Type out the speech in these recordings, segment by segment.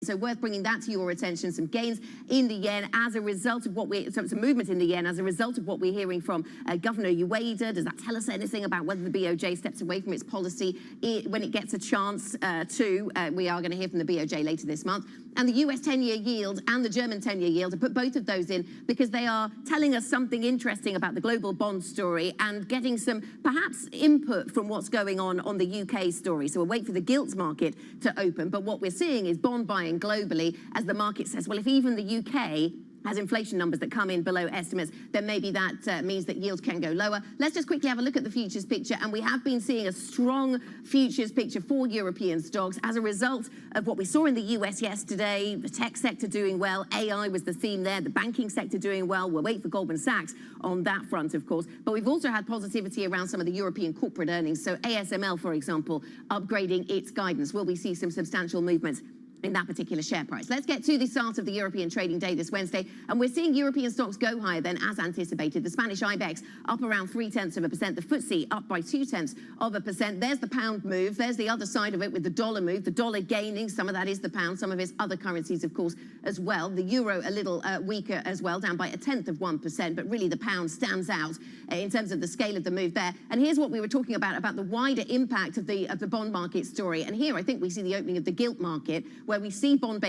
So worth bringing that to your attention. Some gains in the yen as a result of what some movement in the yen as a result of what we're hearing from Governor Ueda. Does that tell us anything about whether the BOJ steps away from its policy when it gets a chance to? We are going to hear from the BOJ later this month. And the US 10-year yield and the German 10-year yield, I put both of those in because they are telling us something interesting about the global bond story and getting some perhaps input from what's going on the UK story. So we'll wait for the gilts market to open. But what we're seeing is bond buying globally as the market says, well, if even the UK has inflation numbers that come in below estimates, then maybe that means that yields can go lower. Let's just quickly have a look at the futures picture, and we have been seeing a strong futures picture for European stocks as a result of what we saw in the US yesterday, the tech sector doing well, AI was the theme there, the banking sector doing well. We'll wait for Goldman Sachs on that front, of course, but we've also had positivity around some of the European corporate earnings. So ASML, for example, upgrading its guidance. Will we see some substantial movements in that particular share price? Let's get to the start of the European trading day this Wednesday, and we're seeing European stocks go higher than as anticipated. The Spanish IBEX up around 0.3%, the FTSE up by 0.2%. There's the pound move, there's the other side of it with the dollar move, the dollar gaining, some of that is the pound, some of its other currencies, of course, as well. The euro a little weaker as well, down by 0.1%, but really the pound stands out in terms of the scale of the move there. And here's what we were talking about the wider impact of the bond market story. And here I think we see the opening of the gilt market, where we see bond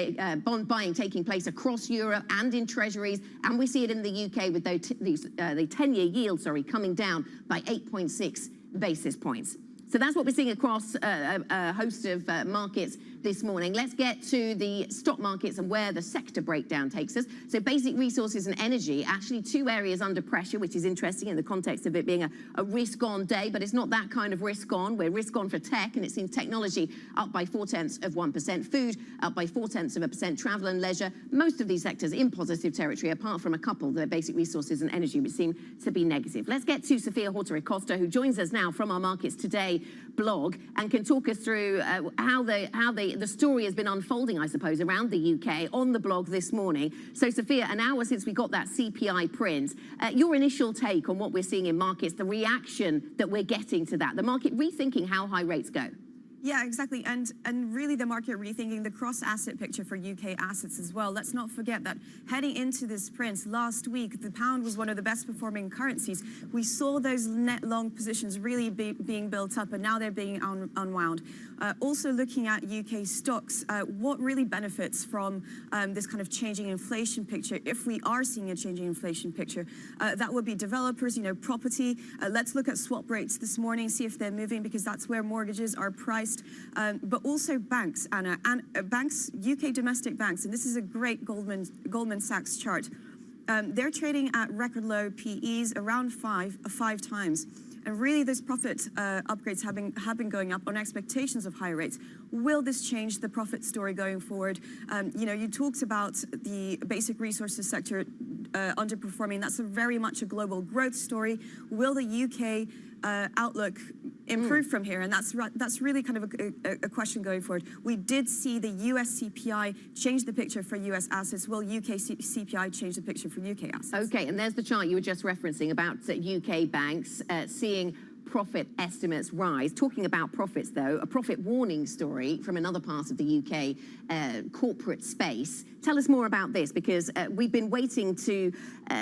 buying taking place across Europe and in treasuries, and we see it in the UK with the 10-year yield, coming down by 8.6 basis points. So that's what we're seeing across a host of markets this morning. Let's get to the stock markets and where the sector breakdown takes us. So basic resources and energy, actually two areas under pressure, which is interesting in the context of it being a risk-on day, but it's not that kind of risk-on. We're risk-on for tech, and it seems technology up by 0.4%, food up by 0.4%, travel and leisure. Most of these sectors in positive territory, apart from a couple, the basic resources and energy, which seem to be negative. Let's get to Sophia Horta-Acosta, who joins us now from our Markets Today blog and can talk us through how the story has been unfolding, I suppose, around the UK on the blog this morning. So, Sophia, an hour since we got that CPI print, your initial take on what we're seeing in markets, the reaction that we're getting to that, the market rethinking how high rates go. Yeah, exactly. And really the market rethinking the cross-asset picture for UK assets as well. Let's not forget that heading into this print last week, the pound was one of the best performing currencies. We saw those net long positions really being built up, and now they're being unwound. Also looking at UK stocks, what really benefits from this kind of changing inflation picture, if we are seeing a changing inflation picture, that would be developers, property. Let's look at swap rates this morning, see if they're moving, because that's where mortgages are priced. But also banks, Anna, and banks, UK domestic banks, and this is a great Goldman Sachs chart. They're trading at record low PEs, around five times. And really, those profit upgrades have been going up on expectations of higher rates. Will this change the profit story going forward? You talked about the basic resources sector underperforming. That's very much a global growth story. Will the UK outlook improve from here? And that's really kind of a question going forward. We did see the US CPI change the picture for US assets. Will UK CPI change the picture for UK assets? Okay, and there's the chart you were just referencing about UK banks seeing profit estimates rise. Talking about profits, though, a profit warning story from another part of the UK corporate space. Tell us more about this, because we've been waiting to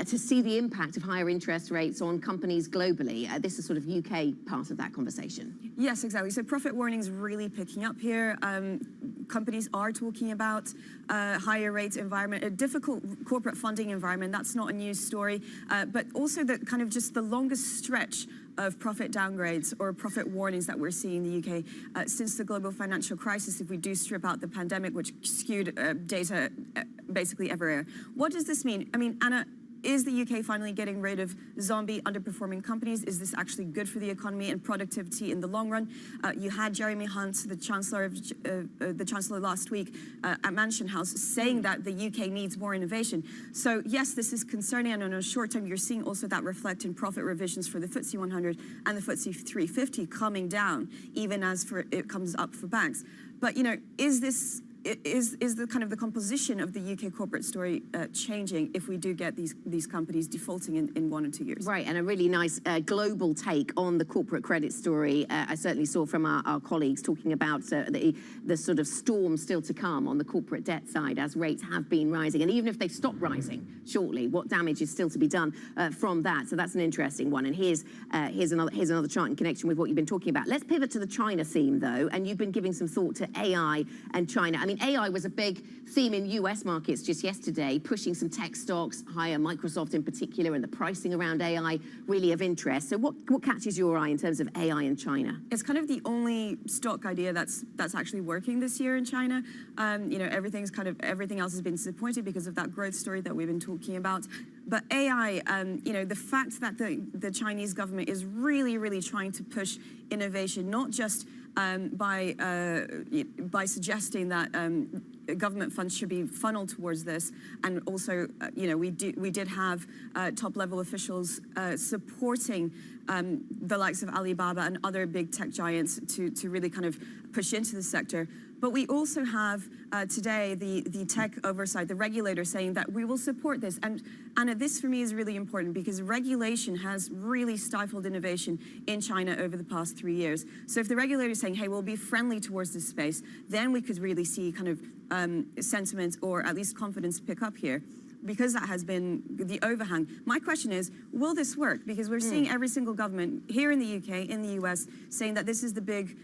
see the impact of higher interest rates on companies globally. This is sort of UK part of that conversation. Yes, exactly. So profit warnings really picking up here. Companies are talking about higher rates environment, a difficult corporate funding environment. That's not a news story, but also the kind of just the longest stretch of profit downgrades or profit warnings that we're seeing in the UK since the global financial crisis, if we do strip out the pandemic, which skewed data basically everywhere. What does this mean? I mean, Anna, is the UK finally getting rid of zombie underperforming companies? Is this actually good for the economy and productivity in the long run? You had Jeremy Hunt, the Chancellor last week at Mansion House, saying that the UK needs more innovation. So yes, this is concerning, and in a short term, you're seeing also that reflect in profit revisions for the FTSE 100 and the FTSE 350 coming down, even as it comes up for banks. But, you know, is the kind of the composition of the UK corporate story changing if we do get these companies defaulting in 1 or 2 years? Right, and a really nice global take on the corporate credit story. I certainly saw from our colleagues talking about the sort of storm still to come on the corporate debt side as rates have been rising. And even if they stop rising shortly, what damage is still to be done from that? So that's an interesting one. And here's another chart in connection with what you've been talking about. Let's pivot to the China theme, though, and you've been giving some thought to AI and China. I mean, AI was a big theme in US markets just yesterday, pushing some tech stocks higher, Microsoft in particular, and the pricing around AI really of interest. So what catches your eye in terms of AI in China? It's kind of the only stock idea that's actually working this year in China. You know, everything else has been disappointed because of that growth story that we've been talking about. But AI, you know, the fact that the Chinese government is really trying to push innovation, not just by suggesting that government funds should be funneled towards this, and also, you know, we did have top-level officials supporting the likes of Alibaba and other big tech giants to really kind of push into the sector. But we also have today the tech oversight, the regulator saying that we will support this. And Anna, this for me is really important because regulation has really stifled innovation in China over the past 3 years. So if the regulator is saying, hey, we'll be friendly towards this space, then we could really see kind of sentiment or at least confidence pick up here, because that has been the overhang. My question is, will this work? Because we're seeing every single government here in the UK, in the US, saying that this is the big,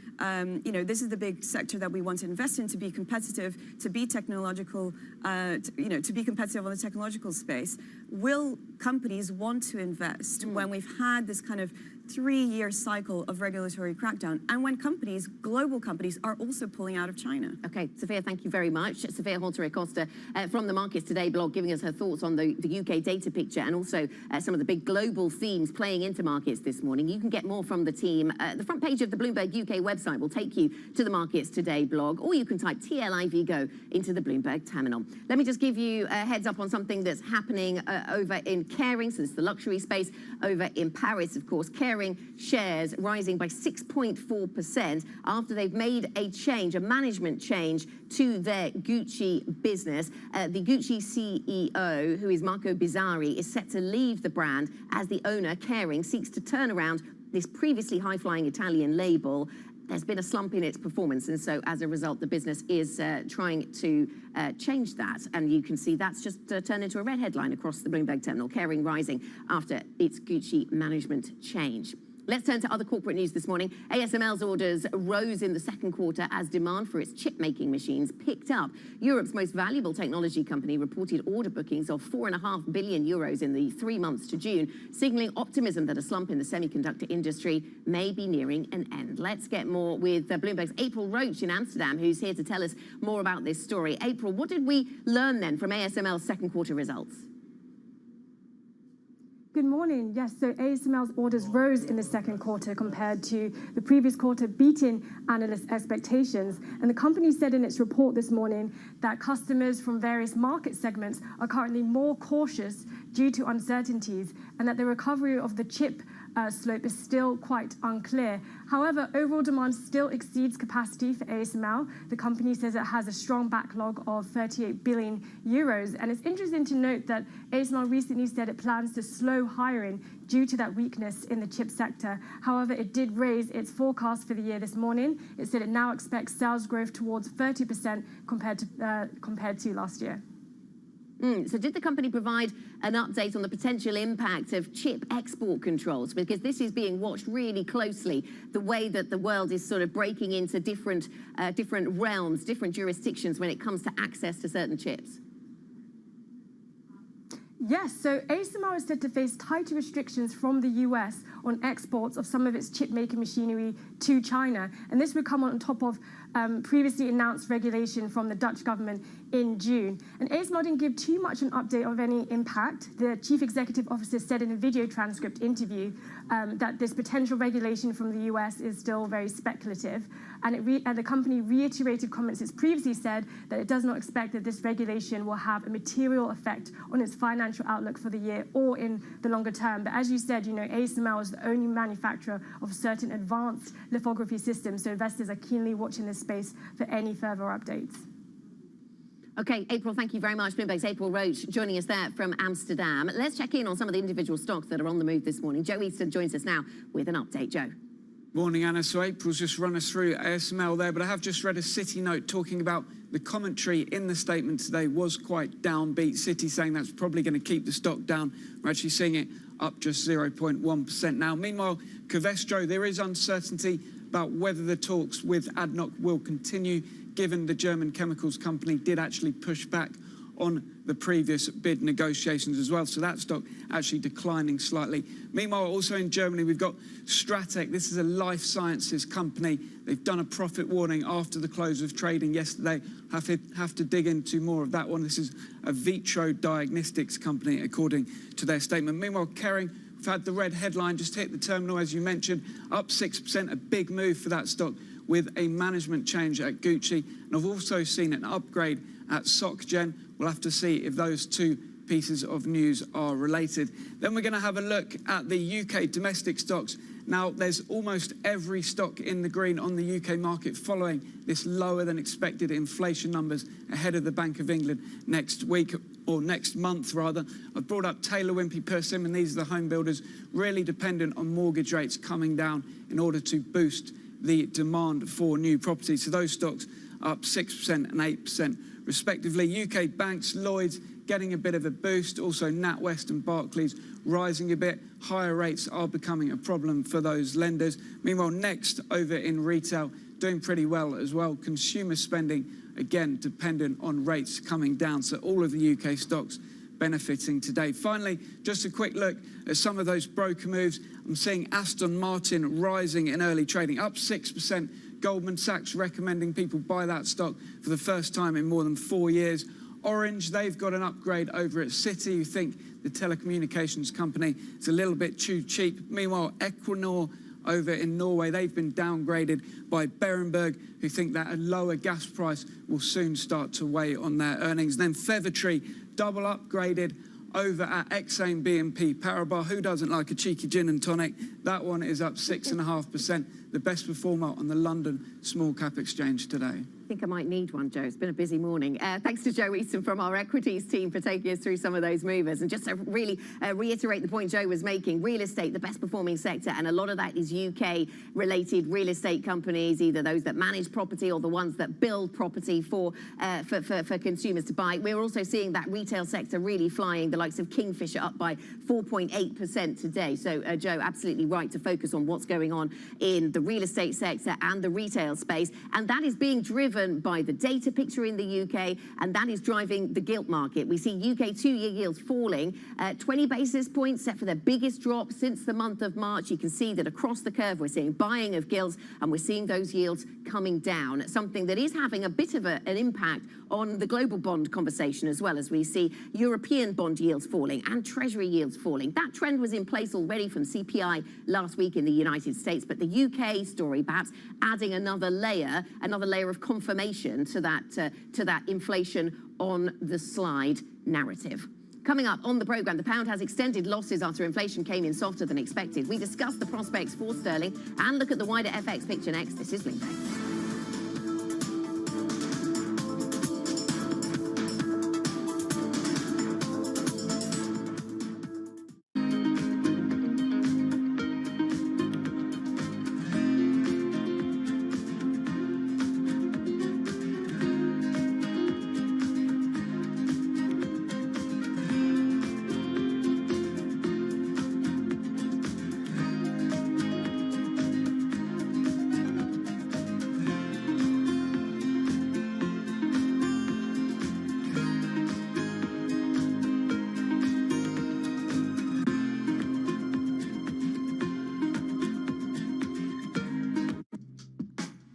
you know, this is the big sector that we want to invest in to be competitive, to be technological, you know, to be competitive on the technological space. Will companies want to invest when we've had this kind of 3-year cycle of regulatory crackdown, and when companies, global companies, are also pulling out of China? Okay, Sophia, thank you very much. Sophia Holter-Acosta from the Markets Today blog, giving us her thoughts on the UK data picture and also some of the big global themes playing into markets this morning. You can get more from the team. The front page of the Bloomberg UK website will take you to the Markets Today blog, or you can type TLIV Go into the Bloomberg terminal. Let me just give you a heads up on something that's happening over in Kering, so it's the luxury space over in Paris, of course. Kering shares rising by 6.4% after they've made a change, a management change to their Gucci business. The Gucci CEO, who is Marco Bizzarri, is set to leave the brand as the owner, Kering, seeks to turn around this previously high-flying Italian label. There's been a slump in its performance, and so as a result, the business is trying to change that. And you can see that's just turned into a red headline across the Bloomberg terminal. Kering rising after its Gucci management change. Let's turn to other corporate news this morning. ASML's orders rose in the second quarter as demand for its chip-making machines picked up. Europe's most valuable technology company reported order bookings of 4.5 billion euros in the 3 months to June, signaling optimism that a slump in the semiconductor industry may be nearing an end. Let's get more with Bloomberg's April Roach in Amsterdam, who's here to tell us more about this story. April, what did we learn then from ASML's second quarter results? Good morning. Yes, so ASML's orders rose in the second quarter compared to the previous quarter, beating analyst expectations. And the company said in its report this morning that customers from various market segments are currently more cautious due to uncertainties, and that the recovery of the chip slope is still quite unclear. However, overall demand still exceeds capacity for ASML. The company says it has a strong backlog of 38 billion euros. And it's interesting to note that ASML recently said it plans to slow hiring due to that weakness in the chip sector. However, it did raise its forecast for the year this morning. It said it now expects sales growth towards 30% compared to last year. So did the company provide an update on the potential impact of chip export controls? Because this is being watched really closely, the way that the world is sort of breaking into different realms, different jurisdictions when it comes to access to certain chips. Yes, so ASML is said to face tighter restrictions from the US on exports of some of its chip-making machinery to China. And this would come on top of previously announced regulation from the Dutch government in June. And ASML didn't give too much an update of any impact. The chief executive officer said in a video transcript interview that this potential regulation from the US is still very speculative. And the company reiterated comments it's previously said that it does not expect that this regulation will have a material effect on its financial outlook for the year or in the longer term. But as you said, ASML is the only manufacturer of certain advanced lithography systems, so investors are keenly watching this space for any further updates. Okay, April, thank you very much. Bloomberg's April Roach joining us there from Amsterdam. Let's check in on some of the individual stocks that are on the move this morning. Joe Easton joins us now with an update. Joe. Morning, Anna. So April's just run us through ASML there, but I have just read a Citi note talking about the commentary in the statement today was quite downbeat. Citi saying that's probably going to keep the stock down. We're actually seeing it up just 0.1% now. Meanwhile, Covestro, there is uncertainty about whether the talks with ADNOC will continue, given the German chemicals company did actually push back on the previous bid negotiations as well. So that stock actually declining slightly. Meanwhile, also in Germany, we've got Stratec. This is a life sciences company. They've done a profit warning after the close of trading yesterday. Have to dig into more of that one. This is a vitro diagnostics company, according to their statement. Meanwhile, Kering, we've had the red headline just hit the terminal, as you mentioned, up 6%, a big move for that stock with a management change at Gucci. And I've also seen an upgrade at SocGen. We'll have to see if those two pieces of news are related. Then we're going to have a look at the UK domestic stocks. Now, there's almost every stock in the green on the UK market following this lower than expected inflation numbers ahead of the Bank of England next week, or next month rather. I've brought up Taylor Wimpey, Persimmon, and these are the home builders really dependent on mortgage rates coming down in order to boost the demand for new property. So those stocks up 6% and 8% respectively. UK banks, Lloyds getting a bit of a boost. Also NatWest and Barclays rising a bit. Higher rates are becoming a problem for those lenders. Meanwhile, Next over in retail doing pretty well as well. Consumer spending, again, dependent on rates coming down. So all of the UK stocks benefiting today. Finally, just a quick look at some of those broker moves. I'm seeing Aston Martin rising in early trading, up 6%. Goldman Sachs recommending people buy that stock for the first time in more than 4 years. Orange, they've got an upgrade over at Citi, who think the telecommunications company is a little bit too cheap. Meanwhile, Equinor over in Norway, they've been downgraded by Berenberg, who think that a lower gas price will soon start to weigh on their earnings. And then Fevertree, double upgraded over at Exane BNP Paribas. Who doesn't like a cheeky gin and tonic? That one is up 6.5%, the best performer on the London small cap exchange today. I think I might need one, Joe. It's been a busy morning. Thanks to Joe Easton from our equities team for taking us through some of those movers. And just to really reiterate the point Joe was making, real estate, the best performing sector, and a lot of that is UK-related real estate companies, either those that manage property or the ones that build property for consumers to buy. We're also seeing that retail sector really flying, the likes of Kingfisher up by 4.8% today. So, Joe, absolutely right to focus on what's going on in the real estate sector and the retail space. And that is being driven by the data picture in the UK, and that is driving the gilt market. We see UK two-year yields falling 20 basis points, set for their biggest drop since the month of March. You can see that across the curve we're seeing buying of gilts, and we're seeing those yields coming down, something that is having a bit of an impact on the global bond conversation, as well as we see European bond yields falling and Treasury yields falling. That trend was in place already from CPI last week in the United States, but the UK story perhaps adding another layer of confirmation to that inflation on the slide narrative. Coming up on the programme, the pound has extended losses after inflation came in softer than expected. We discuss the prospects for sterling and look at the wider FX picture next. This is Lunchtime.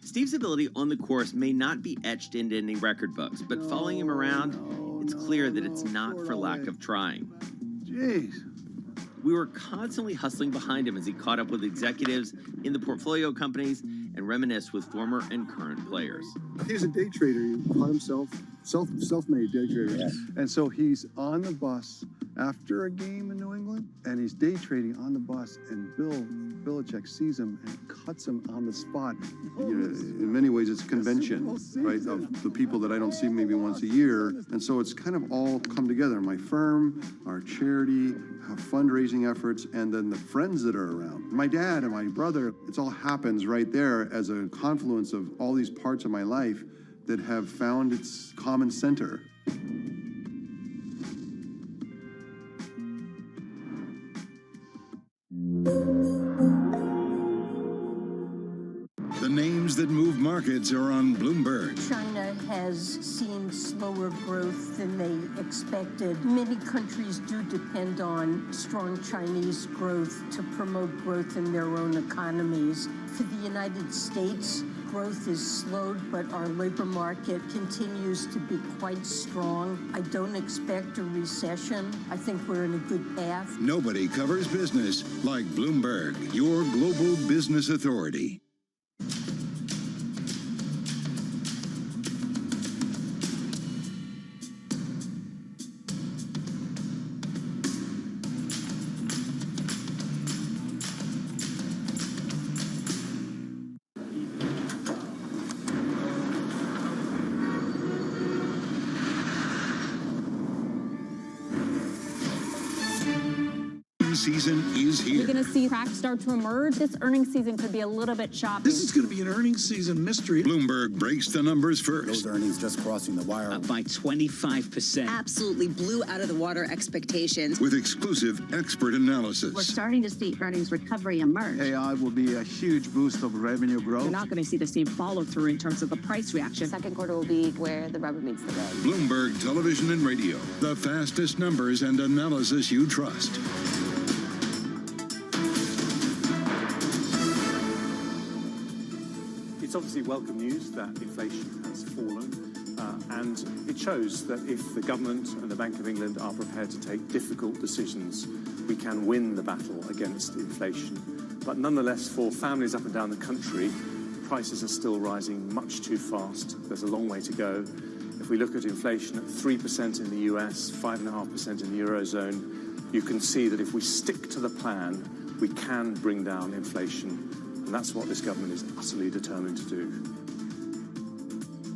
Steve's ability on the course may not be etched into any record books, but following him around, it's clear that it's not for lack of trying. Jeez. We were constantly hustling behind him as he caught up with executives in the portfolio companies and reminisced with former and current players. He's a day trader. He taught himself, self-made day trader. Yes. And so he's on the bus after a game in New England, and he's day trading on the bus, and Bill Belichick sees him and cuts him on the spot. You know, in many ways, it's a convention, right, of the people that I don't see maybe once a year. And so it's kind of all come together. My firm, our charity, fundraising efforts, and then the friends that are around. My dad and my brother, it all happens right there as a confluence of all these parts of my life that have found its common center. The names that move markets are on Bloomberg. China has seen slower growth than they expected. Many countries do depend on strong Chinese growth to promote growth in their own economies. For the United States, growth is slowed, but our labor market continues to be quite strong. I don't expect a recession. I think we're in a good path. Nobody covers business like Bloomberg, your global business authority. Season is here. You're going to see cracks start to emerge. This earnings season could be a little bit choppy. This is going to be an earnings season mystery. Bloomberg breaks the numbers first. Those earnings just crossing the wire. Up by 25%. Absolutely blew out of the water expectations. With exclusive expert analysis. We're starting to see earnings recovery emerge. AI will be a huge boost of revenue growth. You're not going to see the same follow through in terms of the price reaction. Second quarter will be where the rubber meets the road. Bloomberg Television and Radio. The fastest numbers and analysis you trust. It's obviously welcome news that inflation has fallen, and it shows that if the government and the Bank of England are prepared to take difficult decisions, we can win the battle against inflation. But nonetheless, for families up and down the country, prices are still rising much too fast. There's a long way to go. If we look at inflation at 3% in the US, 5.5% in the Eurozone, you can see that if we stick to the plan, we can bring down inflation. And that's what this government is utterly determined to do.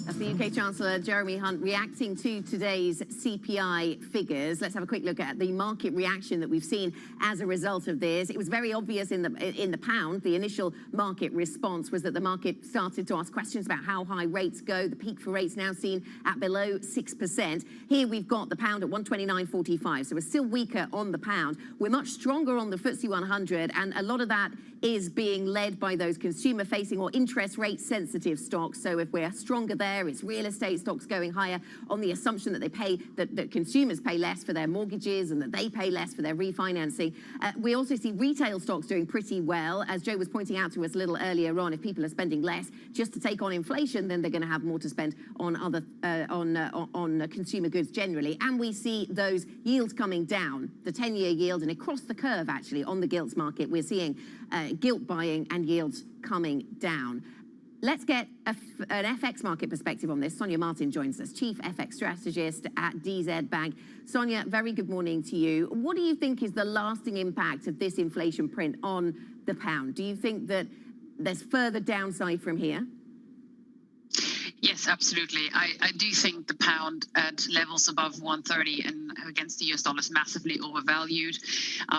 That's the UK Chancellor Jeremy Hunt reacting to today's CPI figures. Let's have a quick look at the market reaction that we've seen as a result of this. It was very obvious in the pound. The initial market response was that the market started to ask questions about how high rates go. The peak for rates now seen at below 6%. Here we've got the pound at 129.45, so we're still weaker on the pound. We're much stronger on the FTSE 100, and a lot of that is being led by those consumer-facing or interest rate-sensitive stocks. So if we're stronger there, it's real estate stocks going higher on the assumption that they pay, that consumers pay less for their mortgages and that they pay less for their refinancing. We also see retail stocks doing pretty well. As Joe was pointing out to us a little earlier on, if people are spending less just to take on inflation, then they're going to have more to spend on other on consumer goods generally. And we see those yields coming down, the 10-year yield, and across the curve actually on the gilts market, we're seeing gilt buying and yields coming down. Let's get an FX market perspective on this. Sonia Martin joins us, Chief FX Strategist at DZ Bank. Sonia, very good morning to you. What do you think is the lasting impact of this inflation print on the pound? Do you think that there's further downside from here? Yes, absolutely. I do think the pound at levels above 130 and against the US dollar is massively overvalued.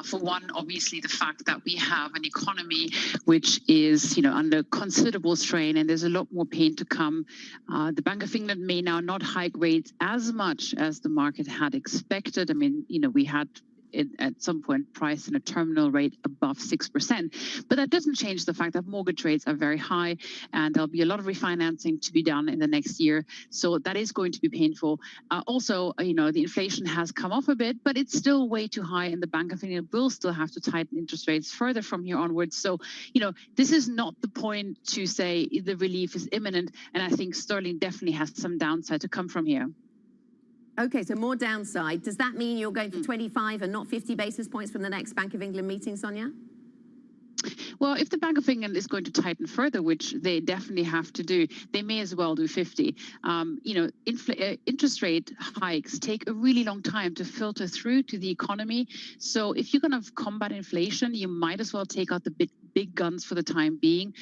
For one, obviously, the fact that we have an economy which is, under considerable strain, and there's a lot more pain to come. The Bank of England may now not hike rates as much as the market had expected. I mean, we had at some point priced in a terminal rate above 6%. But that doesn't change the fact that mortgage rates are very high and there'll be a lot of refinancing to be done in the next year. So that is going to be painful. Also, the inflation has come off a bit, but it's still way too high, and the Bank of England will still have to tighten interest rates further from here onwards. So, this is not the point to say the relief is imminent, and I think sterling definitely has some downside to come from here. Okay, so more downside. Does that mean you're going for 25 and not 50 basis points from the next Bank of England meeting, Sonia? Well, if the Bank of England is going to tighten further, which they definitely have to do, they may as well do 50. Interest rate hikes take a really long time to filter through to the economy. So if you're going to combat inflation, you might as well take out the big guns for the time being.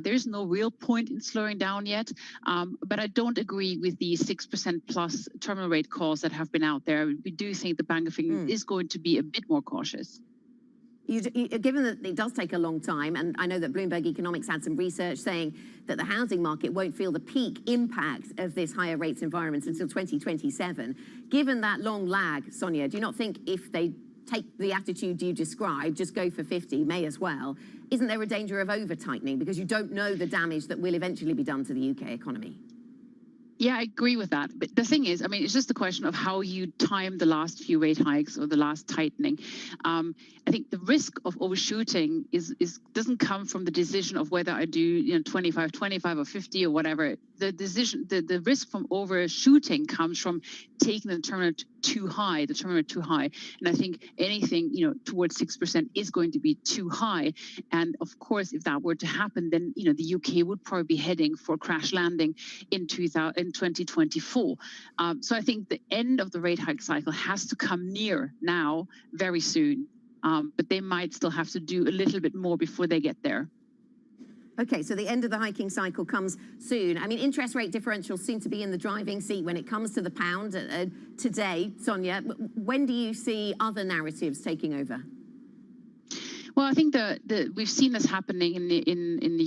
There's no real point in slowing down yet. But I don't agree with the 6% plus terminal rate calls that have been out there. We do think the Bank of England is going to be a bit more cautious. Given that it does take a long time, and I know that Bloomberg Economics had some research saying that the housing market won't feel the peak impact of this higher rates environment until 2027. Given that long lag, Sonia, do you not think if they take the attitude you described, just go for 50, may as well, isn't there a danger of over-tightening because you don't know the damage that will eventually be done to the UK economy? Yeah, I agree with that. But the thing is, it's just a question of how you time the last few rate hikes or the last tightening. I think the risk of overshooting doesn't come from the decision of whether I do 25 or 50 or whatever. The risk from overshooting comes from taking the terminal too high, And I think anything towards 6% is going to be too high. And of course, if that were to happen, then the UK would probably be heading for a crash landing in 2024. So I think the end of the rate hike cycle has to come near now, very soon. But they might still have to do a little bit more before they get there. Okay, so the end of the hiking cycle comes soon. Interest rate differentials seem to be in the driving seat when it comes to the pound today, Sonia. When do you see other narratives taking over? Well, I think we've seen this happening in the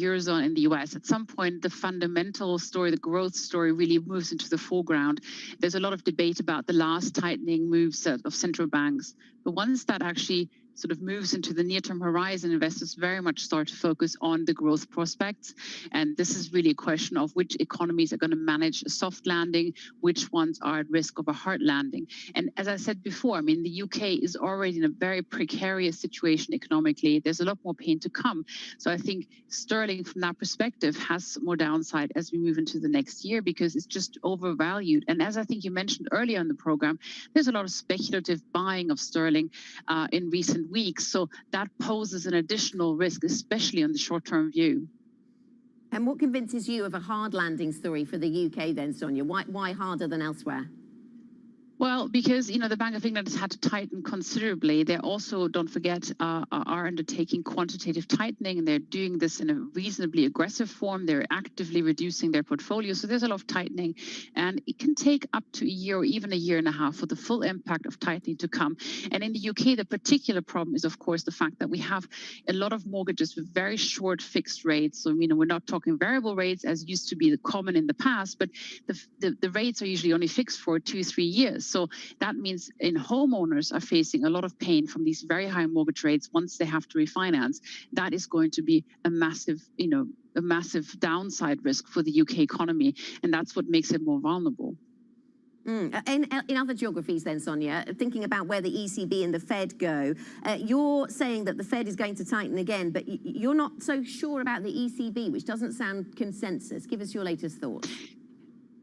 Eurozone in the US. At some point, the fundamental story, the growth story really moves into the foreground. There's a lot of debate about the last tightening moves of central banks. But once that actually sort of moves into the near-term horizon, investors very much start to focus on the growth prospects. And this is really a question of which economies are going to manage a soft landing, which ones are at risk of a hard landing. And as I said before, the UK is already in a very precarious situation economically. There's a lot more pain to come. So I think sterling from that perspective has more downside as we move into the next year because it's just overvalued. And as I think you mentioned earlier in the program, there's a lot of speculative buying of sterling in recent weeks. So that poses an additional risk, especially on the short-term view. And what convinces you of a hard landing story for the UK then, Sonia? Why harder than elsewhere? Well, because, the Bank of England has had to tighten considerably. They also, don't forget, are undertaking quantitative tightening, and they're doing this in a reasonably aggressive form. They're actively reducing their portfolio. So there's a lot of tightening, and it can take up to a year or even a year and a half for the full impact of tightening to come. And in the UK, the particular problem is, of course, the fact that we have a lot of mortgages with very short fixed rates. So, we're not talking variable rates as used to be the common in the past, but the rates are usually only fixed for 2-3 years. So that means homeowners are facing a lot of pain from these very high mortgage rates once they have to refinance. That is going to be a massive downside risk for the UK economy, and that's what makes it more vulnerable. In other geographies then, Sonia, thinking about where the ECB and the Fed go, you're saying that the Fed is going to tighten again, but you're not so sure about the ECB, which doesn't sound consensus. Give us your latest thoughts.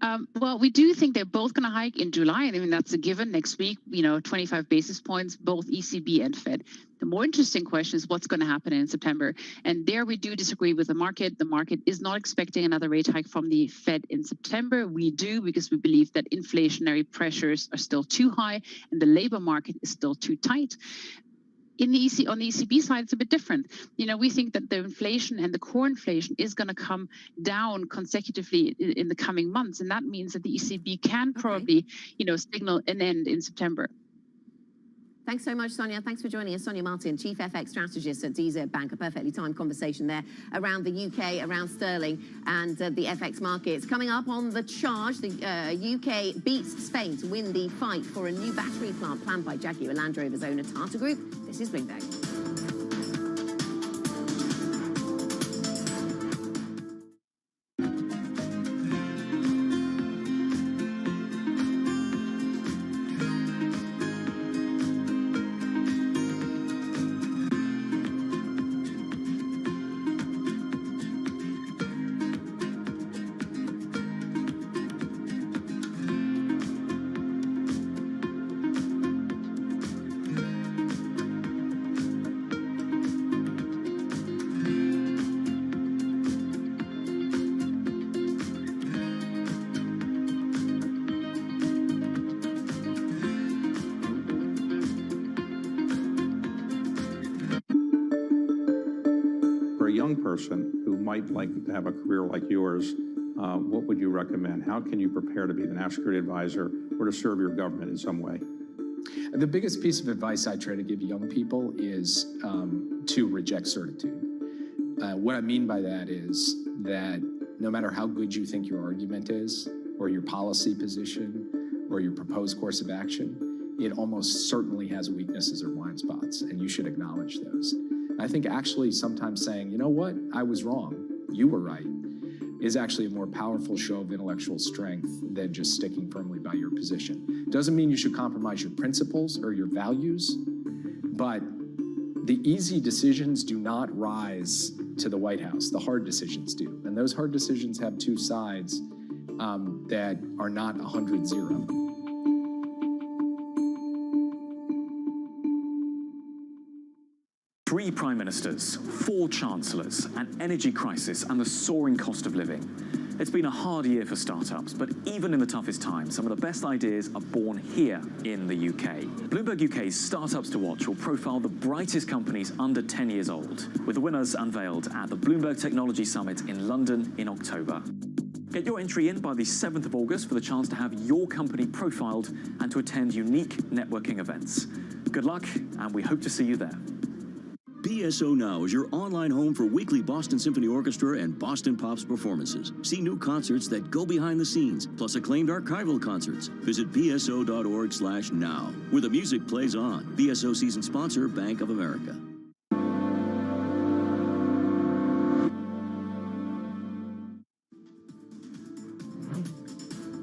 Well, we do think they're both going to hike in July. I mean, that's a given next week, 25 basis points, both ECB and Fed. The more interesting question is what's going to happen in September. And there we do disagree with the market. The market is not expecting another rate hike from the Fed in September. We do because we believe that inflationary pressures are still too high and the labor market is still too tight. On the ECB side, it's a bit different. We think that the inflation and the core inflation is going to come down consecutively in the coming months. And that means that the ECB can probably, signal an end in September. Thanks so much, Sonia. Thanks for joining us. Sonia Martin, Chief FX Strategist at DZ Bank. A perfectly timed conversation there around the UK, around sterling and the FX markets. Coming up on The Charge, the UK beats Spain to win the fight for a new battery plant planned by Jaguar Land Rover's owner Tata Group. This is Bloomberg. Person who might like to have a career like yours, what would you recommend? How can you prepare to be the national security advisor or to serve your government in some way? The biggest piece of advice I try to give young people is to reject certitude. What I mean by that is that no matter how good you think your argument is, or your policy position, or your proposed course of action, it almost certainly has weaknesses or blind spots, and you should acknowledge those. I think actually sometimes saying, you know what, I was wrong, you were right, is actually a more powerful show of intellectual strength than just sticking firmly by your position. Doesn't mean you should compromise your principles or your values, but the easy decisions do not rise to the White House. The hard decisions do. And those hard decisions have two sides that are not 100-0. Three prime ministers, 4 chancellors, an energy crisis, and the soaring cost of living. It's been a hard year for startups, but even in the toughest times, some of the best ideas are born here in the UK. Bloomberg UK's Startups to Watch will profile the brightest companies under 10 years old, with the winners unveiled at the Bloomberg Technology Summit in London in October. Get your entry in by the 7th of August for the chance to have your company profiled and to attend unique networking events. Good luck, and we hope to see you there. BSO Now is your online home for weekly Boston Symphony Orchestra and Boston Pops performances. See new concerts that go behind the scenes, plus acclaimed archival concerts. Visit bso.org/now, where the music plays on. BSO season sponsor, Bank of America.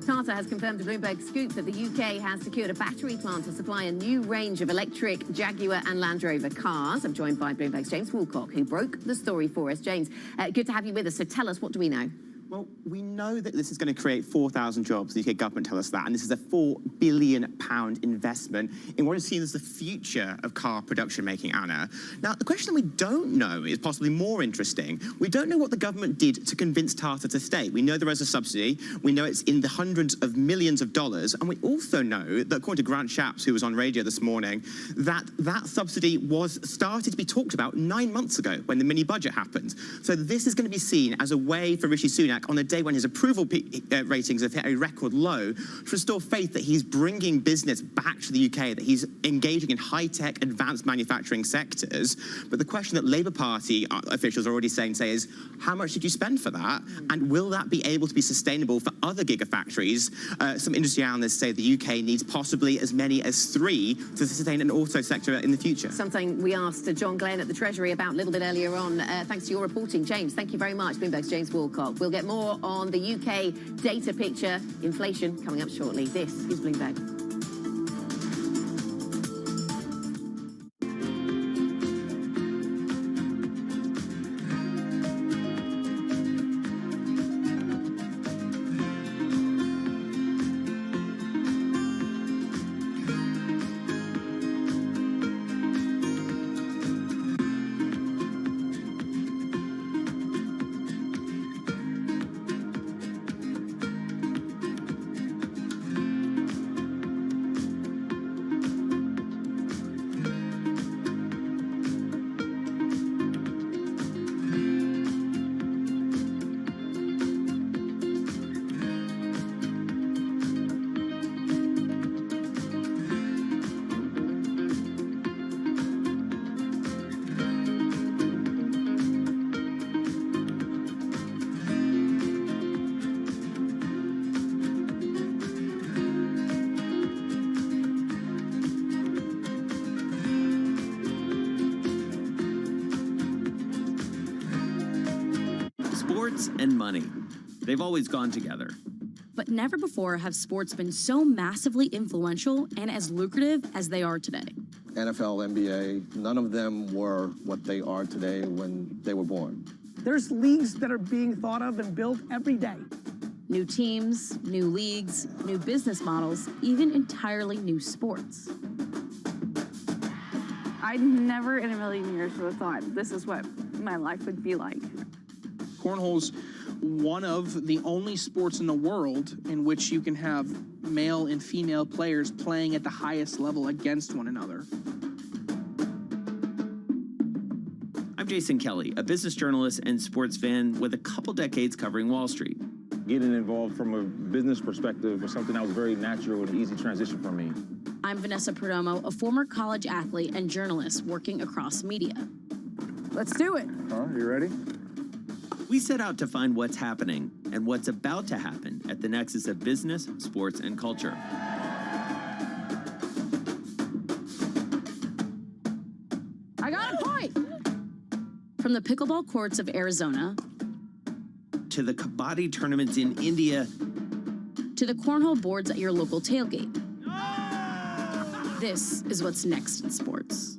Tata has confirmed to Bloomberg Scoop that the UK has secured a battery plant to supply a new range of electric Jaguar and Land Rover cars. I'm joined by Bloomberg's James Woolcock, who broke the story for us. James, good to have you with us. So tell us, what do we know? Well, we know that this is going to create 4,000 jobs. The UK government tells us that. And this is a £4 billion investment in what is seen as the future of car production making, Anna. Now, the question that we don't know is possibly more interesting. We don't know what the government did to convince Tata to stay. We know there is a subsidy. We know it's in the hundreds of millions of dollars. And we also know that, according to Grant Shapps, who was on radio this morning, that subsidy was started to be talked about 9 months ago when the mini budget happened. So this is going to be seen as a way for Rishi Sunak, on a day when his approval ratings have hit a record low, to restore faith that he's bringing business back to the UK, that he's engaging in high-tech, advanced manufacturing sectors. But the question that Labour Party officials are already saying is, how much did you spend for that? And will that be able to be sustainable for other gigafactories? Some industry analysts say the UK needs possibly as many as 3 to sustain an auto sector in the future. Something we asked John Glenn at the Treasury about a little bit earlier on. Thanks to your reporting, James. Thank you very much. Bloomberg's James Woolcock. We'll get more on the UK data picture, inflation, coming up shortly. This is Bloomberg. sports and money. They've always gone together. But never before have sports been so massively influential and as lucrative as they are today. NFL, NBA, none of them were what they are today when they were born. There's leagues that are being thought of and built every day. New teams, new leagues, new business models, even entirely new sports. I never in a million years would have thought this is what my life would be like. Cornhole's one of the only sports in the world in which you can have male and female players playing at the highest level against one another. I'm Jason Kelly, a business journalist and sports fan with a couple decades covering Wall Street. Getting involved from a business perspective was something that was very natural and easy transition for me. I'm Vanessa Perdomo, a former college athlete and journalist working across media. Let's do it. You ready? We set out to find what's happening and what's about to happen at the nexus of business, sports, and culture. I got a point! From the pickleball courts of Arizona, to the kabaddi tournaments in India, to the cornhole boards at your local tailgate. This is what's next in sports.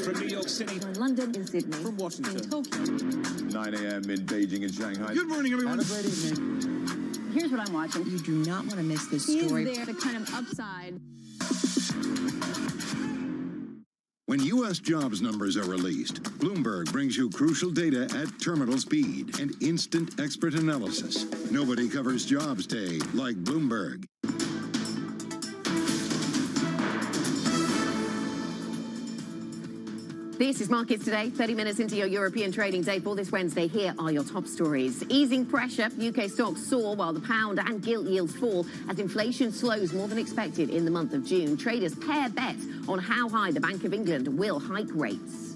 From New York City, From London and Sydney. from Washington. In Tokyo. 9 a.m. in Beijing and Shanghai. Good morning, everyone. Have a great evening. Here's what I'm watching. You do not want to miss this Is story. there the kind of upside? When U.S. jobs numbers are released, Bloomberg brings you crucial data at terminal speed and instant expert analysis. Nobody covers jobs day like Bloomberg. This is Markets Today, 30 minutes into your European trading day for this Wednesday. Here are your top stories. Easing pressure, UK stocks soar while the pound and gilt yields fall as inflation slows more than expected in the month of June. Traders pair bets on how high the Bank of England will hike rates.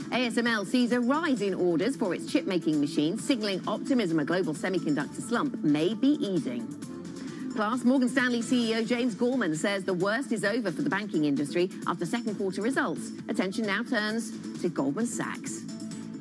ASML sees a rise in orders for its chip-making machines, signaling optimism a global semiconductor slump may be easing. Plus, Morgan Stanley CEO James Gorman says the worst is over for the banking industry after second quarter results. Attention now turns to Goldman Sachs.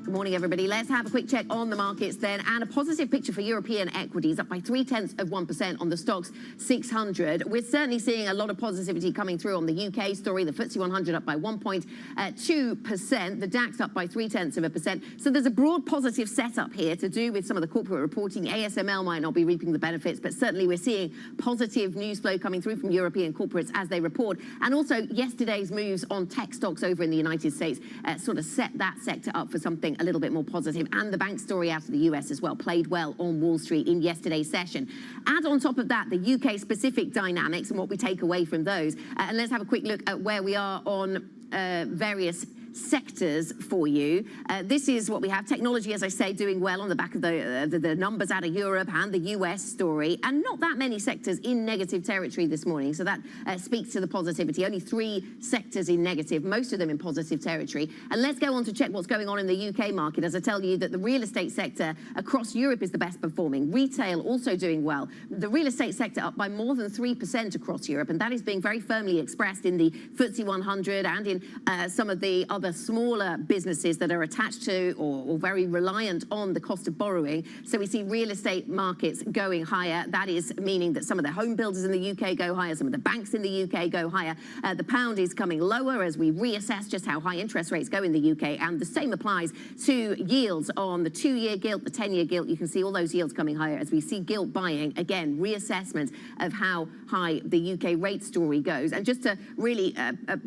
Good morning, everybody. Let's have a quick check on the markets then. And a positive picture for European equities, up by 0.3% on the Stoxx 600. We're certainly seeing a lot of positivity coming through on the UK story. The FTSE 100 up by 1.2%. The DAX up by 0.3%. So there's a broad positive setup here to do with some of the corporate reporting. ASML might not be reaping the benefits, but certainly we're seeing positive news flow coming through from European corporates as they report. And also yesterday's moves on tech stocks over in the United States sort of set that sector up for something a little bit more positive. And the bank story out of the US as well played well on Wall Street in yesterday's session. Add on top of that the UK specific dynamics and what we take away from those. And let's have a quick look at where we are on various sectors for you. This is what we have. Technology, as I say, doing well on the back of the numbers out of Europe and the US story, and not that many sectors in negative territory this morning. So that speaks to the positivity. Only 3 sectors in negative, most of them in positive territory. And let's go on to check what's going on in the UK market. As I tell you that the real estate sector across Europe is the best performing. Retail also doing well. The real estate sector up by more than 3% across Europe, and that is being very firmly expressed in the FTSE 100 and in some of the other smaller businesses that are attached to or very reliant on the cost of borrowing. So we see real estate markets going higher. That is meaning that some of the home builders in the UK go higher, some of the banks in the UK go higher. The pound is coming lower as we reassess just how high interest rates go in the UK, and the same applies to yields on the 2-year gilt, the 10-year gilt. You can see all those yields coming higher as we see gilt buying. Again, reassessment of how high the UK rate story goes. And just to really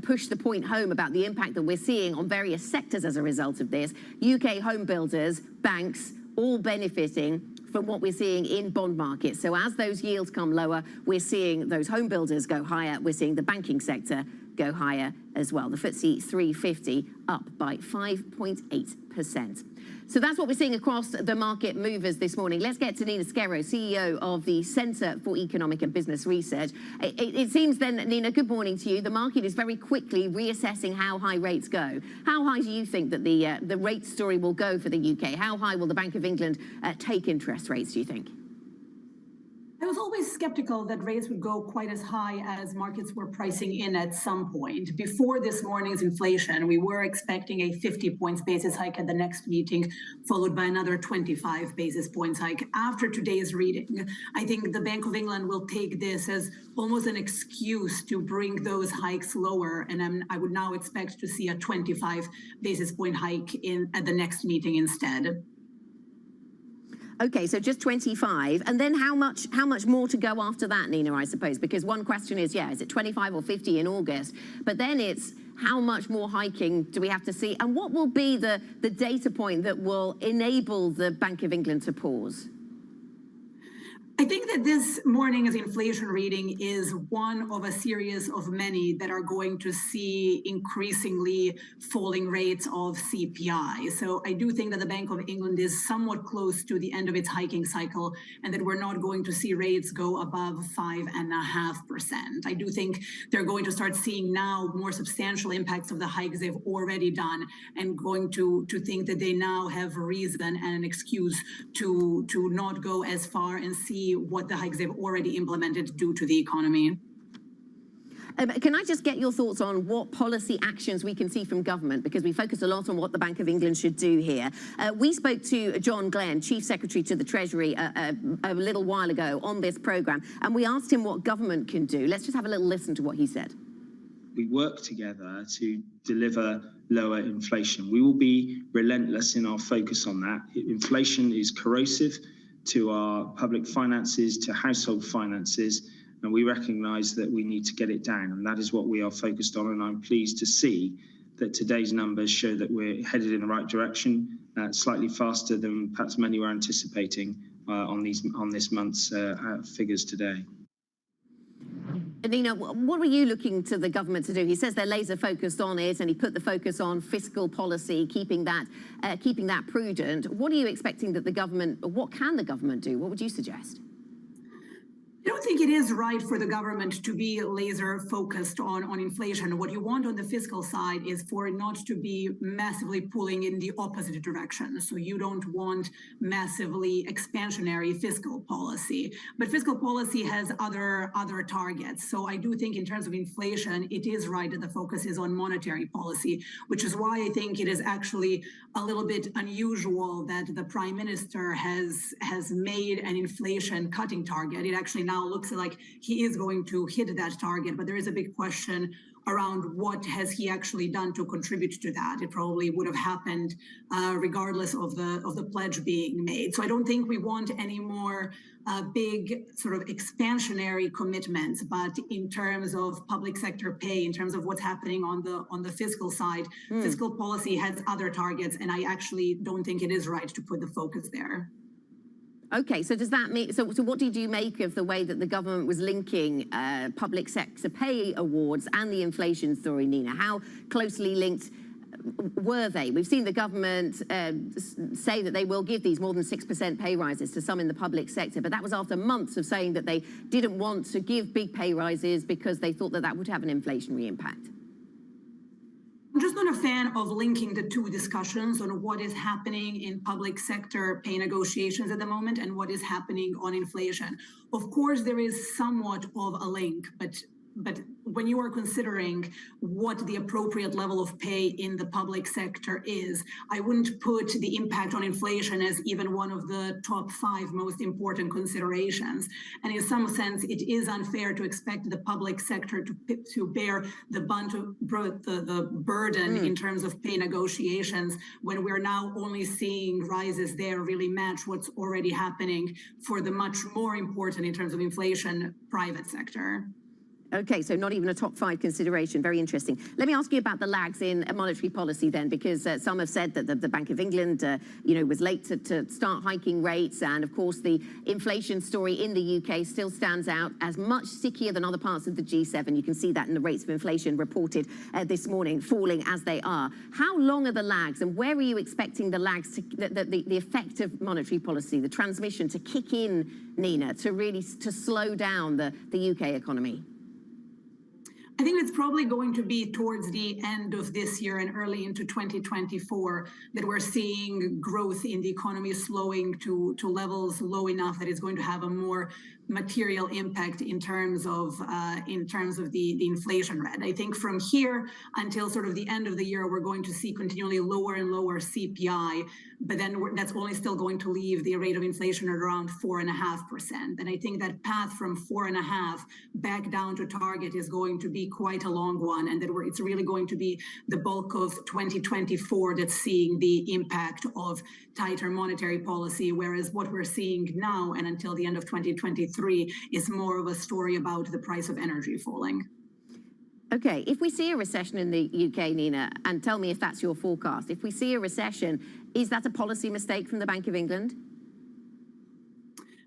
push the point home about the impact that we're seeing on various sectors as a result of this, UK home builders, banks, all benefiting from what we're seeing in bond markets. So as those yields come lower, we're seeing those home builders go higher. We're seeing the banking sector go higher as well. The FTSE 350 up by 5.8%. So that's what we're seeing across the market movers this morning. Let's get to Nina Skerro, CEO of the Centre for Economic and Business Research. It seems then, Nina, good morning to you. The market is very quickly reassessing how high rates go. How high do you think that the rate story will go for the UK? How high will the Bank of England take interest rates, do you think? I was always skeptical that rates would go quite as high as markets were pricing in at some point. Before this morning's inflation, we were expecting a 50 points basis hike at the next meeting, followed by another 25 basis points hike. After today's reading, I think the Bank of England will take this as almost an excuse to bring those hikes lower, and I would now expect to see a 25 basis point hike at the next meeting instead. Okay, so just 25, and then how much more to go after that, Nina, I suppose? Because one question is, is it 25 or 50 in August? But then it's how much more hiking do we have to see? And what will be the data point that will enable the Bank of England to pause? I think that this morning's inflation reading is one of a series of many that are going to see increasingly falling rates of CPI. So I do think that the Bank of England is somewhat close to the end of its hiking cycle and that we're not going to see rates go above 5.5%. I do think they're going to start seeing now more substantial impacts of the hikes they've already done and going to think that they now have a reason and an excuse to not go as far and see what the hikes they've already implemented do to the economy. Can I just get your thoughts on what policy actions we can see from government? Because we focus a lot on what the Bank of England should do here. We spoke to John Glenn, Chief Secretary to the Treasury, a little while ago on this programme, and we asked him what government can do. Let's just have a little listen to what he said. We work together to deliver lower inflation. We will be relentless in our focus on that. Inflation is corrosive to our public finances, to household finances, and we recognise that we need to get it down, and that is what we are focused on. And I'm pleased to see that today's numbers show that we're headed in the right direction, slightly faster than perhaps many were anticipating on this month's figures today. Nina, what are you looking to the government to do? He says they're laser focused on it, and he put the focus on fiscal policy, keeping that prudent. What are you expecting that the government, what can the government do? What would you suggest? I don't think it is right for the government to be laser focused on inflation. What you want on the fiscal side is for it not to be massively pulling in the opposite direction. So you don't want massively expansionary fiscal policy. But fiscal policy has other targets. So I do think in terms of inflation, it is right that the focus is on monetary policy, which is why I think it is actually a little bit unusual that the Prime Minister has made an inflation cutting target. It actually now looks like he is going to hit that target, but there is a big question around what has he actually done to contribute to that. It probably would have happened regardless of the pledge being made. So I don't think we want any more big sort of expansionary commitments, but in terms of public sector pay, in terms of what's happening on the fiscal side, fiscal policy has other targets, and I actually don't think it is right to put the focus there. Okay, so does that mean, so what did you make of the way that the government was linking public sector pay awards and the inflation story, Nina? How closely linked were they? We've seen the government say that they will give these more than 6% pay rises to some in the public sector, but that was after months of saying that they didn't want to give big pay rises because they thought that that would have an inflationary impact. I'm just not a fan of linking the two discussions on what is happening in public sector pay negotiations at the moment and what is happening on inflation. Of course, there is somewhat of a link, but when you are considering what the appropriate level of pay in the public sector is, I wouldn't put the impact on inflation as even one of the top 5 most important considerations. And in some sense, it is unfair to expect the public sector to bear the burden in terms of pay negotiations when we're now only seeing rises there really match what's already happening for the much more important in terms of inflation private sector. Okay, so not even a top 5 consideration. Very interesting. Let me ask you about the lags in monetary policy then, because some have said that the Bank of England, was late to start hiking rates, and of course the inflation story in the UK still stands out as much stickier than other parts of the G7. You can see that in the rates of inflation reported this morning, falling as they are. How long are the lags, and where are you expecting the lags to the effect of monetary policy, the transmission to kick in, Nina, to really slow down the UK economy? I think it's probably going to be towards the end of this year and early into 2024 that we're seeing growth in the economy slowing to levels low enough that it's going to have a more material impact in terms of the inflation rate. I think from here until sort of the end of the year, we're going to see continually lower and lower CPI, but then that's only still going to leave the rate of inflation at around 4.5%. And I think that path from 4.5 back down to target is going to be quite a long one, and that it's really going to be the bulk of 2024 that's seeing the impact of tighter monetary policy, whereas what we're seeing now and until the end of 2023 is more of a story about the price of energy falling. Okay, if we see a recession in the UK, Nina, and tell me if that's your forecast, if we see a recession, is that a policy mistake from the Bank of England?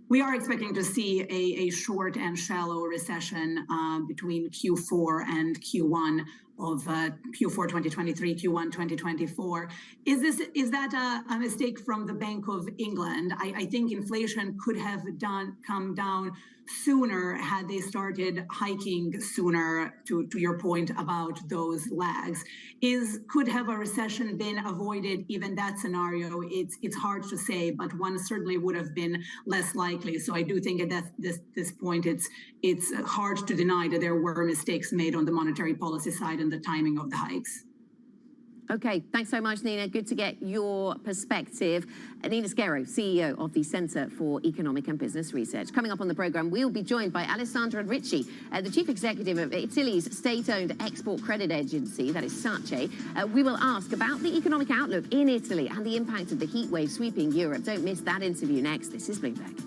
We are expecting to see a short and shallow recession between Q4 and Q1 of Q4 2023, Q1 2024. Is that a mistake from the Bank of England? I think inflation could have come down sooner had they started hiking sooner, to your point about those lags. Could have a recession been avoided? Even that scenario, it's hard to say, but one certainly would have been less likely. So I do think at this point, it's hard to deny that there were mistakes made on the monetary policy side and the timing of the hikes. Okay, thanks so much, Nina. Good to get your perspective. Nina Sgherro, CEO of the Centre for Economic and Business Research. Coming up on the programme, we'll be joined by Alessandra Ricci, the Chief Executive of Italy's state-owned export credit agency, that is SACE. We will ask about the economic outlook in Italy and the impact of the heat wave sweeping Europe. Don't miss that interview next. This is Bloomberg.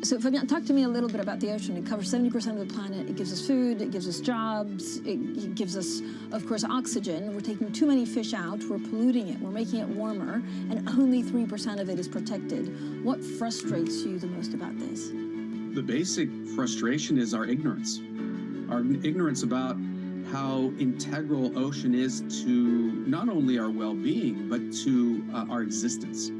So Fabian, talk to me a little bit about the ocean. It covers 70% of the planet. It gives us food, it gives us jobs, it gives us, of course, oxygen. We're taking too many fish out, we're polluting it, we're making it warmer, and only 3% of it is protected. What frustrates you the most about this? The basic frustration is our ignorance about how integral ocean is to not only our well-being, but to our existence.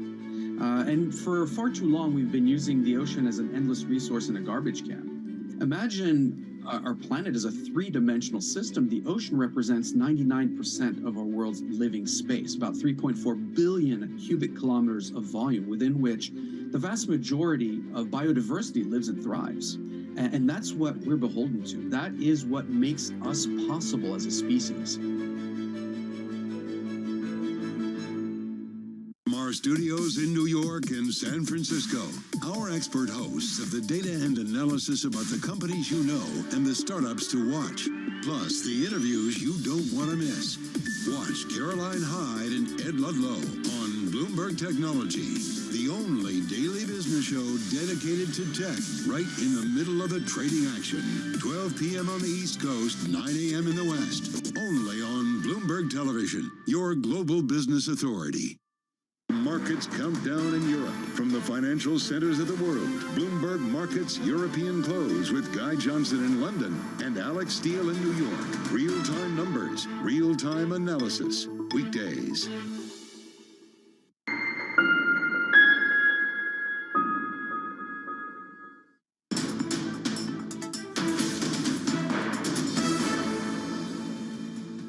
And for far too long, we've been using the ocean as an endless resource in a garbage can. Imagine our planet is a three-dimensional system. The ocean represents 99% of our world's living space, about 3.4 billion cubic kilometers of volume, within which the vast majority of biodiversity lives and thrives. And that's what we're beholden to. That is what makes us possible as a species. Our studios in New York and San Francisco, our expert hosts of the data and analysis about the companies you know and the startups to watch, plus the interviews you don't want to miss. Watch Caroline Hyde and Ed Ludlow on Bloomberg Technology, the only daily business show dedicated to tech, right in the middle of the trading action. 12 p.m. on the East Coast, 9 a.m. in the West, only on Bloomberg Television, your global business authority. Markets countdown in Europe from the financial centers of the world. Bloomberg Markets European Close with Guy Johnson in London and Alex Steele in New York. Real-time numbers, real-time analysis. Weekdays.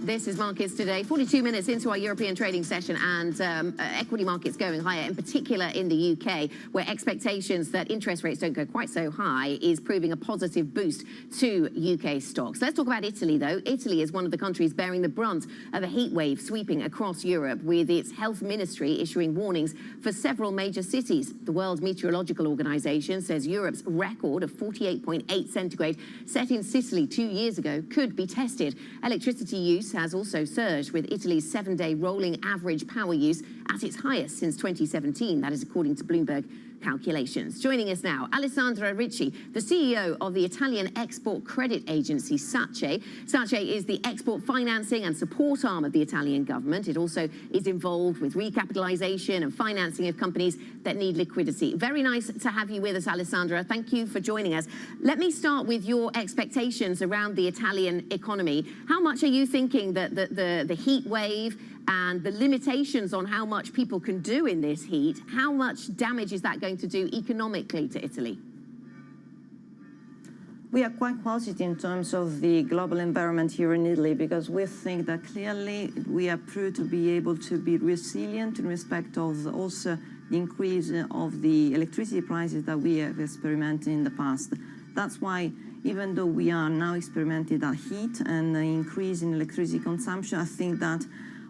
This is Markets Today, 42 minutes into our European trading session, and equity markets going higher, in particular in the UK, where expectations that interest rates don't go quite so high is proving a positive boost to UK stocks. Let's talk about Italy, though. Italy is one of the countries bearing the brunt of a heat wave sweeping across Europe, with its health ministry issuing warnings for several major cities. The World Meteorological Organization says Europe's record of 48.8 centigrade set in Sicily 2 years ago could be tested. Electricity use has also surged, with Italy's 7-day rolling average power use at its highest since 2017. That is according to Bloomberg calculations. Joining us now, Alessandra Ricci, the CEO of the Italian export credit agency SACE. SACE is the export financing and support arm of the Italian government. It also is involved with recapitalization and financing of companies that need liquidity. Very nice to have you with us, Alessandra. Thank you for joining us. Let me start with your expectations around the Italian economy. How much are you thinking that the heat wave and the limitations on how much people can do in this heat, how much damage is that going to do economically to Italy? We are quite positive in terms of the global environment here in Italy, because we think that clearly we are proved to be able to be resilient in respect of also the increase of the electricity prices that we have experienced in the past. That's why, even though we are now experimenting that heat and the increase in electricity consumption, I think that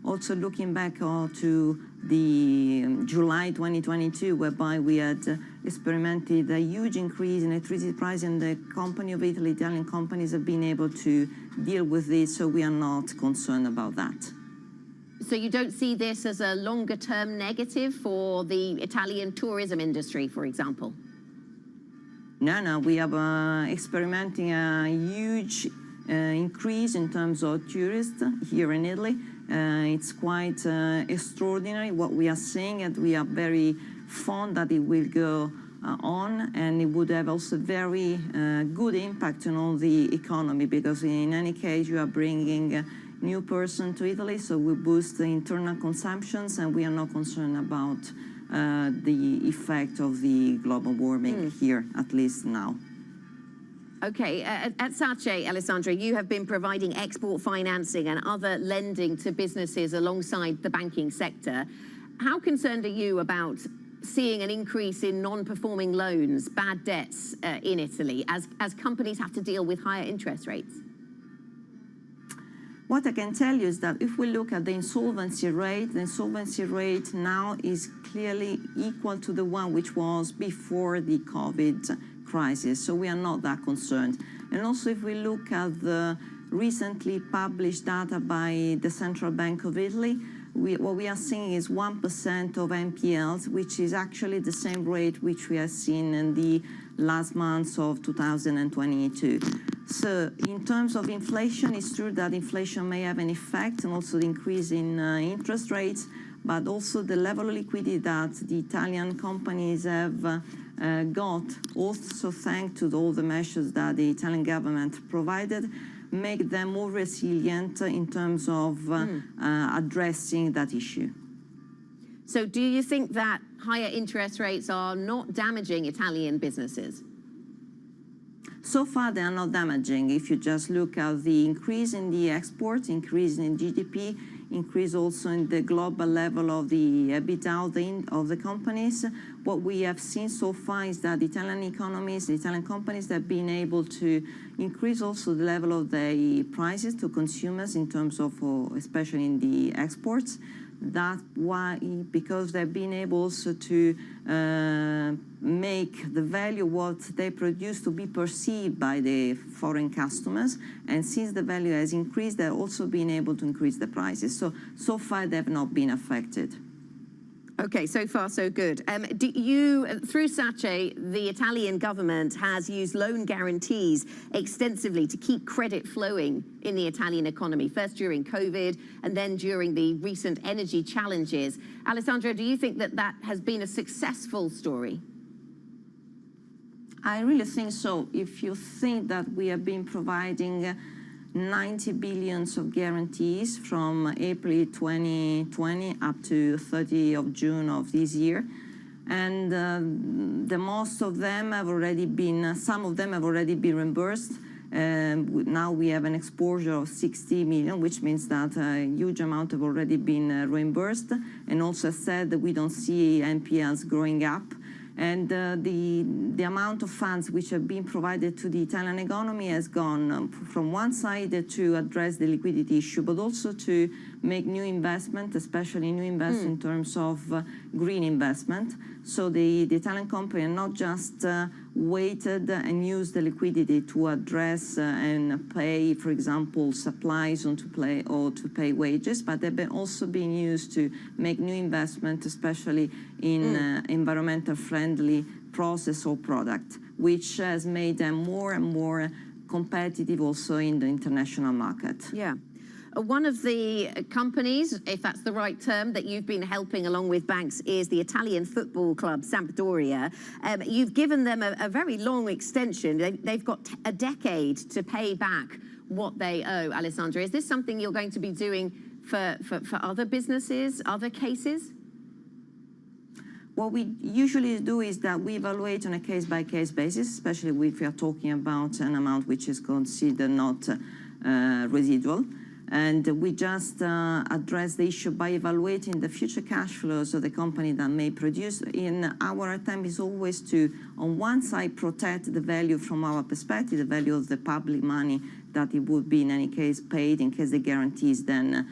also looking back to the July 2022, whereby we had experimented a huge increase in electricity price, and the company of Italy, Italian companies have been able to deal with this, so we are not concerned about that. So you don't see this as a longer-term negative for the Italian tourism industry, for example? No, we are experimenting a huge increase in terms of tourists here in Italy. It's quite extraordinary what we are seeing, and we are very fond that it will go on, and it would have also very good impact on all the economy, because in any case you are bringing a new person to Italy, so we boost the internal consumptions, and we are not concerned about the effect of the global warming here, at least now. Okay, at SACE, Alessandra, you have been providing export financing and other lending to businesses alongside the banking sector. How concerned are you about seeing an increase in non-performing loans, bad debts in Italy, as companies have to deal with higher interest rates? What I can tell you is that if we look at the insolvency rate now is clearly equal to the one which was before the COVID crisis, so we are not that concerned. And also, if we look at the recently published data by the Central Bank of Italy, what we are seeing is 1% of NPLs, which is actually the same rate which we have seen in the last months of 2022. So in terms of inflation, it's true that inflation may have an effect, and also the increase in interest rates, but also the level of liquidity that the Italian companies have got, also thanks to all the measures that the Italian government provided, make them more resilient in terms of addressing that issue. So do you think that higher interest rates are not damaging Italian businesses? So far, they are not damaging. If you just look at the increase in the exports, increase in GDP, increase also in the global level of the EBITDA of the companies, what we have seen so far is that Italian economies, the Italian companies have been able to increase also the level of the prices to consumers in terms of, especially in the exports. That's why, because they've been able also to make the value of what they produce to be perceived by the foreign customers. And since the value has increased, they've also been able to increase the prices. So far, they've not been affected. Okay, so far so good. Through SACE, the Italian government has used loan guarantees extensively to keep credit flowing in the Italian economy, first during COVID and then during the recent energy challenges. Alessandra, do you think that that has been a successful story? I really think so. If you think that we have been providing 90 billion of guarantees from April 2020 up to 30 of June of this year. And the most of them have already been, some of them have already been reimbursed. Now we have an exposure of 60 million, which means that a huge amount have already been reimbursed. And also said that we don't see NPLs growing up. And the amount of funds which have been provided to the Italian economy has gone from one side to address the liquidity issue, but also to make new investment, especially new investment in terms of green investment. So the Italian company are not just waited and used the liquidity to address and pay, for example, supplies or to pay wages, but they've been also being used to make new investment, especially in environmental friendly process or product, which has made them more and more competitive also in the international market. Yeah. One of the companies, if that's the right term, that you've been helping along with banks is the Italian football club, Sampdoria. You've given them a very long extension. They've got a decade to pay back what they owe, Alessandra. Is this something you're going to be doing for other businesses, other cases? What we usually do is that we evaluate on a case-by-case basis, especially if we are talking about an amount which is considered not residual. And we just address the issue by evaluating the future cash flows of the company that may produce. In our attempt is always to, on one side, protect the value from our perspective, the value of the public money that it would be in any case paid in case the guarantee is then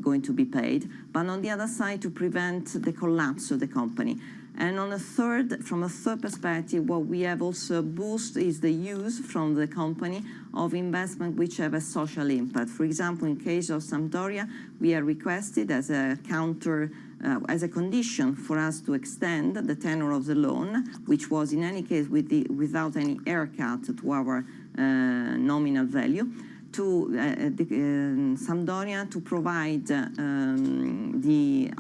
going to be paid. But on the other side, to prevent the collapse of the company. And on from a third perspective, what we have also boosted is the use from the company of investment which have a social impact. For example, in case of Sampdoria, we are requested as a as a condition for us to extend the tenor of the loan, which was in any case without any haircut to our nominal value, to Sampdoria to provide the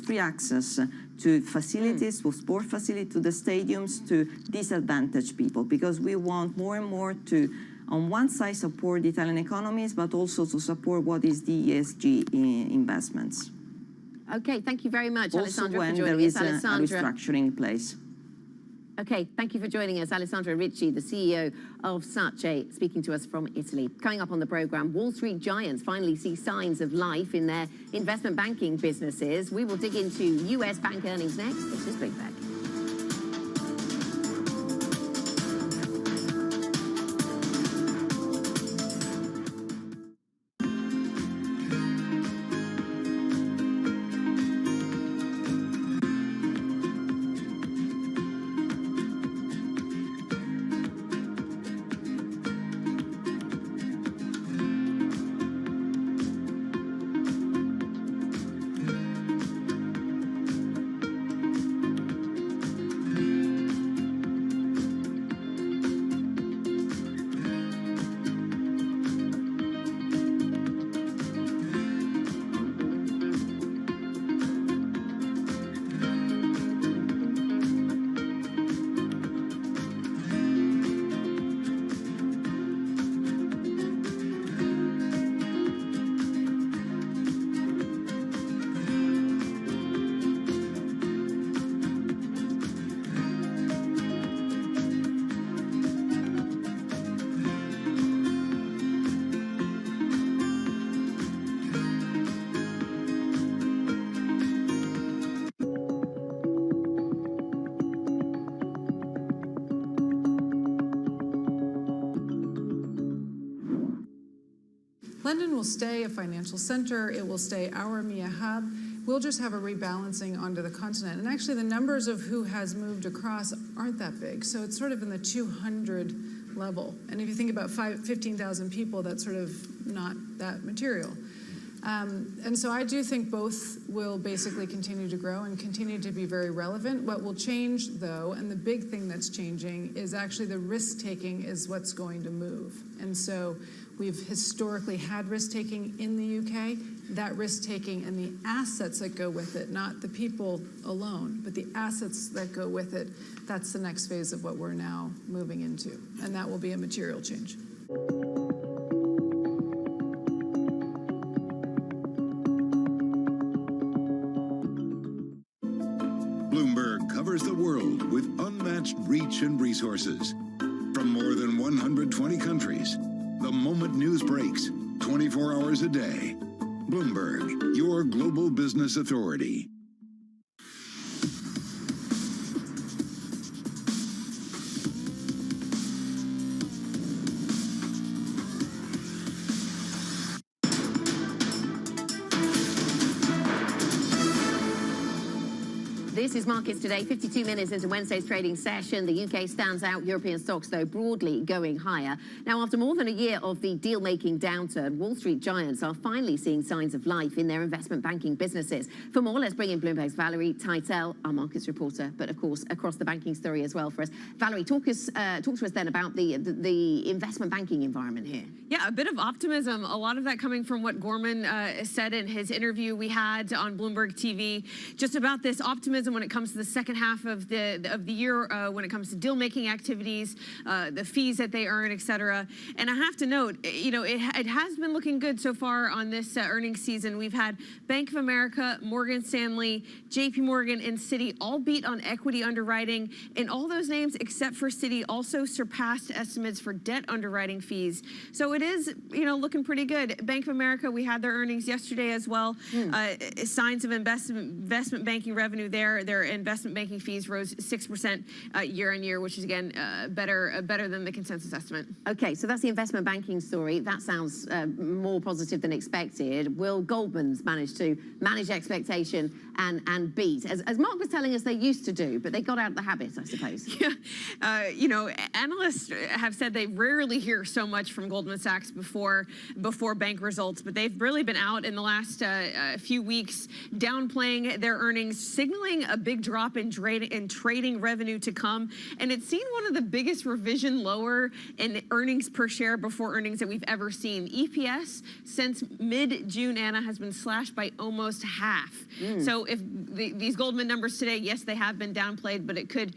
free access to facilities, to sport facilities, to the stadiums, to disadvantaged people, because we want more and more to, on one side, support the Italian economies, but also to support what is the ESG investments. Okay, thank you very much, also Alessandra, when for joining there is us. a restructuring in place. Okay, thank you for joining us. Alessandra Ricci, the CEO of SACE, speaking to us from Italy. Coming up on the program, Wall Street giants finally see signs of life in their investment banking businesses. We will dig into US bank earnings next. This is Big Back. London will stay a financial center. It will stay our EMEA hub. We'll just have a rebalancing onto the continent. And actually, the numbers of who has moved across aren't that big. So it's sort of in the 200 level. And if you think about 15,000 people, that's sort of not that material. And so I do think both will basically continue to grow and continue to be very relevant. What will change, though, and the big thing that's changing, is actually the risk-taking is what's going to move. And so we've historically had risk-taking in the UK. That risk-taking and the assets that go with it, not the people alone, but the assets that go with it, that's the next phase of what we're now moving into. And that will be a material change. Bloomberg covers the world with unmatched reach and resources. From more than 120 countries, the moment news breaks, 24 hours a day. Bloomberg, your global business authority. This is Markets Today, 52 minutes into Wednesday's trading session. The UK stands out, European stocks, though, broadly going higher. Now, after more than a year of the deal-making downturn, Wall Street giants are finally seeing signs of life in their investment banking businesses. For more, let's bring in Bloomberg's Valerie Teitel, our markets reporter, but of course, across the banking story as well for us. Valerie, talk to us then about the investment banking environment here. Yeah, a bit of optimism. A lot of that coming from what Gorman said in his interview we had on Bloomberg TV, just about this optimism when it comes to the second half of the year, when it comes to deal-making activities, the fees that they earn, et cetera. And I have to note, you know, it has been looking good so far on this earnings season. We've had Bank of America, Morgan Stanley, JP Morgan, and Citi all beat on equity underwriting, and all those names except for Citi also surpassed estimates for debt underwriting fees. So it is, you know, looking pretty good. Bank of America, we had their earnings yesterday as well. Signs of investment banking revenue there. Their investment banking fees rose 6% year on year, which is again better than the consensus estimate. Okay, so that's the investment banking story. That sounds more positive than expected. Will Goldman's manage to manage expectation and beat, as Mark was telling us they used to do, but they got out of the habit, I suppose. Yeah, you know, analysts have said they rarely hear so much from Goldman Sachs before bank results, but they've really been out in the last few weeks downplaying their earnings, signaling a big drop in trading revenue to come, and it's seen one of the biggest revision lower in earnings per share before earnings that we've ever seen. EPS since mid-June, Anna, has been slashed by almost half. So if these Goldman numbers today, yes, they have been downplayed, but it could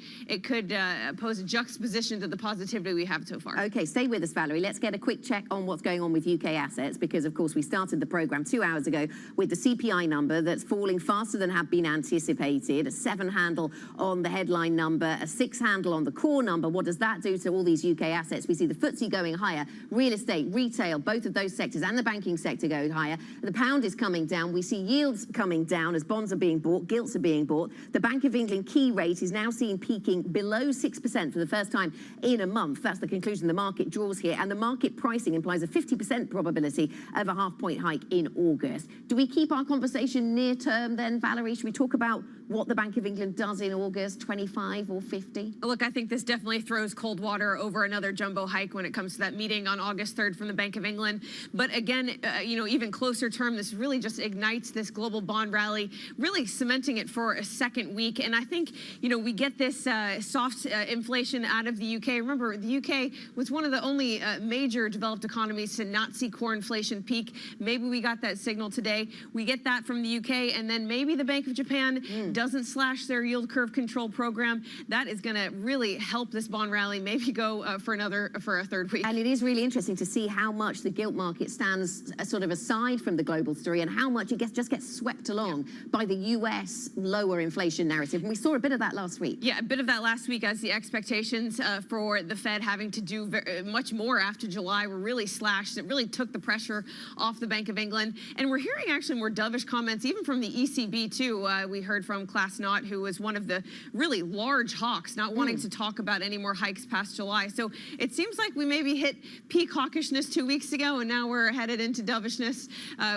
pose a juxtaposition to the positivity we have so far. Okay, stay with us, Valerie. Let's get a quick check on what's going on with UK assets, because of course we started the program 2 hours ago with the CPI number that's falling faster than had been anticipated, a 7 handle on the headline number, a 6 handle on the core number. What does that do to all these UK assets? We see the FTSE going higher, real estate, retail, both of those sectors, and the banking sector going higher. The pound is coming down. We see yields coming down as bonds are being bought, gilts are being bought. The Bank of England key rate is now seen peaking below 6% for the first time in a month. That's the conclusion the market draws here, and the market pricing implies a 50% probability of a half-point hike in August. Do we keep our conversation near term then, Valerie? Should we talk about what the Bank of England does in August, 25 or 50? Look, I think this definitely throws cold water over another jumbo hike when it comes to that meeting on August 3rd from the Bank of England. But again, you know, even closer term, this really just ignites this global bond rally, really cementing it for a second week. And I think, you know, we get this soft inflation out of the UK. Remember, the UK was one of the only major developed economies to not see core inflation peak. Maybe we got that signal today. We get that from the UK, and then maybe the Bank of Japan doesn't slash their yield curve control program. That is going to really help this bond rally maybe go for a third week. And it is really interesting to see how much the gilt market stands sort of aside from the global story, and how much it just gets swept along by the US lower inflation narrative. And we saw a bit of that last week. Yeah, a bit of that last week as the expectations for the Fed having to do much more after July were really slashed. It really took the pressure off the Bank of England. And we're hearing actually more dovish comments even from the ECB too. We heard from Klaas Knot, who was one of the really large hawks, not wanting to talk about any more hikes past July. So it seems like we maybe hit peak hawkishness 2 weeks ago, and now we're headed into dovishness.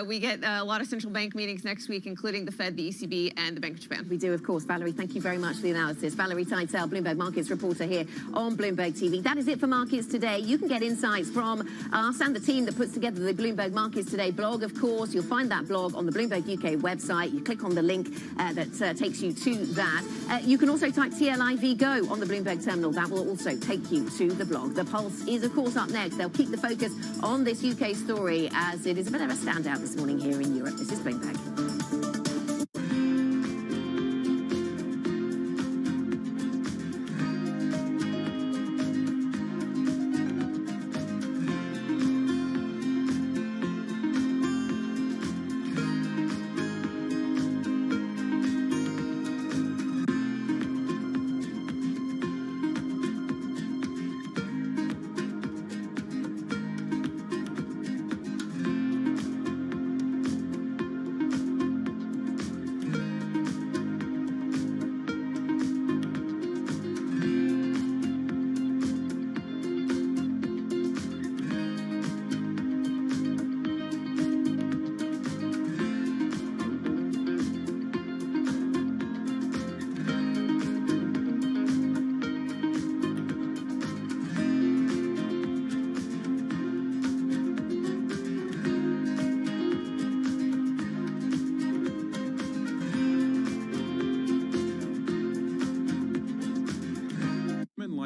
We get a lot of central bank meetings next week, including the Fed, the ECB, and the Bank of Japan. We do, of course. Valerie, thank you very much for the analysis. Valerie Teitel, Bloomberg Markets reporter here on Bloomberg TV. That is it for Markets Today. You can get insights from us and the team that puts together the Bloomberg Markets Today blog, of course. You'll find that blog on the Bloomberg UK website. You click on the link that takes you to that. You can also type TLIV Go on the Bloomberg terminal. That will also take you to the blog. The Pulse is, of course, up next. They'll keep the focus on this UK story as it is a bit of a standout this morning here in Europe. This is Bloomberg.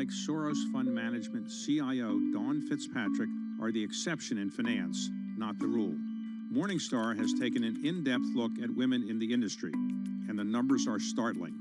like Soros Fund Management CIO Dawn Fitzpatrick are the exception in finance, not the rule. Morningstar has taken an in-depth look at women in the industry, and the numbers are startling.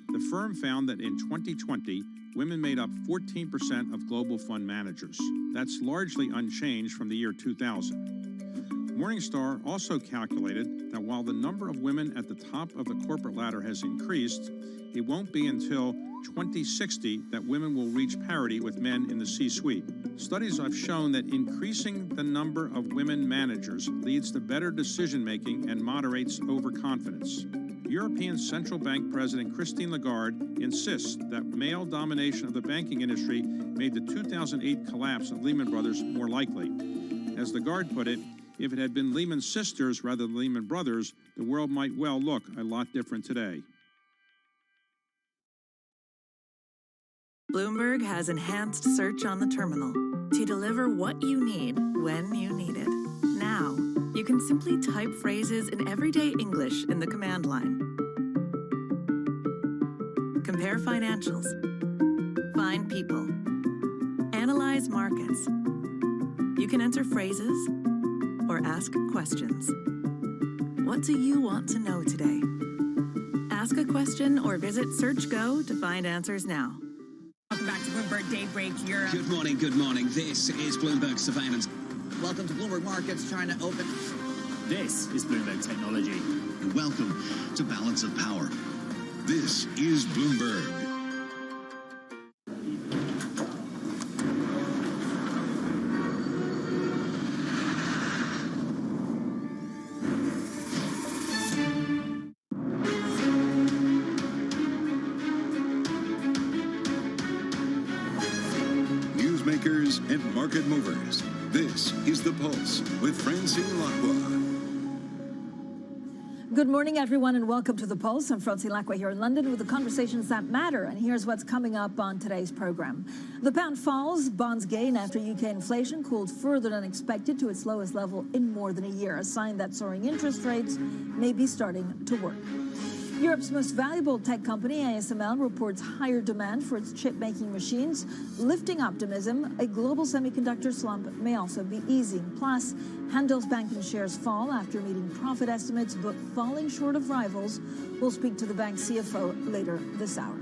The firm found that in 2020, women made up 14% of global fund managers. That's largely unchanged from the year 2000. Morningstar also calculated that while the number of women at the top of the corporate ladder has increased, it won't be until 2060 that women will reach parity with men in the C-suite. Studies have shown that increasing the number of women managers leads to better decision-making and moderates overconfidence. European Central Bank President Christine Lagarde insists that male domination of the banking industry made the 2008 collapse of Lehman Brothers more likely. As Lagarde put it, if it had been Lehman sisters rather than Lehman Brothers, the world might well look a lot different today. Bloomberg has enhanced search on the terminal to deliver what you need when you need it. Now, you can simply type phrases in everyday English in the command line. Compare financials. Find people. Analyze markets. You can enter phrases or ask questions. What do you want to know today? Ask a question or visit SearchGo to find answers now. Welcome back to Bloomberg Daybreak Europe. Good morning, good morning. This is Bloomberg Surveillance. Welcome to Bloomberg Markets, China Open. This is Bloomberg Technology. And welcome to Balance of Power. This is Bloomberg. Newsmakers and market movers. This is The Pulse with Francine Lacqua. Good morning, everyone, and welcome to The Pulse. I'm Francine Lacqua here in London with the conversations that matter. And here's what's coming up on today's program. The pound falls, bonds gain after UK inflation cooled further than expected to its lowest level in more than a year, a sign that soaring interest rates may be starting to work. Europe's most valuable tech company, ASML, reports higher demand for its chip-making machines, lifting optimism. A global semiconductor slump may also be easing. Plus, Handelsbanken shares fall after meeting profit estimates, but falling short of rivals. We'll speak to the bank's CFO later this hour.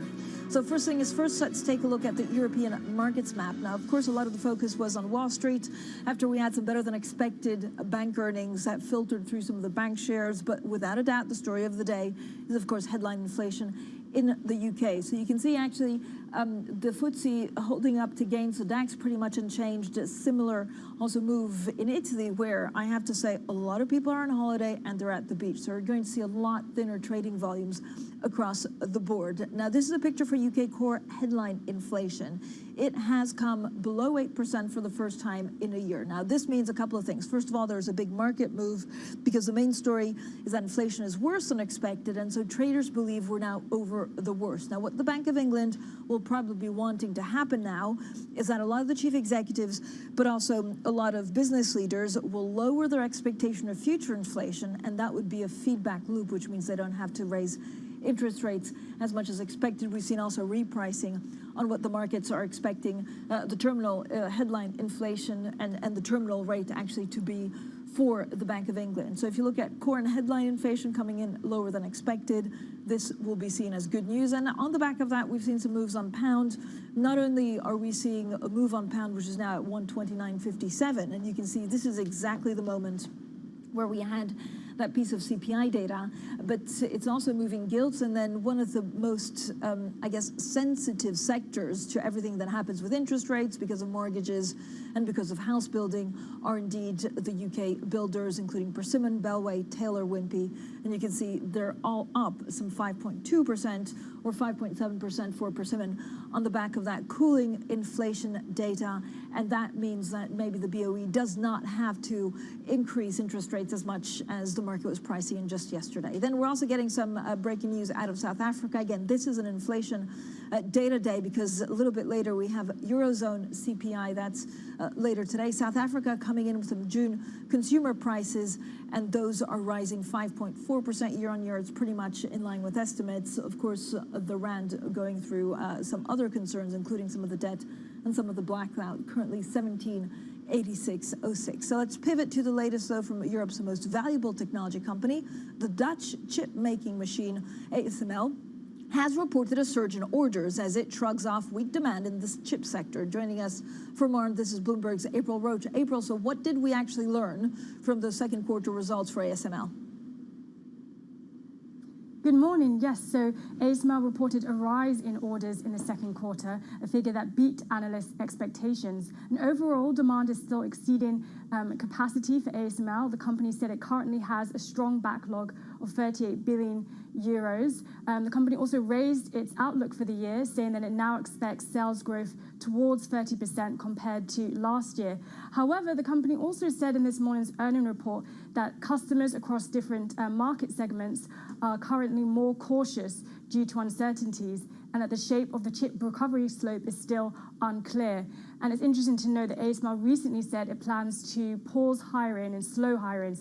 So first thing is first, let's take a look at the European markets map. Now, of course, a lot of the focus was on Wall Street after we had some better than expected bank earnings that filtered through some of the bank shares. But without a doubt, the story of the day is, of course, headline inflation in the UK. So you can see actually the FTSE holding up to gains, the DAX pretty much unchanged. A similar also move in Italy, where I have to say a lot of people are on holiday and they're at the beach. So we're going to see a lot thinner trading volumes across the board. Now, this is a picture for UK core headline inflation. It has come below 8% for the first time in a year. Now, this means a couple of things. First of all, there's a big market move because the main story is that inflation is worse than expected, and so traders believe we're now over the worst. Now, what the Bank of England will probably be wanting to happen now is that a lot of the chief executives, but also a lot of business leaders, will lower their expectation of future inflation, and that would be a feedback loop, which means they don't have to raise interest rates as much as expected. We've seen also repricing on what the markets are expecting the terminal headline inflation and the terminal rate actually to be for the Bank of England. So if you look at core and headline inflation coming in lower than expected, this will be seen as good news. And on the back of that, we've seen some moves on pound. Not only are we seeing a move on pound, which is now at 129.57, and you can see this is exactly the moment where we had that piece of CPI data, but it's also moving gilts. And then one of the most, I guess, sensitive sectors to everything that happens with interest rates because of mortgages and because of house building are indeed the UK builders, including Persimmon, Bellway, Taylor Wimpey. And you can see they're all up some 5.2% or 5.7% for Persimmon on the back of that cooling inflation data. And that means that maybe the BOE does not have to increase interest rates as much as the market was pricing in just yesterday. Then we're also getting some breaking news out of South Africa. Again, this is an inflation data day, because a little bit later we have Eurozone CPI. That's later today. South Africa coming in with some June consumer prices, and those are rising 5.4% year on year. It's pretty much in line with estimates. Of course, the rand going through some other concerns, including some of the debt and some of the blackout, currently 17.8606. So let's pivot to the latest, though, from Europe's most valuable technology company. The Dutch chip-making machine ASML has reported a surge in orders as it shrugs off weak demand in the chip sector. Joining us for more, this is Bloomberg's April Roach. April, so what did we actually learn from the second quarter results for ASML? Good morning. Yes, so ASML reported a rise in orders in the second quarter, a figure that beat analyst expectations. And overall, demand is still exceeding capacity for ASML. The company said it currently has a strong backlog of 38 billion euros. The company also raised its outlook for the year, saying that it now expects sales growth towards 30% compared to last year. However, the company also said in this morning's earnings report that customers across different market segments are currently more cautious due to uncertainties, and that the shape of the chip recovery slope is still unclear. And it's interesting to know that ASML recently said it plans to pause hiring and slow hiring,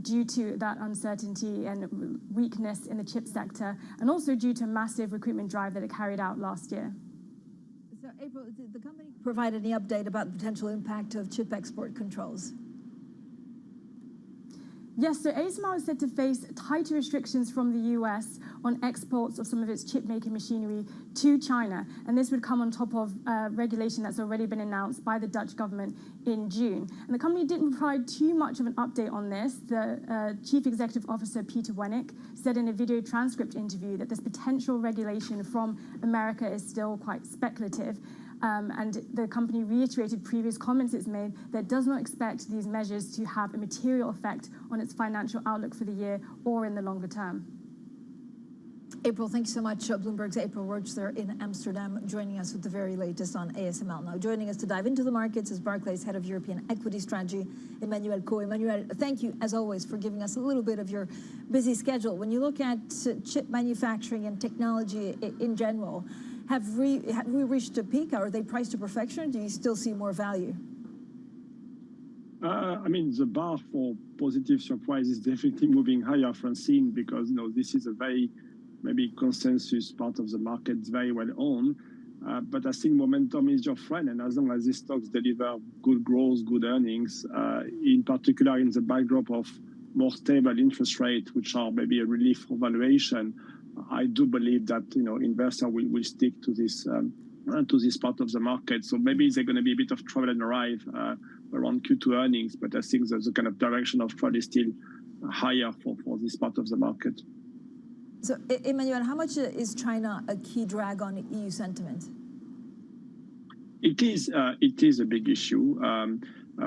due to that uncertainty and weakness in the chip sector, and also due to a massive recruitment drive that it carried out last year. So, April, did the company provide any update about the potential impact of chip export controls? Yes, so ASML is said to face tighter restrictions from the US on exports of some of its chip-making machinery to China. And this would come on top of regulation that's already been announced by the Dutch government in June. And the company didn't provide too much of an update on this. The Chief Executive Officer, Peter Wenick, said in a video transcript interview that this potential regulation from America is still quite speculative. And the company reiterated previous comments it's made that it does not expect these measures to have a material effect on its financial outlook for the year or in the longer term. April, thank you so much. Bloomberg's April Roach there in Amsterdam, joining us with the very latest on ASML. Now, joining us to dive into the markets is Barclays Head of European Equity Strategy, Emmanuel Co. Emmanuel, thank you, as always, for giving us a little bit of your busy schedule. When you look at chip manufacturing and technology in general, have we reached a peak? Are they priced to perfection? Do you still see more value? I mean, the bar for positive surprise is definitely moving higher, Francine, because this is a very maybe consensus part of the market, very well owned. But I think momentum is your friend, and as long as these stocks deliver good growth, good earnings, in particular in the backdrop of more stable interest rates, which are maybe a relief for valuation, I do believe that investors will stick to this part of the market. So maybe there's going to be a bit of trouble and arrive around Q2 earnings, but I think the kind of direction of travel is still higher for this part of the market. So, Emmanuel, how much is China a key drag on EU sentiment? It is a big issue.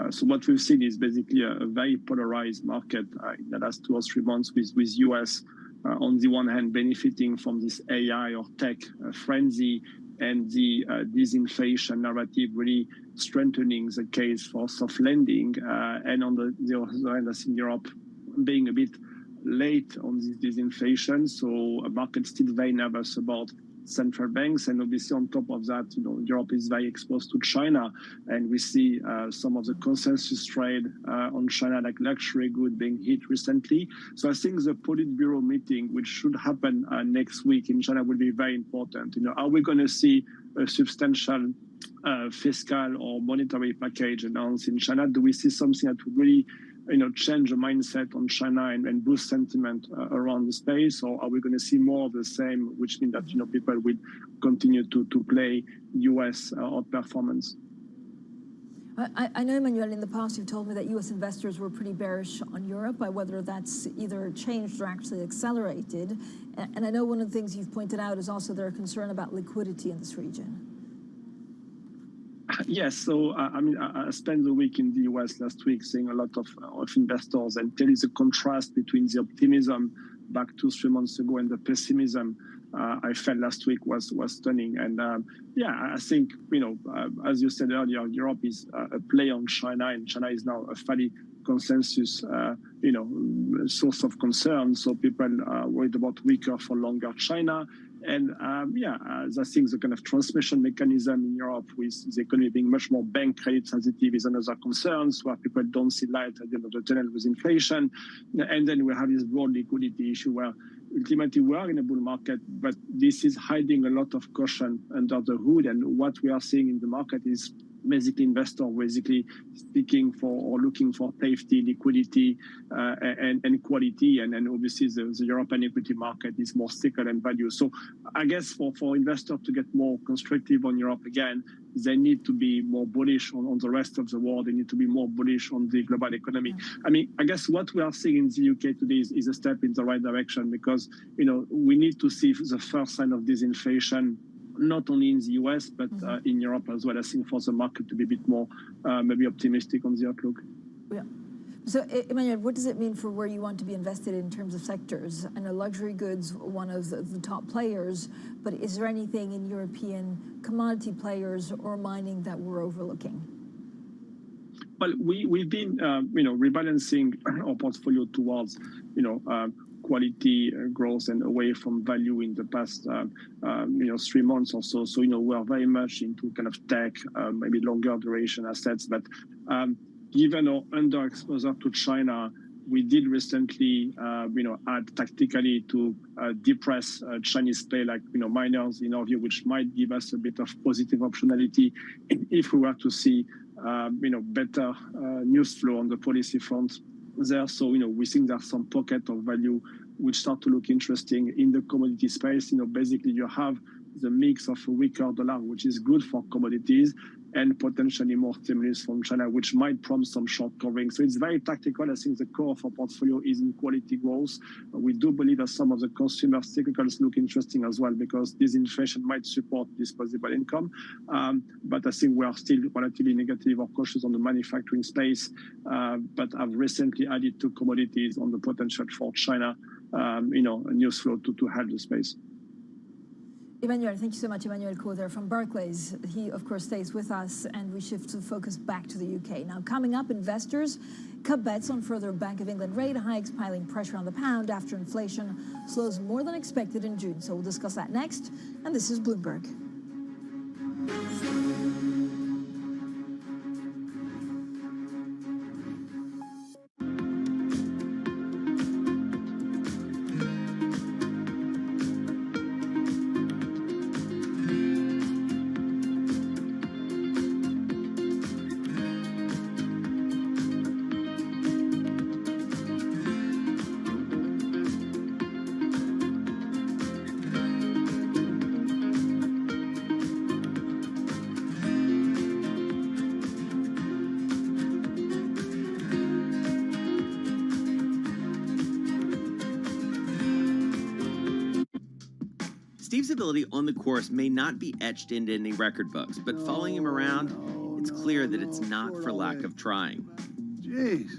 So what we've seen is basically a very polarized market in the last 2 or 3 months, with US on the one hand benefiting from this AI or tech frenzy, and the disinflation narrative really strengthening the case for soft lending, and on the other hand, I think Europe being a bit late on this disinflation, so a market still very nervous about central banks. And obviously on top of that, Europe is very exposed to China, and we see some of the consensus trade on China, like luxury good, being hit recently. So I think the Politburo meeting, which should happen next week in China, will be very important. Are we going to see a substantial fiscal or monetary package announced in China? Do we see something that would really change the mindset on China and boost sentiment around the space? Or are we going to see more of the same, which means that people will continue to play US outperformance? I know, Emmanuel, in the past you've told me that US investors were pretty bearish on Europe, whether that's either changed or actually accelerated. And I know one of the things you've pointed out is also their concern about liquidity in this region. Yes, so I spent the week in the US last week seeing a lot of investors, and there is a contrast between the optimism back 2-3 months ago and the pessimism I felt last week was stunning. And I think, as you said earlier, Europe is a play on China, and China is now a fairly consensus, source of concern. So people are worried about weaker for longer China. I think the kind of transmission mechanism in Europe with the economy being much more bank credit sensitive is another concern, where people don't see light at the end of the tunnel with inflation. And then we have this broad liquidity issue where ultimately we are in a bull market, but this is hiding a lot of caution under the hood. And what we are seeing in the market is basically investors seeking for or looking for safety, liquidity, and quality. And obviously the European equity market is more cyclical than value. So I guess for investors to get more constructive on Europe again, they need to be more bullish on the rest of the world. They need to be more bullish on the global economy. I mean, I guess what we are seeing in the UK today is a step in the right direction, because, we need to see the first sign of disinflation, not only in the US, but in Europe as well. I think for the market to be a bit more maybe optimistic on the outlook. Yeah. So, Emmanuel, what does it mean for where you want to be invested in terms of sectors? I know luxury goods, one of the top players, but is there anything in European commodity players or mining that we're overlooking? Well, we've been, rebalancing our portfolio towards, quality growth and away from value in the past, 3 months or so. So, we are very much into kind of tech, maybe longer duration assets. But given our underexposure to China, we did recently, add tactically to depress Chinese play like, miners in our view, which might give us a bit of positive optionality if we were to see, better news flow on the policy front there. So, we think there's some pocket of value which start to look interesting in the commodity space. Basically you have the mix of a weaker dollar, which is good for commodities, and potentially more stimulus from China, which might prompt some short covering. So it's very tactical. I think the core of our portfolio is in quality growth. We do believe that some of the consumer cyclicals look interesting as well, because this inflation might support disposable income. But I think we are still relatively negative or cautious on the manufacturing space. But I've recently added to commodities on the potential for China, a news flow to help the space. Emmanuel, thank you so much. Emmanuel Coder from Barclays. He, of course, stays with us, and we shift the focus back to the UK. Now, coming up, investors cut bets on further Bank of England rate hikes, piling pressure on the pound after inflation slows more than expected in June. So we'll discuss that next. And this is Bloomberg. Steve's ability on the course may not be etched into any record books, but following him around, it's clear that it's not for lack of trying. Jeez.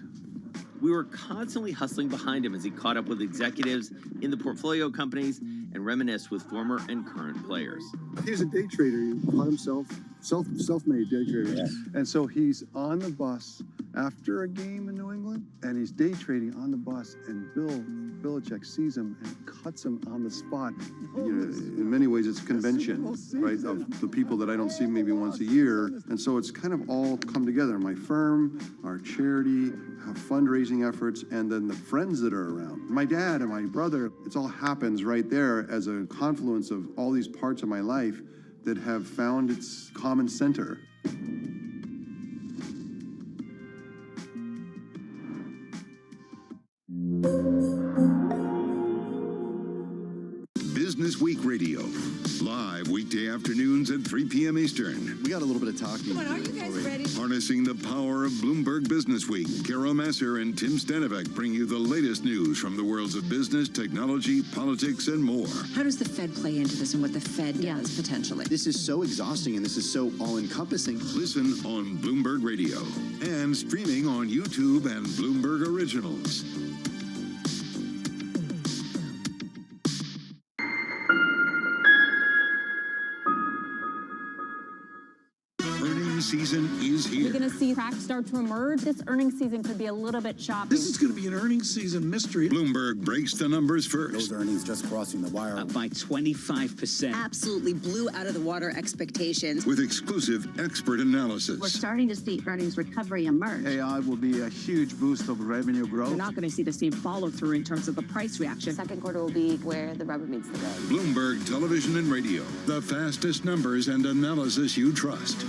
We were constantly hustling behind him as he caught up with executives in the portfolio companies and reminisced with former and current players. He's a day trader. He caught himself self-made day trader. Yeah. And so he's on the bus after a game in New England, and he's day trading on the bus, and Bill Belichick sees him and cuts him on the spot. In many ways, it's a convention, right, of the people that I don't see maybe once a year. And so it's kind of all come together. My firm, our charity, fundraising efforts, and then the friends that are around. My dad and my brother, it all happens right there as a confluence of all these parts of my life that have found its common center. Business Week Radio, live weekday afternoons at 3 p.m. Eastern. We got a little bit of talking. Come on, are you guys ready? Harnessing the power of Bloomberg Business Week, Carol Masser and Tim Stanovic bring you the latest news from the worlds of business, technology, politics, and more. How does the Fed play into this and what the Fed does potentially? This is so exhausting and this is so all-encompassing. Listen on Bloomberg Radio and streaming on YouTube and Bloomberg Originals. season is here. We're going to see cracks start to emerge. This earnings season could be a little bit choppy. This is going to be an earnings season mystery. Bloomberg breaks the numbers first. Those earnings just crossing the wire. Up by 25%. Absolutely blew out of the water expectations. With exclusive expert analysis. We're starting to see earnings recovery emerge. AI will be a huge boost of revenue growth. We're not going to see the same follow-through in terms of the price reaction. Second quarter will be where the rubber meets the road. Bloomberg Television and Radio. The fastest numbers and analysis you trust.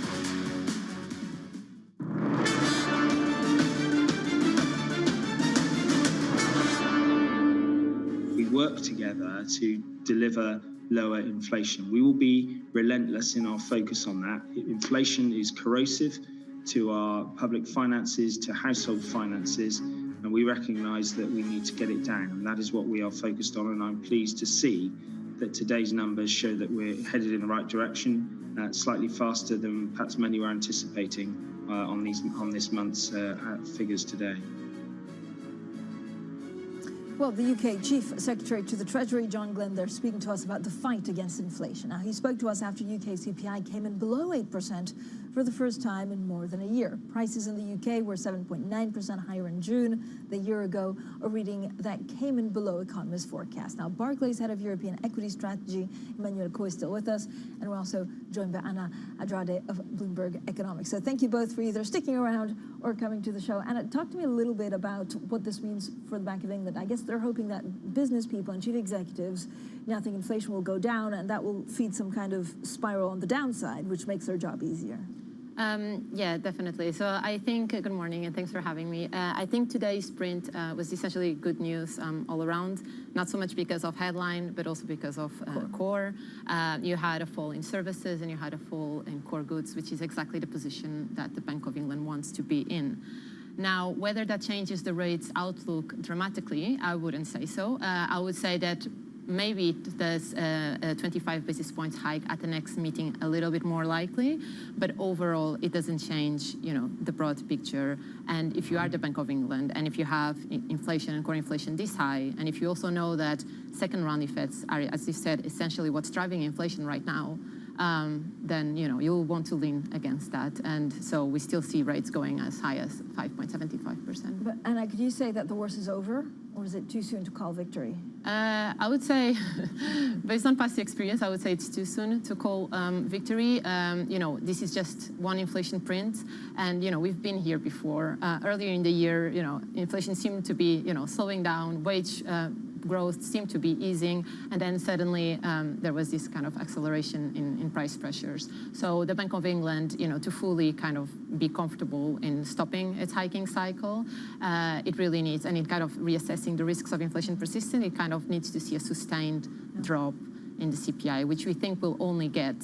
We work together to deliver lower inflation. We will be relentless in our focus on that. Inflation is corrosive to our public finances, to household finances, and we recognise that we need to get it down, and that is what we are focused on, and I'm pleased to see that today's numbers show that we're headed in the right direction, slightly faster than perhaps many were anticipating on this month's figures today. Well, the UK Chief Secretary to the Treasury, John Glenn, they're speaking to us about the fight against inflation. Now, he spoke to us after UK CPI came in below 8% for the first time in more than a year. Prices in the UK were 7.9% higher in June. The year ago, a reading that came in below economists' forecast. Now, Barclays head of European equity strategy, Emmanuel Coe, is still with us, and we're also joined by Anna Andrade of Bloomberg Economics. So thank you both for either sticking around or coming to the show. Anna, talk to me a little bit about what this means for the Bank of England. I guess they're hoping that business people and chief executives now think inflation will go down, and that will feed some kind of spiral on the downside, which makes their job easier. Yeah, definitely. So I think, good morning and thanks for having me. I think today's print was essentially good news all around, not so much because of headline, but also because of core. You had a fall in services and you had a fall in core goods, which is exactly the position that the Bank of England wants to be in. Now, whether that changes the rates outlook dramatically, I wouldn't say so. I would say that maybe there's a 25 basis points hike at the next meeting, a little bit more likely, but overall it doesn't change, the broad picture. And if you are the Bank of England, and if you have inflation and core inflation this high, and if you also know that second round effects are, as you said, essentially what's driving inflation right now, then you'll want to lean against that. And so we still see rates going as high as 5.75%. But Anna, could you say that the worst is over, or is it too soon to call victory? I would say, based on past experience, I would say it's too soon to call victory. This is just one inflation print, and we've been here before. Earlier in the year, inflation seemed to be slowing down, wage growth seemed to be easing, and then suddenly there was this kind of acceleration in price pressures. So the Bank of England, to fully kind of be comfortable in stopping its hiking cycle, it really needs, and in kind of reassessing the risks of inflation persisting, it kind of needs to see a sustained drop in the CPI, which we think will only get,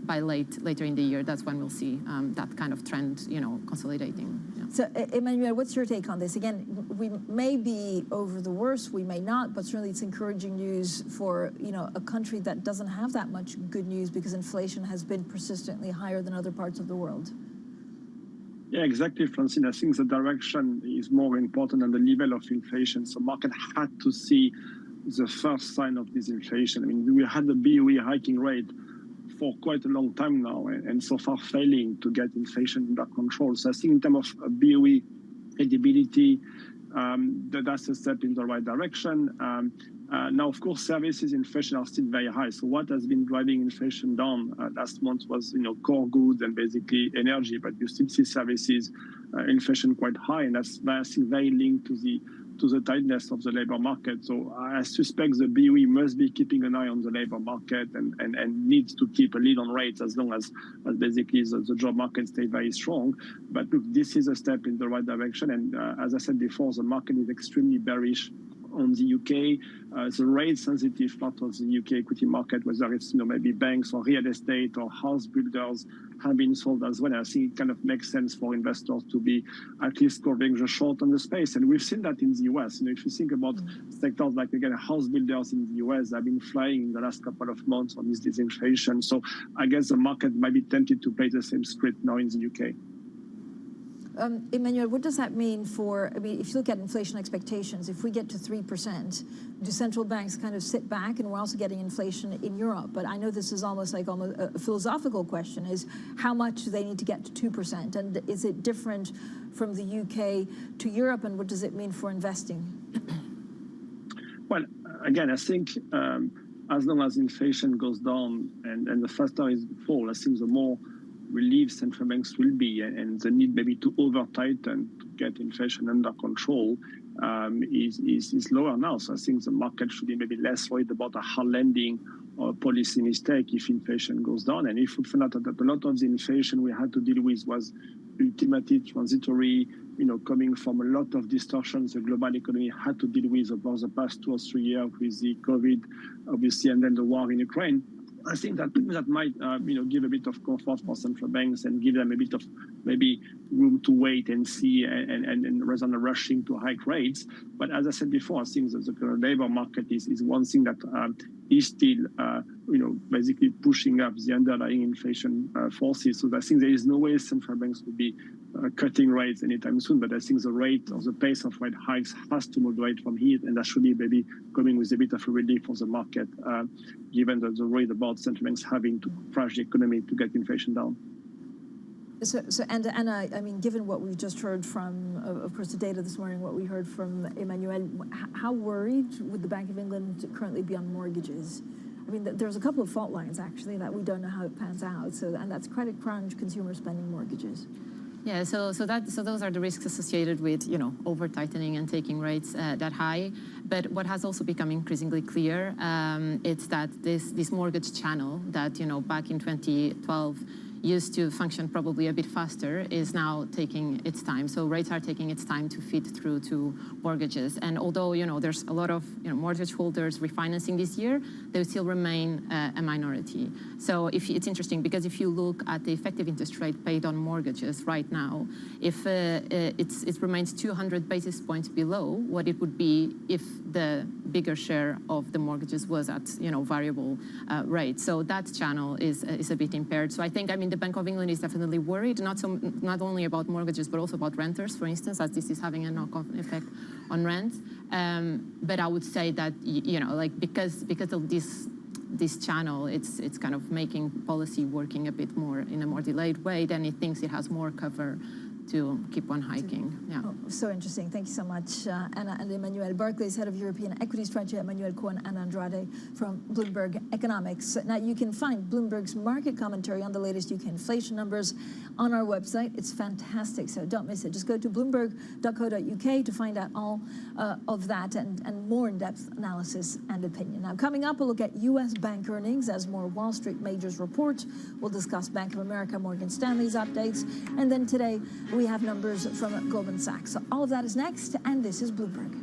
by later in the year. That's when we'll see that kind of trend, consolidating. Yeah. So, Emmanuel, what's your take on this? Again, we may be over the worst, we may not, but certainly it's encouraging news for, a country that doesn't have that much good news because inflation has been persistently higher than other parts of the world. Yeah, exactly, Francine. I think the direction is more important than the level of inflation. So market had to see the first sign of disinflation. I mean, we had the BOE hiking rate for quite a long time now, and so far failing to get inflation under control. So I think in terms of BOE credibility, that's a step in the right direction. Now, of course, services inflation are still very high. So what has been driving inflation down last month was, core goods and basically energy, but you still see services inflation quite high, and that's still very linked to the tightness of the labor market. So I suspect the BOE must be keeping an eye on the labor market and needs to keep a lid on rates as long as basically the job market stays very strong. But look, this is a step in the right direction. And as I said before, the market is extremely bearish on the UK. The rate-sensitive part of the UK equity market, whether it's maybe banks or real estate or house builders, have been sold as well. I think it kind of makes sense for investors to be at least covering the short on the space. And we've seen that in the US. If you think about sectors like, again, house builders in the US, have been flying in the last couple of months on this disinflation. So I guess the market might be tempted to play the same script now in the UK. Emmanuel, what does that mean for, I mean, if you look at inflation expectations, if we get to 3%, do central banks kind of sit back? And we're also getting inflation in Europe. But I know this is almost a philosophical question, is how much do they need to get to 2%? And is it different from the UK to Europe? And what does it mean for investing? Well, again, I think as long as inflation goes down and the faster it falls, I think the more relieved central banks will be, and the need maybe to over-tighten to get inflation under control is lower now. So I think the market should be maybe less worried about a hard landing or policy mistake if inflation goes down. And if we find out that a lot of the inflation we had to deal with was ultimately transitory, coming from a lot of distortions the global economy had to deal with over the past 2 or 3 years with the COVID, obviously, and then the war in Ukraine, I think that might, give a bit of comfort for central banks and give them a bit of maybe room to wait and see, and rather than rushing to hike rates. But as I said before, I think that the current labor market is one thing that is still, basically pushing up the underlying inflation forces. So I think there is no way central banks will be cutting rates anytime soon. But I think the rate or the pace of rate hikes has to moderate from here, and that should be maybe coming with a bit of a relief for the market, given that the worry about central banks having to crash the economy to get inflation down. So Anna, I mean, given what we've just heard from, of course, the data this morning, what we heard from Emmanuel, how worried would the Bank of England currently be on mortgages? I mean, there's a couple of fault lines, actually, that we don't know how it pans out. And that's credit crunch, consumer spending, mortgages. Yeah, so those are the risks associated with, over tightening and taking rates that high. But what has also become increasingly clear, it's that this mortgage channel that, back in 2012 used to function probably a bit faster is now taking its time. So rates are taking its time to feed through to mortgages. And although, there's a lot of mortgage holders refinancing this year, they still remain a minority. So it's interesting because if you look at the effective interest rate paid on mortgages right now, if it remains 200 basis points below what it would be if the bigger share of the mortgages was at, variable rates. So that channel is a bit impaired. So I think, the Bank of England is definitely worried, not only about mortgages, but also about renters, for instance, as this is having a knock-on effect on rent. But I would say that, because of this channel, it's kind of making policy working a bit more in a more delayed way, then it thinks it has more cover to keep on hiking. Yeah. Oh, so interesting. Thank you so much, Anna and Emmanuel. Barclays Head of European Equity Strategy, Emmanuel Cohen, Anna Andrade from Bloomberg Economics. Now, you can find Bloomberg's market commentary on the latest UK inflation numbers on our website. It's fantastic, so don't miss it. Just go to bloomberg.co.uk to find out all of that and more in-depth analysis and opinion. Now, coming up, we'll look at U.S. bank earnings as more Wall Street majors report. We'll discuss Bank of America, Morgan Stanley's updates, and then today, we have numbers from Goldman Sachs. So all of that is next, and this is Bloomberg.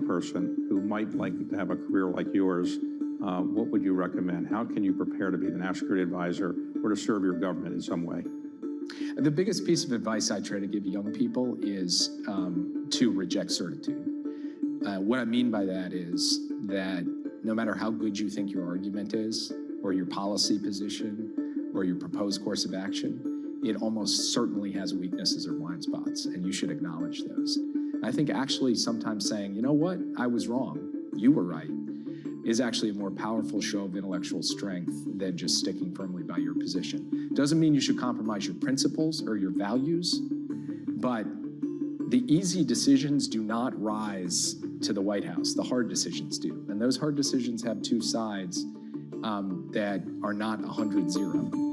Person who might like to have a career like yours, what would you recommend? How can you prepare to be the national security advisor or to serve your government in some way? The biggest piece of advice I try to give young people is to reject certitude. What I mean by that is that no matter how good you think your argument is, or your policy position, or your proposed course of action, it almost certainly has weaknesses or blind spots, and you should acknowledge those. I think actually sometimes saying, you know what, I was wrong, you were right, is actually a more powerful show of intellectual strength than just sticking firmly by your position. Doesn't mean you should compromise your principles or your values, but the easy decisions do not rise to the White House. The hard decisions do. And those hard decisions have two sides that are not 100-0.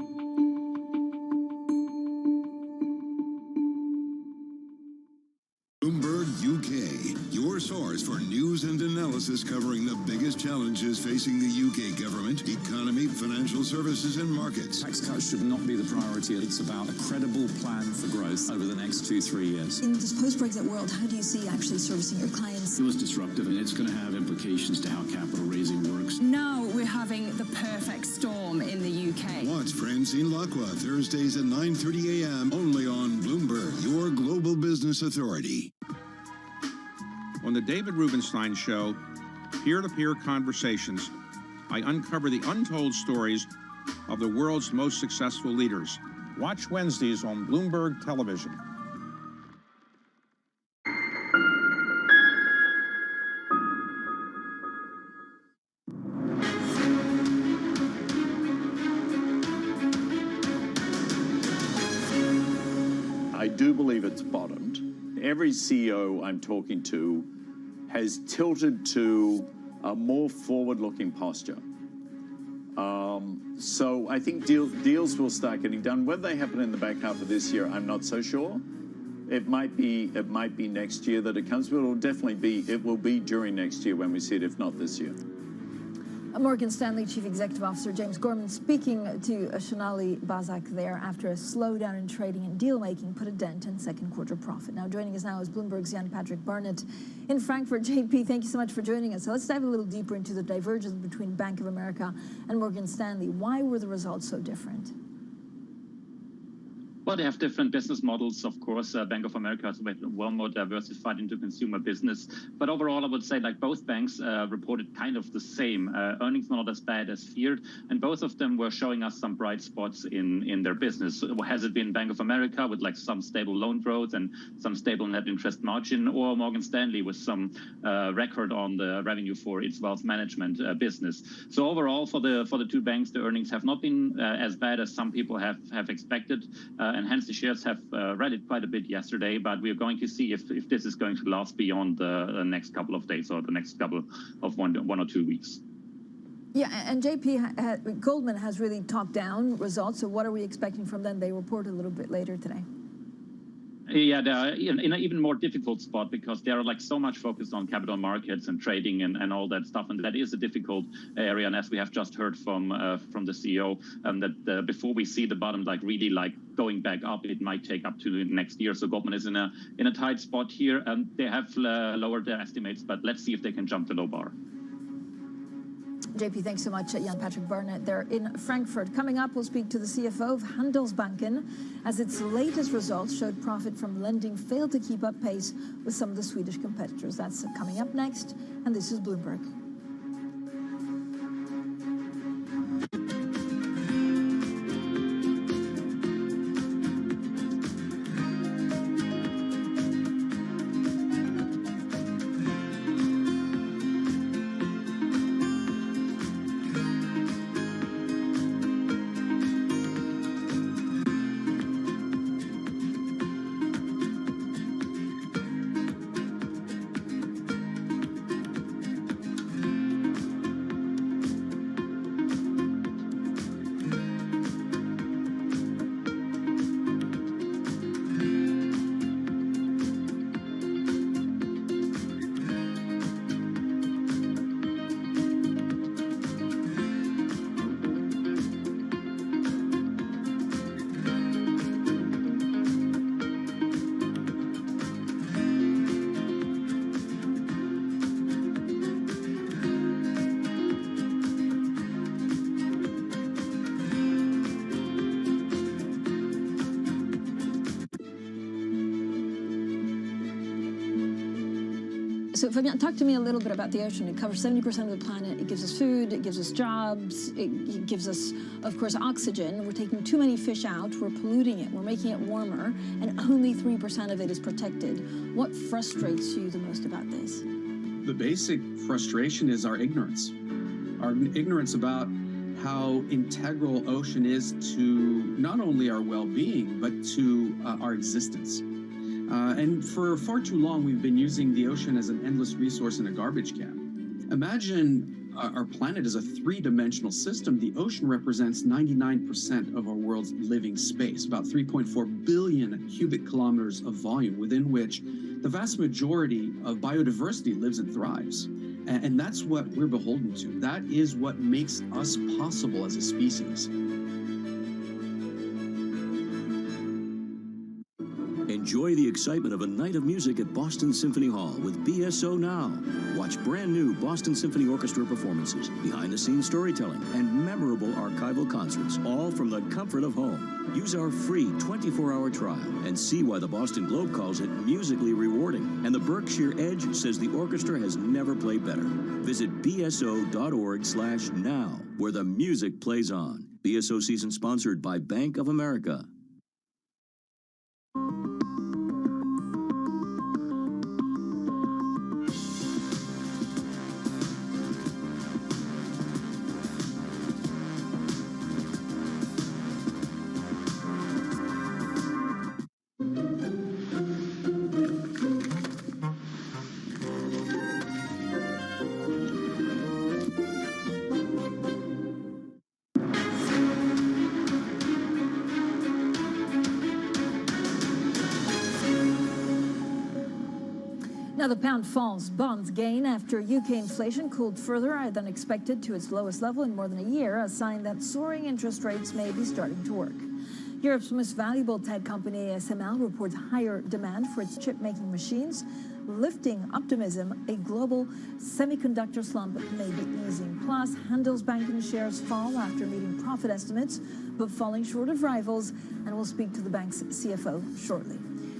Bloomberg UK, your source for news and analysis covering the biggest challenges facing the UK government, economy, financial services, and markets. Tax cuts should not be the priority. It's about a credible plan for growth over the next 2-3 years. In this post-Brexit world, how do you see actually servicing your clients? It was disruptive, and it's going to have implications to how capital raising works. Now we're having the perfect storm in the UK. Watch Francine Lacqua Thursdays at 9:30 a.m. only on Bloomberg, your global business authority. On the David Rubenstein Show, Peer-to-Peer Conversations, I uncover the untold stories of the world's most successful leaders. Watch Wednesdays on Bloomberg Television. I do believe it's bottomed. Every CEO I'm talking to has tilted to a more forward-looking posture. So I think deals will start getting done. Whether they happen in the back half of this year, I'm not so sure. It might be next year that it comes, but it will be during next year when we see it, if not this year. Morgan Stanley Chief Executive Officer James Gorman speaking to Shonali Bazak there after a slowdown in trading and deal-making put a dent in second quarter profit. Now joining us now is Bloomberg's Jan Patrick Barnett in Frankfurt. JP, thank you so much for joining us. So let's dive a little deeper into the divergence between Bank of America and Morgan Stanley. Why were the results so different? Well, they have different business models, of course. Bank of America is well more diversified into consumer business. But overall, I would say like both banks reported kind of the same. Earnings not as bad as feared. And both of them were showing us some bright spots in their business. Has it been Bank of America with like some stable loan growth and some stable net interest margin, or Morgan Stanley with some record on the revenue for its wealth management business? So overall, for the two banks, the earnings have not been as bad as some people have expected. And hence the shares have rallied quite a bit yesterday, but we're going to see if this is going to last beyond the next couple of days or the next couple of one or 2 weeks. Yeah, and JP, Goldman has really topped down results, so what are we expecting from them? They report a little bit later today. Yeah, they're in an even more difficult spot because they're like so much focused on capital markets and trading and all that stuff, and that is a difficult area. And as we have just heard from the CEO, that before we see the bottom like really like going back up, it might take up to next year. So Goldman is in a tight spot here. They have lowered their estimates, but let's see if they can jump the low bar. JP, thanks so much, Jan Patrick Barnett there in Frankfurt. Coming up, we'll speak to the CFO of Handelsbanken as its latest results showed profit from lending failed to keep up pace with some of the Swedish competitors. That's coming up next, and this is Bloomberg. So Fabien, talk to me a little bit about the ocean. It covers 70% of the planet. It gives us food, it gives us jobs, it gives us, of course, oxygen. We're taking too many fish out, we're polluting it, we're making it warmer, and only 3% of it is protected. What frustrates you the most about this? The basic frustration is our ignorance about how integral ocean is to not only our well-being, but to our existence. And for far too long, we've been using the ocean as an endless resource in a garbage can. Imagine our planet is a three-dimensional system. The ocean represents 99% of our world's living space, about 3.4 billion cubic kilometers of volume, within which the vast majority of biodiversity lives and thrives. And that's what we're beholden to. That is what makes us possible as a species. Enjoy the excitement of a night of music at Boston Symphony Hall with BSO Now. Watch brand new Boston Symphony Orchestra performances, behind-the-scenes storytelling, and memorable archival concerts, all from the comfort of home. Use our free 24-hour trial and see why the Boston Globe calls it musically rewarding. And the Berkshire Edge says the orchestra has never played better. Visit bso.org/now, where the music plays on. BSO season sponsored by Bank of America. Now the pound falls, bonds gain after UK inflation cooled further than expected to its lowest level in more than a year, a sign that soaring interest rates may be starting to work. Europe's most valuable tech company ASML reports higher demand for its chip-making machines, lifting optimism a global semiconductor slump may be easing. Plus, Handelsbanken shares fall after meeting profit estimates, but falling short of rivals, and we'll speak to the bank's CFO shortly.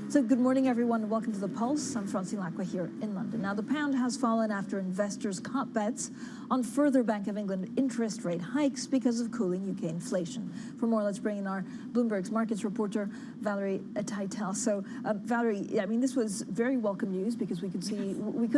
So good morning, everyone, and welcome to The Pulse. I'm Francine Lacqua here in London. Now, the pound has fallen after investors caught bets on further Bank of England interest rate hikes because of cooling UK inflation. For more, let's bring in our Bloomberg's markets reporter, Valerie Teitel. So, Valerie, I mean, this was very welcome news because we could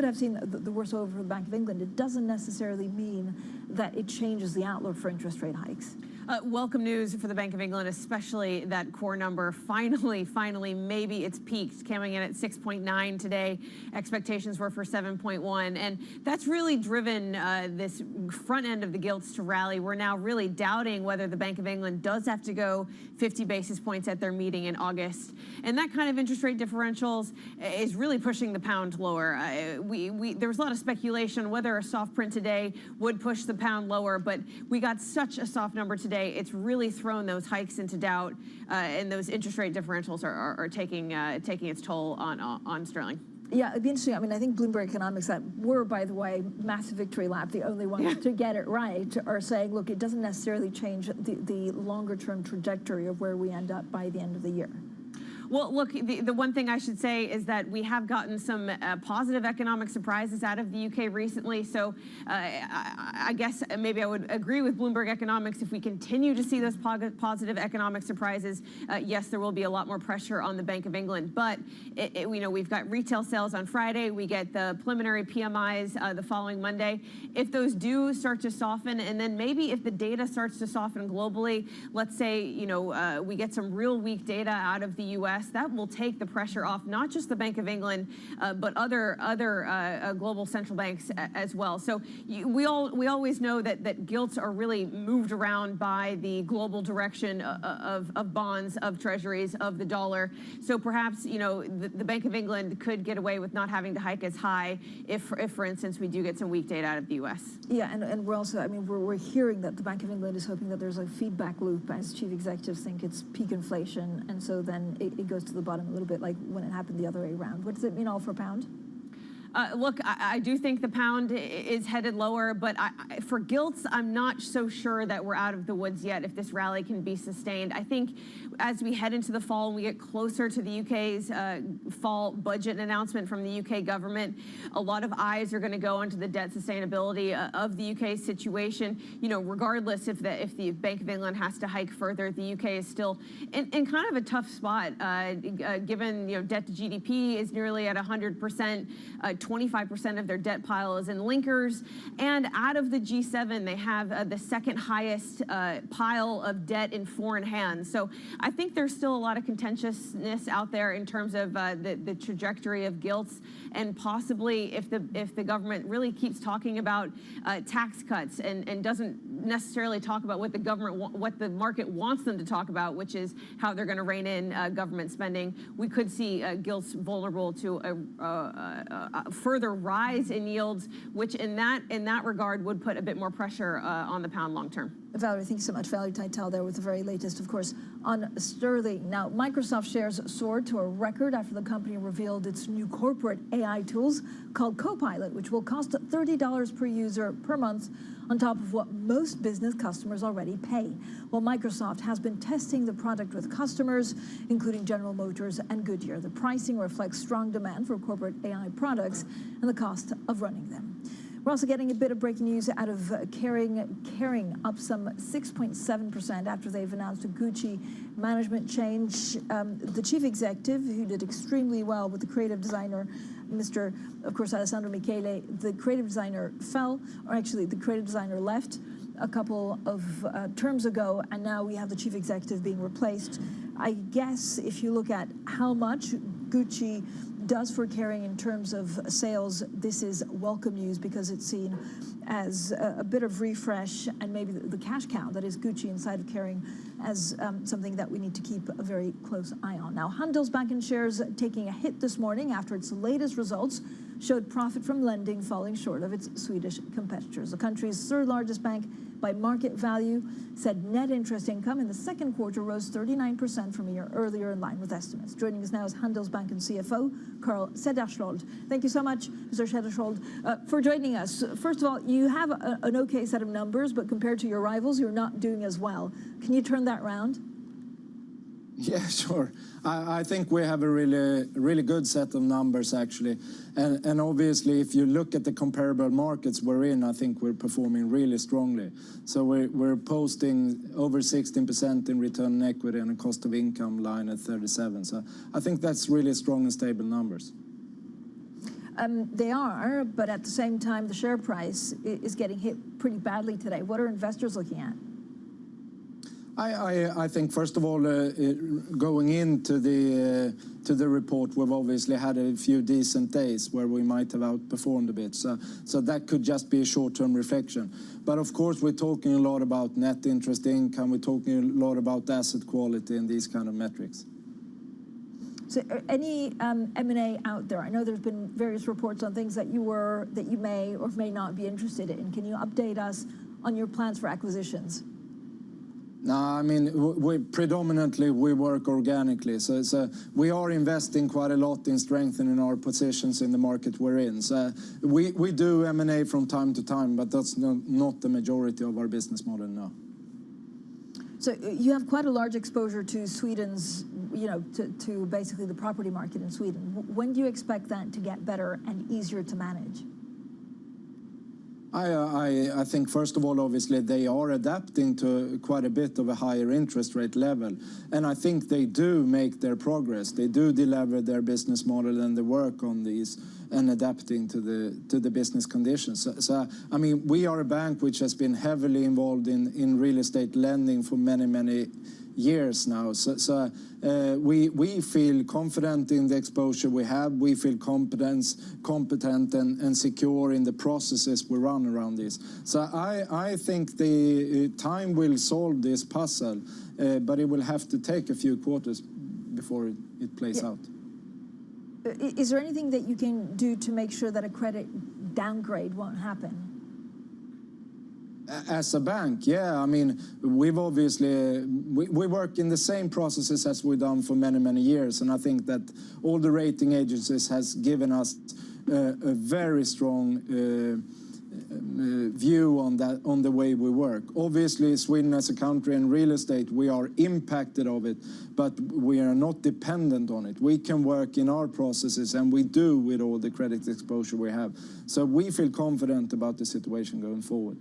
have seen the worst over the Bank of England. It doesn't necessarily mean that it changes the outlook for interest rate hikes. Welcome news for the Bank of England, especially that core number. Finally, maybe it's peaked, coming in at 6.9 today. Expectations were for 7.1, and that's really driven this front end of the gilts to rally. We're now really doubting whether the Bank of England does have to go 50 basis points at their meeting in August. And that kind of interest rate differentials is really pushing the pound lower. There was a lot of speculation whether a soft print today would push the pound lower, but we got such a soft number today. It's really thrown those hikes into doubt, and those interest rate differentials are taking its toll on sterling. Yeah, it'd be interesting. I mean, I think Bloomberg Economics, that were, by the way, massive victory lap, the only ones to get it right, are saying, look, it doesn't necessarily change the longer-term trajectory of where we end up by the end of the year. Well, look, the one thing I should say is that we have gotten some positive economic surprises out of the UK recently. So I guess maybe I would agree with Bloomberg Economics. If we continue to see those positive economic surprises, yes, there will be a lot more pressure on the Bank of England. But we've got retail sales on Friday. We get the preliminary PMIs the following Monday. If those do start to soften, and then maybe if the data starts to soften globally, let's say we get some real weak data out of the U.S., that will take the pressure off not just the Bank of England, but other global central banks as well. So we always know that gilts are really moved around by the global direction of bonds, of treasuries, of the dollar. So perhaps the Bank of England could get away with not having to hike as high if for instance, we do get some weak data out of the U.S. Yeah, and we're also, we're hearing that the Bank of England is hoping that there's a feedback loop as chief executives think it's peak inflation, and so then it goes to the bottom a little bit like when it happened the other way around. What does it mean all for pound? Look, I do think the pound is headed lower, but for gilts, I'm not so sure that we're out of the woods yet if this rally can be sustained. I think as we head into the fall and we get closer to the UK's fall budget announcement from the UK government, a lot of eyes are going to go onto the debt sustainability of the UK situation. You know, regardless if the Bank of England has to hike further, the UK is still in kind of a tough spot, given, you know, debt to GDP is nearly at 100%. 25% of their debt pile is in linkers, and out of the G7, they have the second highest pile of debt in foreign hands. So I think there's still a lot of contentiousness out there in terms of the trajectory of gilts, and possibly if the government really keeps talking about tax cuts and doesn't necessarily talk about what the market wants them to talk about, which is how they're going to rein in government spending, we could see gilts vulnerable to a further rise in yields, which in that regard would put a bit more pressure on the pound long term. Valerie, thank you so much. Valerie Teitel there with the very latest, of course, on sterling. Now, Microsoft shares soared to a record after the company revealed its new corporate AI tools called Copilot, which will cost $30 per user per month on top of what most business customers already pay. Well, Microsoft has been testing the product with customers, including General Motors and Goodyear. The pricing reflects strong demand for corporate AI products and the cost of running them. We're also getting a bit of breaking news out of Kering up some 6.7% after they've announced a Gucci management change. The chief executive, who did extremely well with the creative designer, Mr. of course, Alessandro Michele, the creative designer fell, or actually the creative designer left a couple of terms ago, and now we have the chief executive being replaced. I guess if you look at how much Gucci does for Kering in terms of sales, this is welcome news because it's seen as a bit of refresh, and maybe the cash cow that is Gucci inside of Kering as something that we need to keep a very close eye on. Now, Handelsbanken shares taking a hit this morning after its latest results showed profit from lending falling short of its Swedish competitors. The country's third largest bank by market value said net interest income in the second quarter rose 39% from a year earlier, in line with estimates. Joining us now is Handelsbanken CFO Carl Cederschiöld. Thank you so much, Mr. Cederschiöld, for joining us. First of all, you have an okay set of numbers, but compared to your rivals, you're not doing as well. Can you turn that around? Yeah, sure. I think we have a really good set of numbers, actually. And obviously, if you look at the comparable markets we're in, I think we're performing really strongly. So we're posting over 16% in return on equity and a cost of income line at 37. So I think that's really strong and stable numbers. They are, but at the same time, the share price is getting hit pretty badly today. What are investors looking at? I think, first of all, going into the report, we've obviously had a few decent days where we might have outperformed a bit. So that could just be a short-term reflection. But of course, we're talking a lot about net interest income. We're talking a lot about asset quality and these kind of metrics. So any M&A out there? I know there's been various reports on things that you may or may not be interested in. Can you update us on your plans for acquisitions? No, I mean, we predominantly work organically. So we are investing quite a lot in strengthening our positions in the market we're in. So we do M&A from time to time, but that's not the majority of our business model now. So you have quite a large exposure to Sweden's, to basically the property market in Sweden. When do you expect that to get better and easier to manage? I think, first of all, obviously, they are adapting to quite a bit of a higher interest rate level. And I think they do make their progress. They do deliver their business model and they work on these and adapting to the business conditions. So, I mean, we are a bank which has been heavily involved in real estate lending for many years now. So we feel confident in the exposure we have. We feel competent and secure in the processes we run around this. So I think the time will solve this puzzle, but it will have to take a few quarters before it plays out. Is there anything that you can do to make sure that a credit downgrade won't happen? As a bank, yeah. I mean, we've obviously, we work in the same processes as we've done for many years. And I think that all the rating agencies has given us a very strong view on that, on the way we work. Obviously, Sweden as a country and real estate, we are impacted of it, but we are not dependent on it. We can work in our processes, and we do with all the credit exposure we have. So we feel confident about the situation going forward.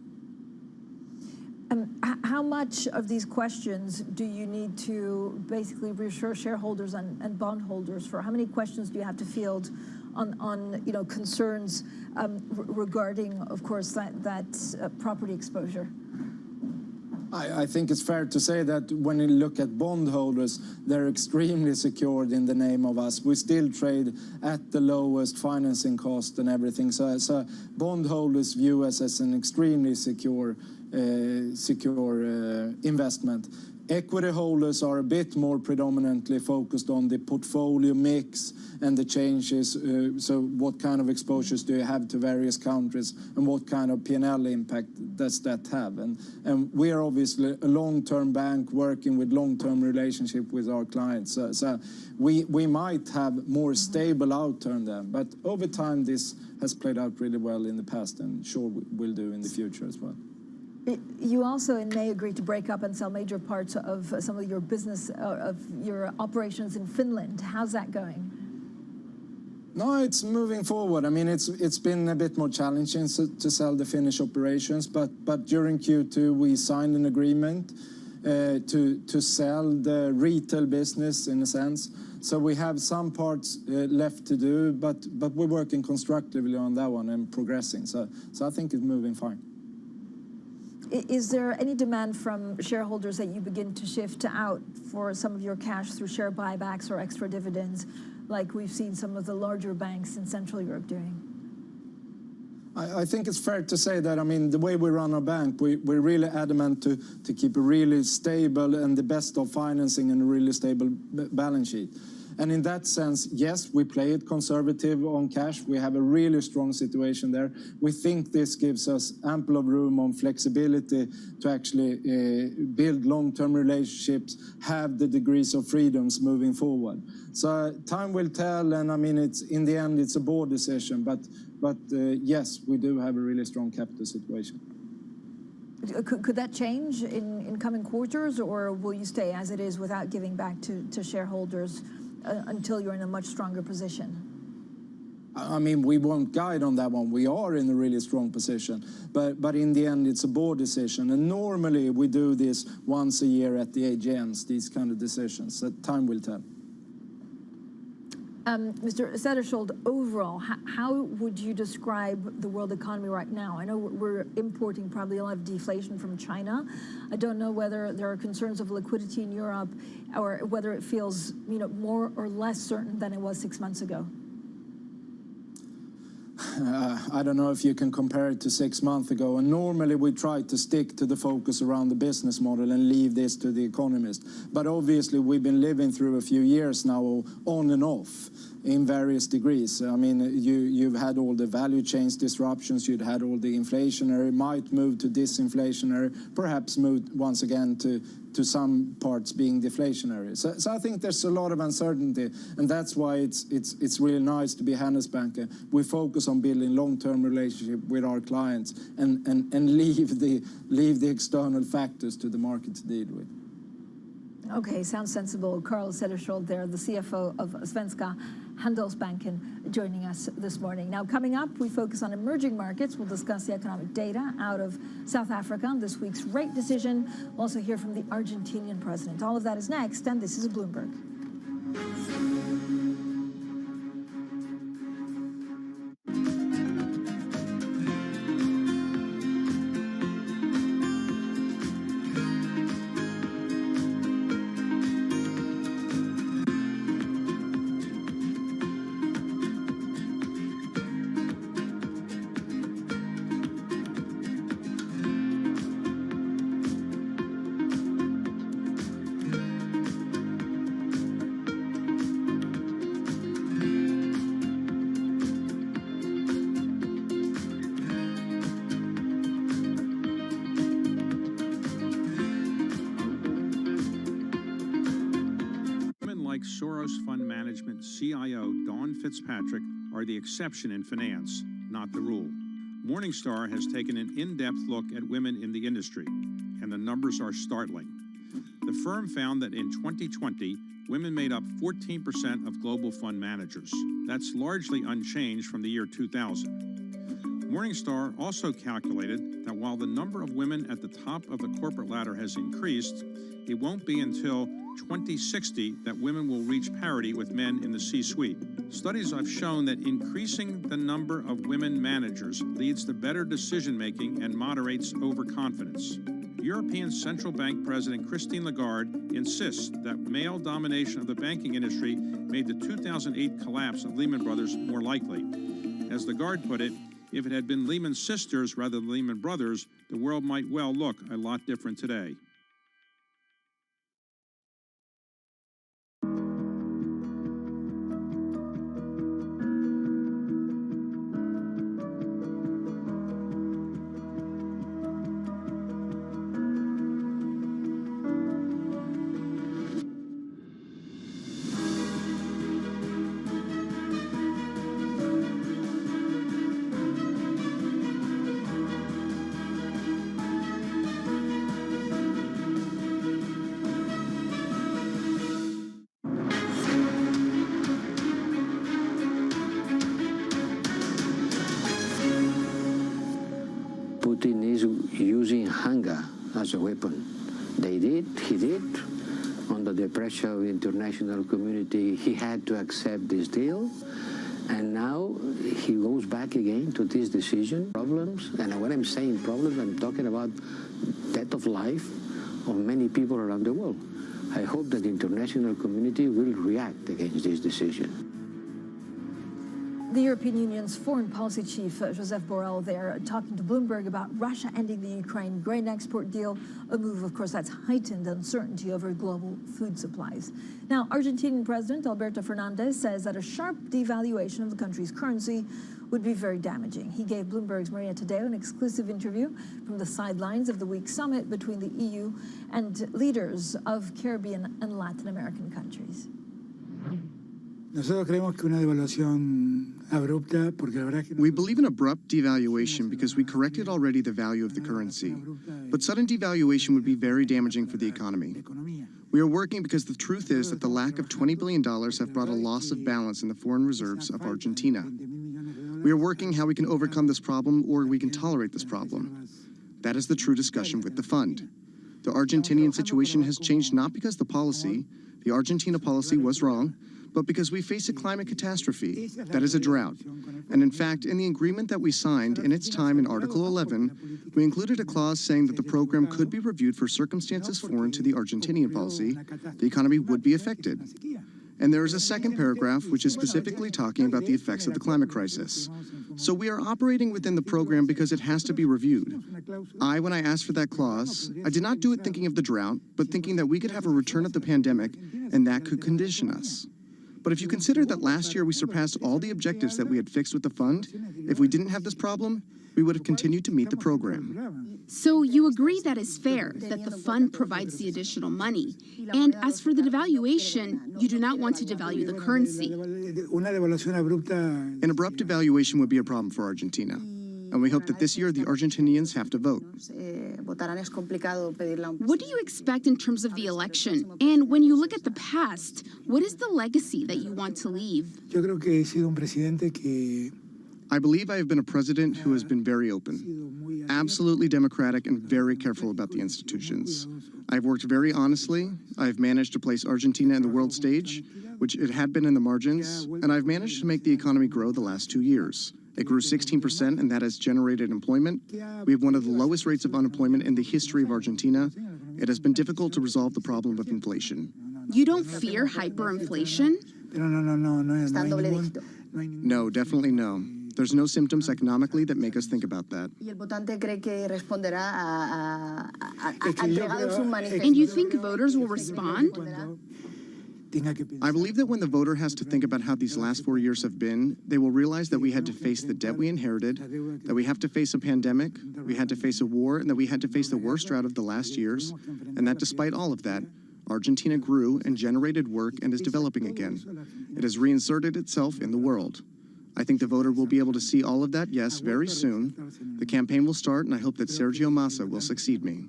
How much of these questions do you need to basically reassure shareholders and bondholders for? How many questions do you have to field on concerns regarding, of course, that property exposure? I think it's fair to say that when you look at bondholders, they're extremely secured in the name of us. We still trade at the lowest financing cost and everything. So bondholders view us as an extremely secure investment. Equity holders are a bit more predominantly focused on the portfolio mix and the changes. So what kind of exposures do you have to various countries, and what kind of P&L impact does that have? And we are obviously a long-term bank working with long-term relationship with our clients. So we might have more stable outturn then, but over time this has played out really well in the past, and sure will do in the future as well. You also in May agreed to break up and sell major parts of some of your business, of your operations in Finland. How's that going? No, it's moving forward. I mean, it's been a bit more challenging to sell the Finnish operations, but during Q2 we signed an agreement to sell the retail business in a sense. So we have some parts left to do, but we're working constructively on that one and progressing. So I think it's moving fine. Is there any demand from shareholders that you begin to shift out for some of your cash through share buybacks or extra dividends, like we've seen some of the larger banks in Central Europe doing? I think it's fair to say that, I mean, the way we run our bank, we're really adamant to keep a really stable and the best of financing and a really stable balance sheet. And in that sense, yes, we play it conservative on cash. We have a really strong situation there. We think this gives us ample of room on flexibility to actually build long-term relationships, have the degrees of freedoms moving forward. So time will tell, and I mean, it's in the end, it's a board decision, but yes, we do have a really strong capital situation. Could that change in coming quarters, or will you stay as it is without giving back to shareholders until you're in a much stronger position? I mean, we won't guide on that one. We are in a really strong position, but in the end, it's a board decision. And normally we do this once a year at the AGMs, these kind of decisions. So time will tell. Mr. Cederschiöld, overall, how would you describe the world economy right now? I know we're importing probably a lot of deflation from China. I don't know whether there are concerns of liquidity in Europe, or whether it feels, more or less certain than it was 6 months ago. I don't know if you can compare it to 6 months ago. And normally we try to stick to the focus around the business model and leave this to the economist. But obviously we've been living through a few years now on and off in various degrees. I mean, you've had all the value chains disruptions, you'd had all the inflationary, might move to disinflationary, perhaps move once again to some parts being deflationary. So I think there's a lot of uncertainty, and that's why it's really nice to be Handelsbanken. We focus on building long-term relationship with our clients and leave the external factors to the market to deal with. Okay, sounds sensible. Carl Cederschiöld there, the CFO of Svenska Handelsbanken, joining us this morning. Now, coming up, we focus on emerging markets. We'll discuss the economic data out of South Africa, this week's rate decision. We'll also hear from the Argentinian president. All of that is next, and this is Bloomberg. Soros Fund Management CIO Dawn Fitzpatrick are the exception in finance, not the rule. Morningstar has taken an in-depth look at women in the industry, and the numbers are startling. The firm found that in 2020, women made up 14% of global fund managers. That's largely unchanged from the year 2000. Morningstar also calculated that while the number of women at the top of the corporate ladder has increased, it won't be until 2060 that women will reach parity with men in the C-suite. Studies have shown that increasing the number of women managers leads to better decision-making and moderates overconfidence. European Central Bank President Christine Lagarde insists that male domination of the banking industry made the 2008 collapse of Lehman Brothers more likely. As Lagarde put it, if it had been Lehman Sisters rather than Lehman Brothers, the world might well look a lot different today. Putin is using hunger as a weapon. He did. Under the pressure of the international community, he had to accept this deal. And now he goes back again to this decision. Problems, and when I'm saying problems, I'm talking about death of life of many people around the world. I hope that the international community will react against this decision. The European Union's foreign policy chief, Joseph Borrell, there talking to Bloomberg about Russia ending the Ukraine grain export deal, a move, of course, that's heightened uncertainty over global food supplies. Now, Argentinian President Alberto Fernandez says that a sharp devaluation of the country's currency would be very damaging. He gave Bloomberg's Maria Tadeo an exclusive interview from the sidelines of the week summit between the EU and leaders of Caribbean and Latin American countries. We believe in abrupt devaluation because we corrected already the value of the currency. But sudden devaluation would be very damaging for the economy. We are working because the truth is that the lack of $20 billion have brought a loss of balance in the foreign reserves of Argentina. We are working how we can overcome this problem or we can tolerate this problem. That is the true discussion with the fund. The Argentinian situation has changed not because the Argentina policy was wrong, but because we face a climate catastrophe, that is a drought. And in fact, in the agreement that we signed in its time in Article 11, we included a clause saying that the program could be reviewed for circumstances foreign to the Argentinian policy. The economy would be affected. And there is a second paragraph which is specifically talking about the effects of the climate crisis. So we are operating within the program because it has to be reviewed. When I asked for that clause, I did not do it thinking of the drought, but thinking that we could have a return of the pandemic and that could condition us. But if you consider that last year we surpassed all the objectives that we had fixed with the fund, if we didn't have this problem, we would have continued to meet the program. So you agree that is fair, that the fund provides the additional money. And as for the devaluation, you do not want to devalue the currency. An abrupt devaluation would be a problem for Argentina. And we hope that this year the Argentinians have to vote. What do you expect in terms of the election? And when you look at the past, what is the legacy that you want to leave? I believe I have been a president who has been very open, absolutely democratic and very careful about the institutions. I've worked very honestly. I've managed to place Argentina in the world stage, which it had been in the margins, and I've managed to make the economy grow the last 2 years. It grew 16%, and that has generated employment. We have one of the lowest rates of unemployment in the history of Argentina. It has been difficult to resolve the problem of inflation. You don't fear hyperinflation? No, definitely no. There's no symptoms economically that make us think about that. And you think voters will respond? I believe that when the voter has to think about how these last 4 years have been, they will realize that we had to face the debt we inherited, that we have to face a pandemic, we had to face a war, and that we had to face the worst drought of the last years, and that despite all of that, Argentina grew and generated work and is developing again. It has reinserted itself in the world. I think the voter will be able to see all of that, yes, very soon. The campaign will start, and I hope that Sergio Massa will succeed me.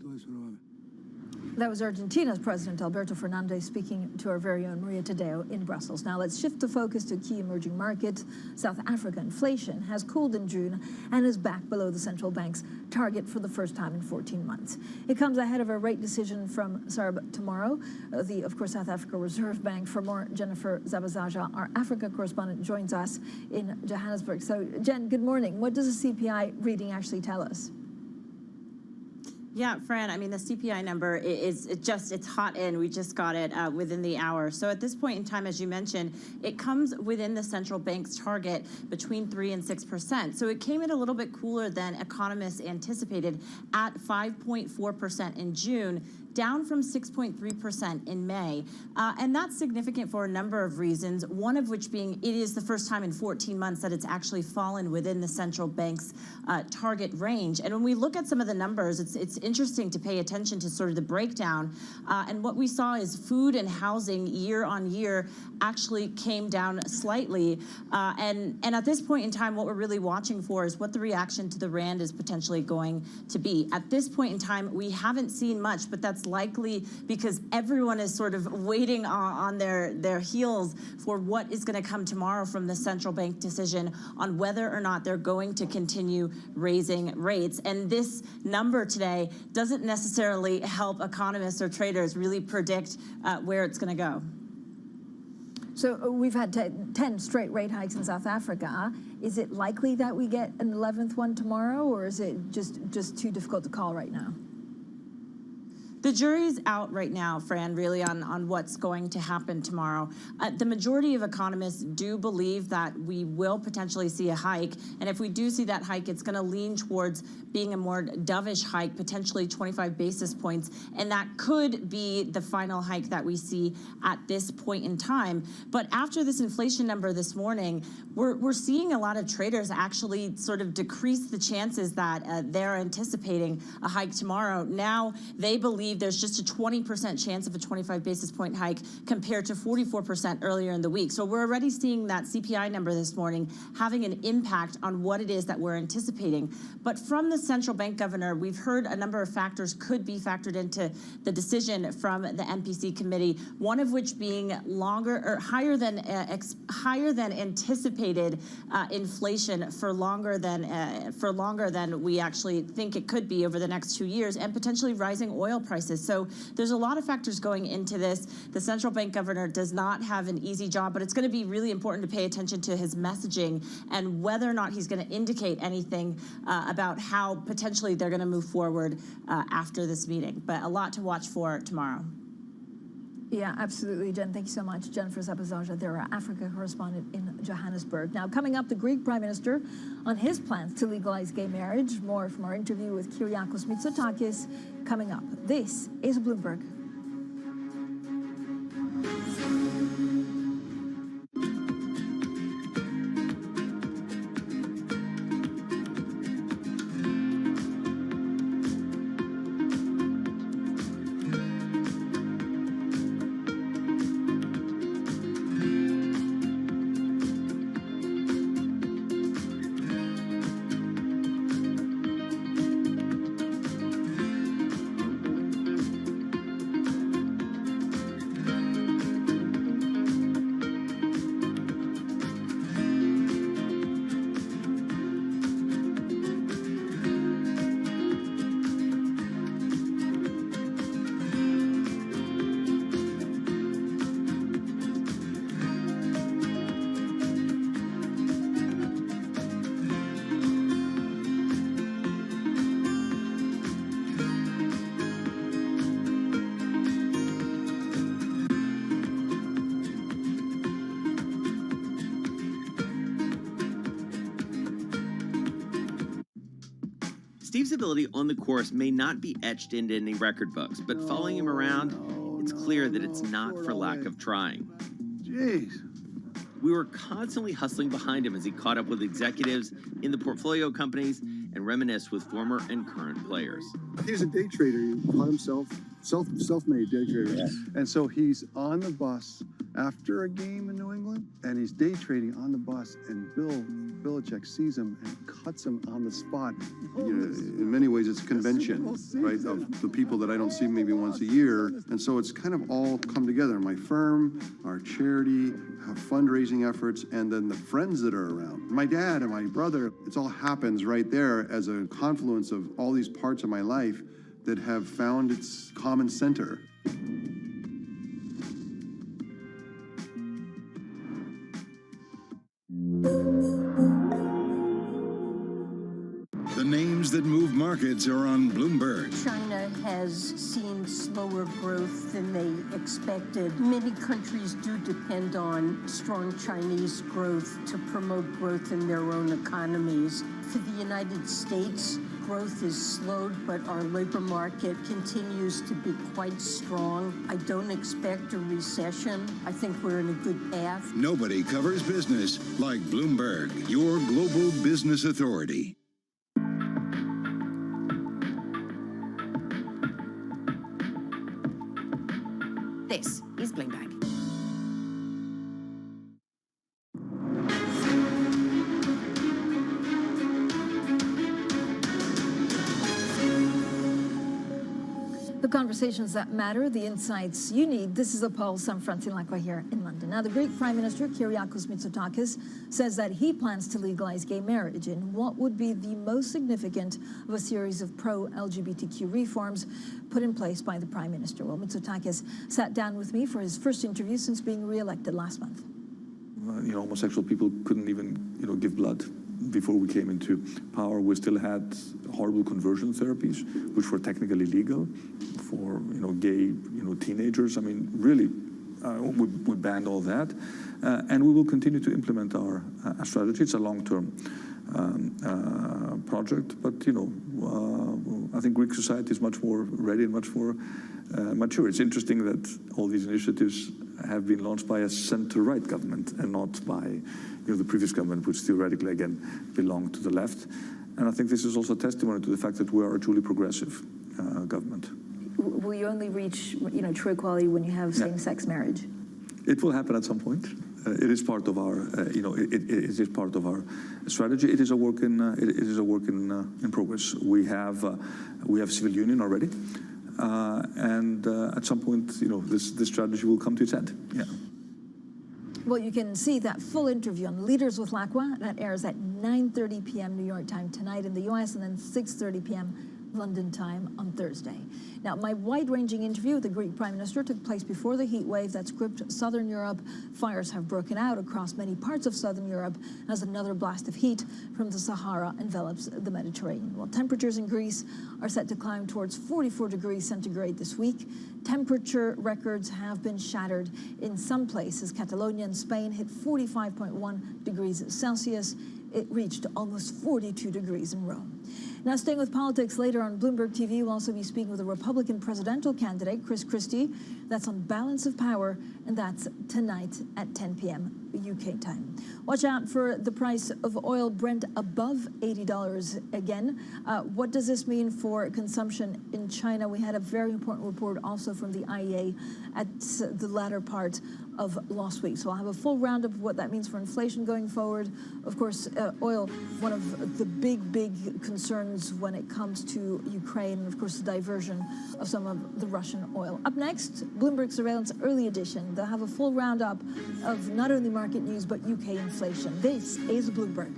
That was Argentina's President Alberto Fernandez speaking to our very own Maria Tadeo in Brussels. Now let's shift the focus to key emerging markets. South Africa inflation has cooled in June and is back below the central bank's target for the first time in 14 months. It comes ahead of a rate decision from SARB tomorrow. Of course, South Africa Reserve Bank. For more, Jennifer Zabazaja, our Africa correspondent, joins us in Johannesburg. So, Jen, good morning. What does the CPI reading actually tell us? Yeah, Fran, I mean, the CPI number it's hot in. We just got it within the hour. So at this point in time, as you mentioned, it comes within the central bank's target between 3% and 6%. So it came in a little bit cooler than economists anticipated at 5.4% in June, down from 6.3% in May. And that's significant for a number of reasons, one of which being it is the first time in 14 months that it's actually fallen within the central bank's target range. And when we look at some of the numbers, it's interesting to pay attention to sort of the breakdown. And what we saw is food and housing year on year actually came down slightly. And at this point in time, what we're really watching for is what the reaction to the rand is potentially going to be. At this point in time, we haven't seen much, but that's likely because everyone is sort of waiting on their heels for what is going to come tomorrow from the central bank decision on whether or not they're going to continue raising rates. And this number today doesn't necessarily help economists or traders really predict where it's going to go. So we've had 10 straight rate hikes in South Africa. Is it likely that we get an 11th one tomorrow, or is it just too difficult to call right now? The jury's out right now, Fran, really on what's going to happen tomorrow. The majority of economists do believe that we will potentially see a hike. And if we do see that hike, it's going to lean towards being a more dovish hike, potentially 25 basis points. And that could be the final hike that we see at this point in time. But after this inflation number this morning, we're seeing a lot of traders actually sort of decrease the chances that they're anticipating a hike tomorrow. Now they believe there's just a 20% chance of a 25 basis point hike compared to 44% earlier in the week. So we're already seeing that CPI number this morning having an impact on what it is that we're anticipating. But from the central bank governor, we've heard a number of factors could be factored into the decision from the MPC committee, one of which being longer or higher than anticipated inflation for longer than we actually think it could be over the next 2 years, and potentially rising oil prices. So there's a lot of factors going into this. The central bank governor does not have an easy job, but it's going to be really important to pay attention to his messaging and whether or not he's going to indicate anything about how potentially they're going to move forward after this meeting. But a lot to watch for tomorrow. Yeah, absolutely, Jen. Thank you so much. Jennifer Zabazaja, they're our Africa correspondent in Johannesburg. Now, coming up, the Greek Prime Minister on his plans to legalize gay marriage. More from our interview with Kyriakos Mitsotakis coming up. This is Bloomberg. Steve's ability on the course may not be etched into any record books, but following him around, it's clear that it's not for lack of trying. Jeez. We were constantly hustling behind him as he caught up with executives in the portfolio companies and reminisced with former and current players. He was a day trader. He taught himself self-made day trader. Yes. And so he's on the bus after a game in New England, and he's day trading on the bus, and Bill Belichick sees him and cuts him on the spot. In many ways, it's a convention, right, of the people that I don't see maybe once a year. And so it's kind of all come together. My firm, our charity, our fundraising efforts, and then the friends that are around. My dad and my brother, it all happens right there as a confluence of all these parts of my life that have found its common center. The names that move markets are on Bloomberg. China has seen slower growth than they expected. Many countries do depend on strong Chinese growth to promote growth in their own economies. For the United States, growth is slowed, but our labor market continues to be quite strong. I don't expect a recession. I think we're in a good path. Nobody covers business like Bloomberg, your global business authority. This is Bloomberg. The conversations that matter, the insights you need. This is a pulse. I'm Francine Lacqua here in London. Now, the Greek Prime Minister, Kyriakos Mitsotakis, says that he plans to legalize gay marriage in what would be the most significant of a series of pro-LGBTQ reforms put in place by the Prime Minister. Well, Mitsotakis sat down with me for his first interview since being re-elected last month. Homosexual people couldn't even, give blood. Before we came into power, we still had horrible conversion therapies, which were technically legal for, gay, teenagers. I mean, really, we banned all that. And we will continue to implement our strategy. It's a long-term project, but, I think Greek society is much more ready and much more mature. It's interesting that all these initiatives have been launched by a center-right government and not by the previous government, which theoretically, again, belonged to the left. And I think this is also a testimony to the fact that we are a truly progressive government. Will you only reach, true equality when you have same-sex marriage? It will happen at some point. It is part of our, it is part of our strategy. It is a work in, in progress. We have civil union already, and at some point, this strategy will come to its end. Yeah. Well, you can see that full interview on Leaders with Lacqua. That airs at 9:30 p.m. New York time tonight in the U.S. and then 6:30 p.m. London time on Thursday. Now, my wide-ranging interview with the Greek Prime Minister took place before the heat wave that's gripped southern Europe. Fires have broken out across many parts of southern Europe as another blast of heat from the Sahara envelops the Mediterranean. Well, temperatures in Greece are set to climb towards 44 degrees centigrade this week. Temperature records have been shattered in some places. Catalonia and Spain hit 45.1 degrees Celsius. It reached almost 42 degrees in Rome. Now, staying with politics, later on Bloomberg TV, we'll also be speaking with a Republican presidential candidate, Chris Christie. That's on balance of power, and that's tonight at 10 p.m. UK time. Watch out for the price of oil, Brent above $80 again. What does this mean for consumption in China? We had a very important report also from the IEA at the latter part of last week. So I'll have a full roundup of what that means for inflation going forward. Of course, oil, one of the big concerns when it comes to Ukraine, and of course the diversion of some of the Russian oil. Up next, Bloomberg Surveillance Early Edition. They'll have a full roundup of not only market news, but UK inflation. This is Bloomberg.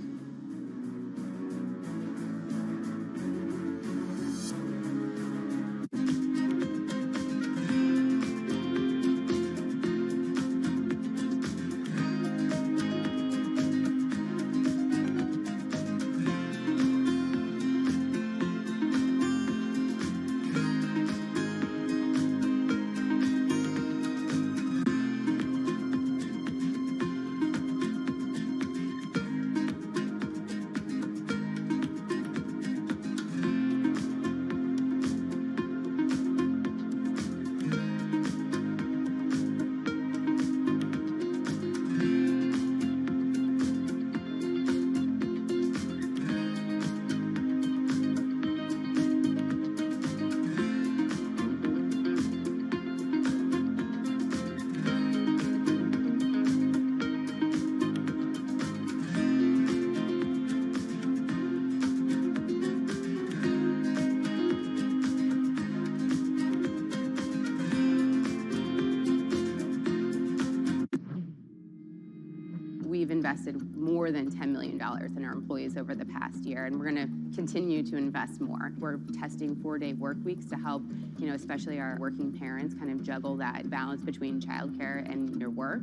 we've invested more than $10 million in our employees over the past year, and we're going to continue to invest more. We're testing 4-day work weeks to help, especially our working parents kind of juggle that balance between childcare and their work.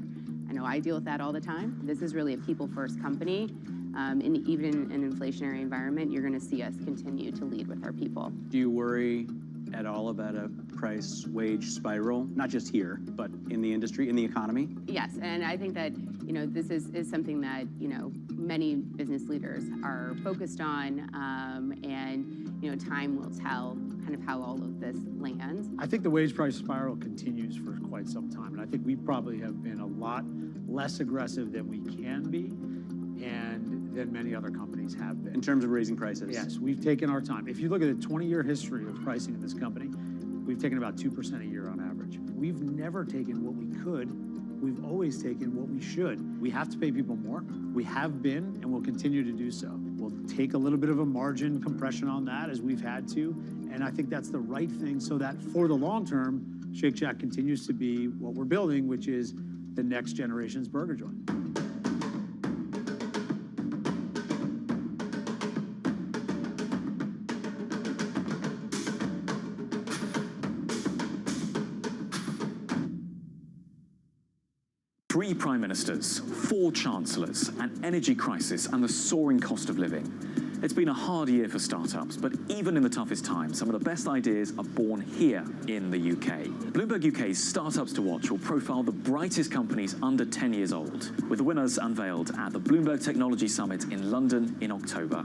I know I deal with that all the time. This is really a people-first company. Even in an inflationary environment, you're going to see us continue to lead with our people. Do you worry at all about a price wage spiral, not just here, but in the industry, in the economy? Yes, and I think that, this is something that, many business leaders are focused on, and, time will tell kind of how all of this lands. I think the wage price spiral continues for quite some time, and I think we probably have been a lot less aggressive than we can be, and than many other companies have been. In terms of raising prices? Yes, we've taken our time. If you look at the 20-year history of pricing in this company, we've taken about 2% a year on average. We've never taken what we could. We've always taken what we should. We have to pay people more. We have been, and will continue to do so. We'll take a little bit of a margin compression on that, as we've had to, and I think that's the right thing, so that for the long term, Shake Shack continues to be what we're building, which is the next generation's burger joint. Three prime ministers, 4 chancellors, an energy crisis, and the soaring cost of living. It's been a hard year for startups, but even in the toughest times, some of the best ideas are born here in the UK. Bloomberg UK's Startups to Watch will profile the brightest companies under 10 years old, with the winners unveiled at the Bloomberg Technology Summit in London in October.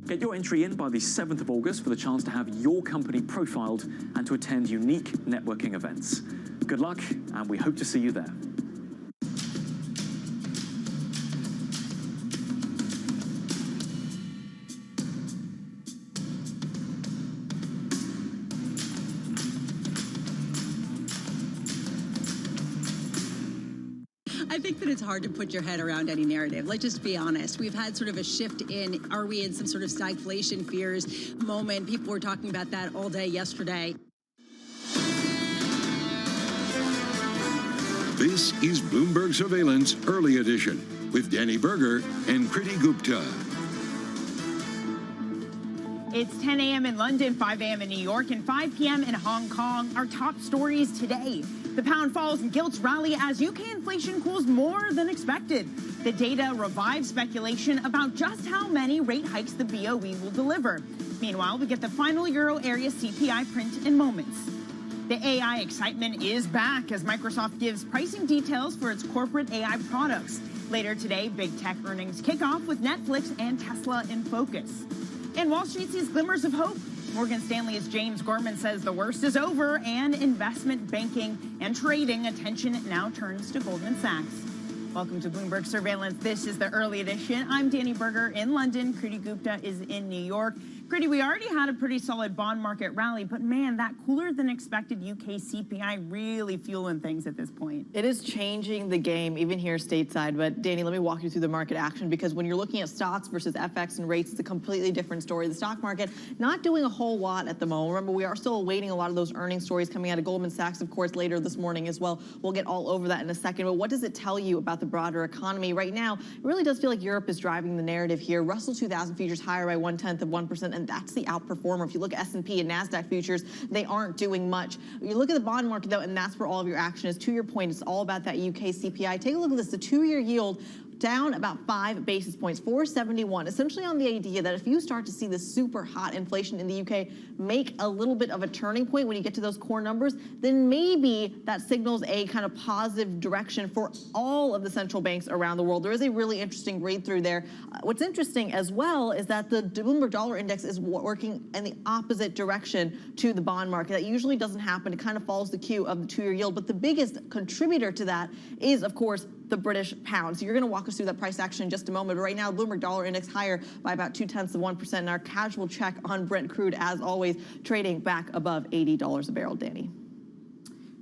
Get your entry in by the 7th of August for the chance to have your company profiled and to attend unique networking events. Good luck, and we hope to see you there. I think that it's hard to put your head around any narrative. Let's just be honest. We've had sort of a shift in, are we in some sort of stagflation fears moment? People were talking about that all day yesterday. This is Bloomberg Surveillance Early Edition with Danny Berger and Kriti Gupta. It's 10 a.m. in London, 5 a.m. in New York, and 5 p.m. in Hong Kong. Our top stories today. The pound falls and gilts rally as UK inflation cools more than expected. The data revives speculation about just how many rate hikes the BOE will deliver. Meanwhile, we get the final euro area CPI print in moments. The AI excitement is back as Microsoft gives pricing details for its corporate AI products. Later today, big tech earnings kick off with Netflix and Tesla in focus. And Wall Street sees glimmers of hope. Morgan Stanley's James Gorman says the worst is over, and investment banking and trading attention now turns to Goldman Sachs. Welcome to Bloomberg Surveillance. This is the early edition. I'm Danny Berger in London. Kriti Gupta is in New York. Kriti, we already had a pretty solid bond market rally, but man, that cooler than expected UK CPI really fueling things at this point. It is changing the game, even here stateside. But Danny, let me walk you through the market action, because when you're looking at stocks versus FX and rates, it's a completely different story. The stock market not doing a whole lot at the moment. Remember, we are still awaiting a lot of those earnings stories coming out of Goldman Sachs, of course, later this morning as well. We'll get all over that in a second. But what does it tell you about the broader economy right now? It really does feel like Europe is driving the narrative here. Russell 2000 futures higher by 0.1%, and that's the outperformer. If you look at S&P and NASDAQ futures, they aren't doing much. You look at the bond market, though, and that's where all of your action is. To your point, it's all about that UK CPI. Take a look at this. The 2-year yield down about 5 basis points, 471, essentially on the idea that if you start to see this super hot inflation in the UK make a little bit of a turning point when you get to those core numbers, then maybe that signals a kind of positive direction for all of the central banks around the world. There is a really interesting read through there. What's interesting as well is that the Bloomberg Dollar Index is working in the opposite direction to the bond market. That usually doesn't happen. It kind of follows the cue of the 2-year yield, but the biggest contributor to that is, of course, the British pound. So you're going to walk us through that price action in just a moment. But right now, Bloomberg Dollar Index higher by about 0.2%. And our casual check on Brent crude, as always, trading back above $80 a barrel, Danny.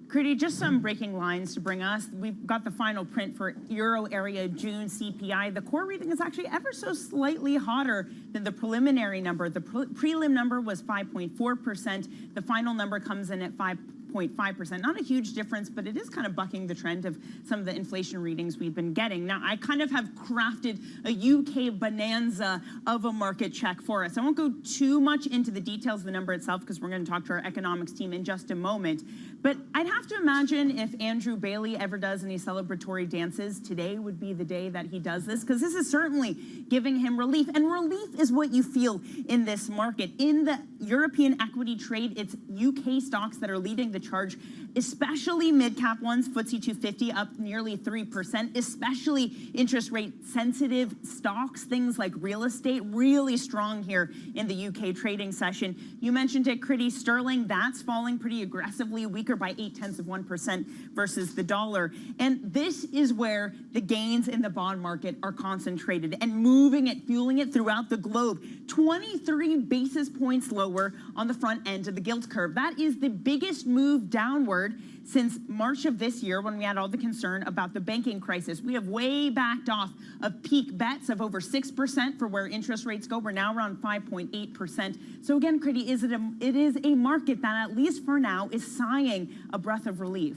Kriti, just some breaking lines to bring us. We've got the final print for Euro area June CPI. The core reading is actually ever so slightly hotter than the preliminary number. The prelim number was 5.4%. The final number comes in at 5.4%. 0.5%. Not a huge difference, but it is kind of bucking the trend of some of the inflation readings we've been getting. Now, I kind of have crafted a UK bonanza of a market check for us. I won't go too much into the details of the number itself because we're going to talk to our economics team in just a moment. But I'd have to imagine if Andrew Bailey ever does any celebratory dances, today would be the day that he does this, because this is certainly giving him relief. And relief is what you feel in this market. In the European equity trade, it's UK stocks that are leading the charge, especially mid-cap ones, FTSE 250 up nearly 3%, especially interest rate sensitive stocks, things like real estate, really strong here in the UK trading session. You mentioned it, Critty, sterling, that's falling pretty aggressively, weaker by 0.8% versus the dollar. And this is where the gains in the bond market are concentrated and moving it, fueling it throughout the globe. 23 basis points lower on the front end of the gilt curve. That is the biggest move downward since March of this year, when we had all the concern about the banking crisis. We have way backed off of peak bets of over 6% for where interest rates go. We're now around 5.8%. So again, Critty, it is a market that, at least for now, is sighing a breath of relief.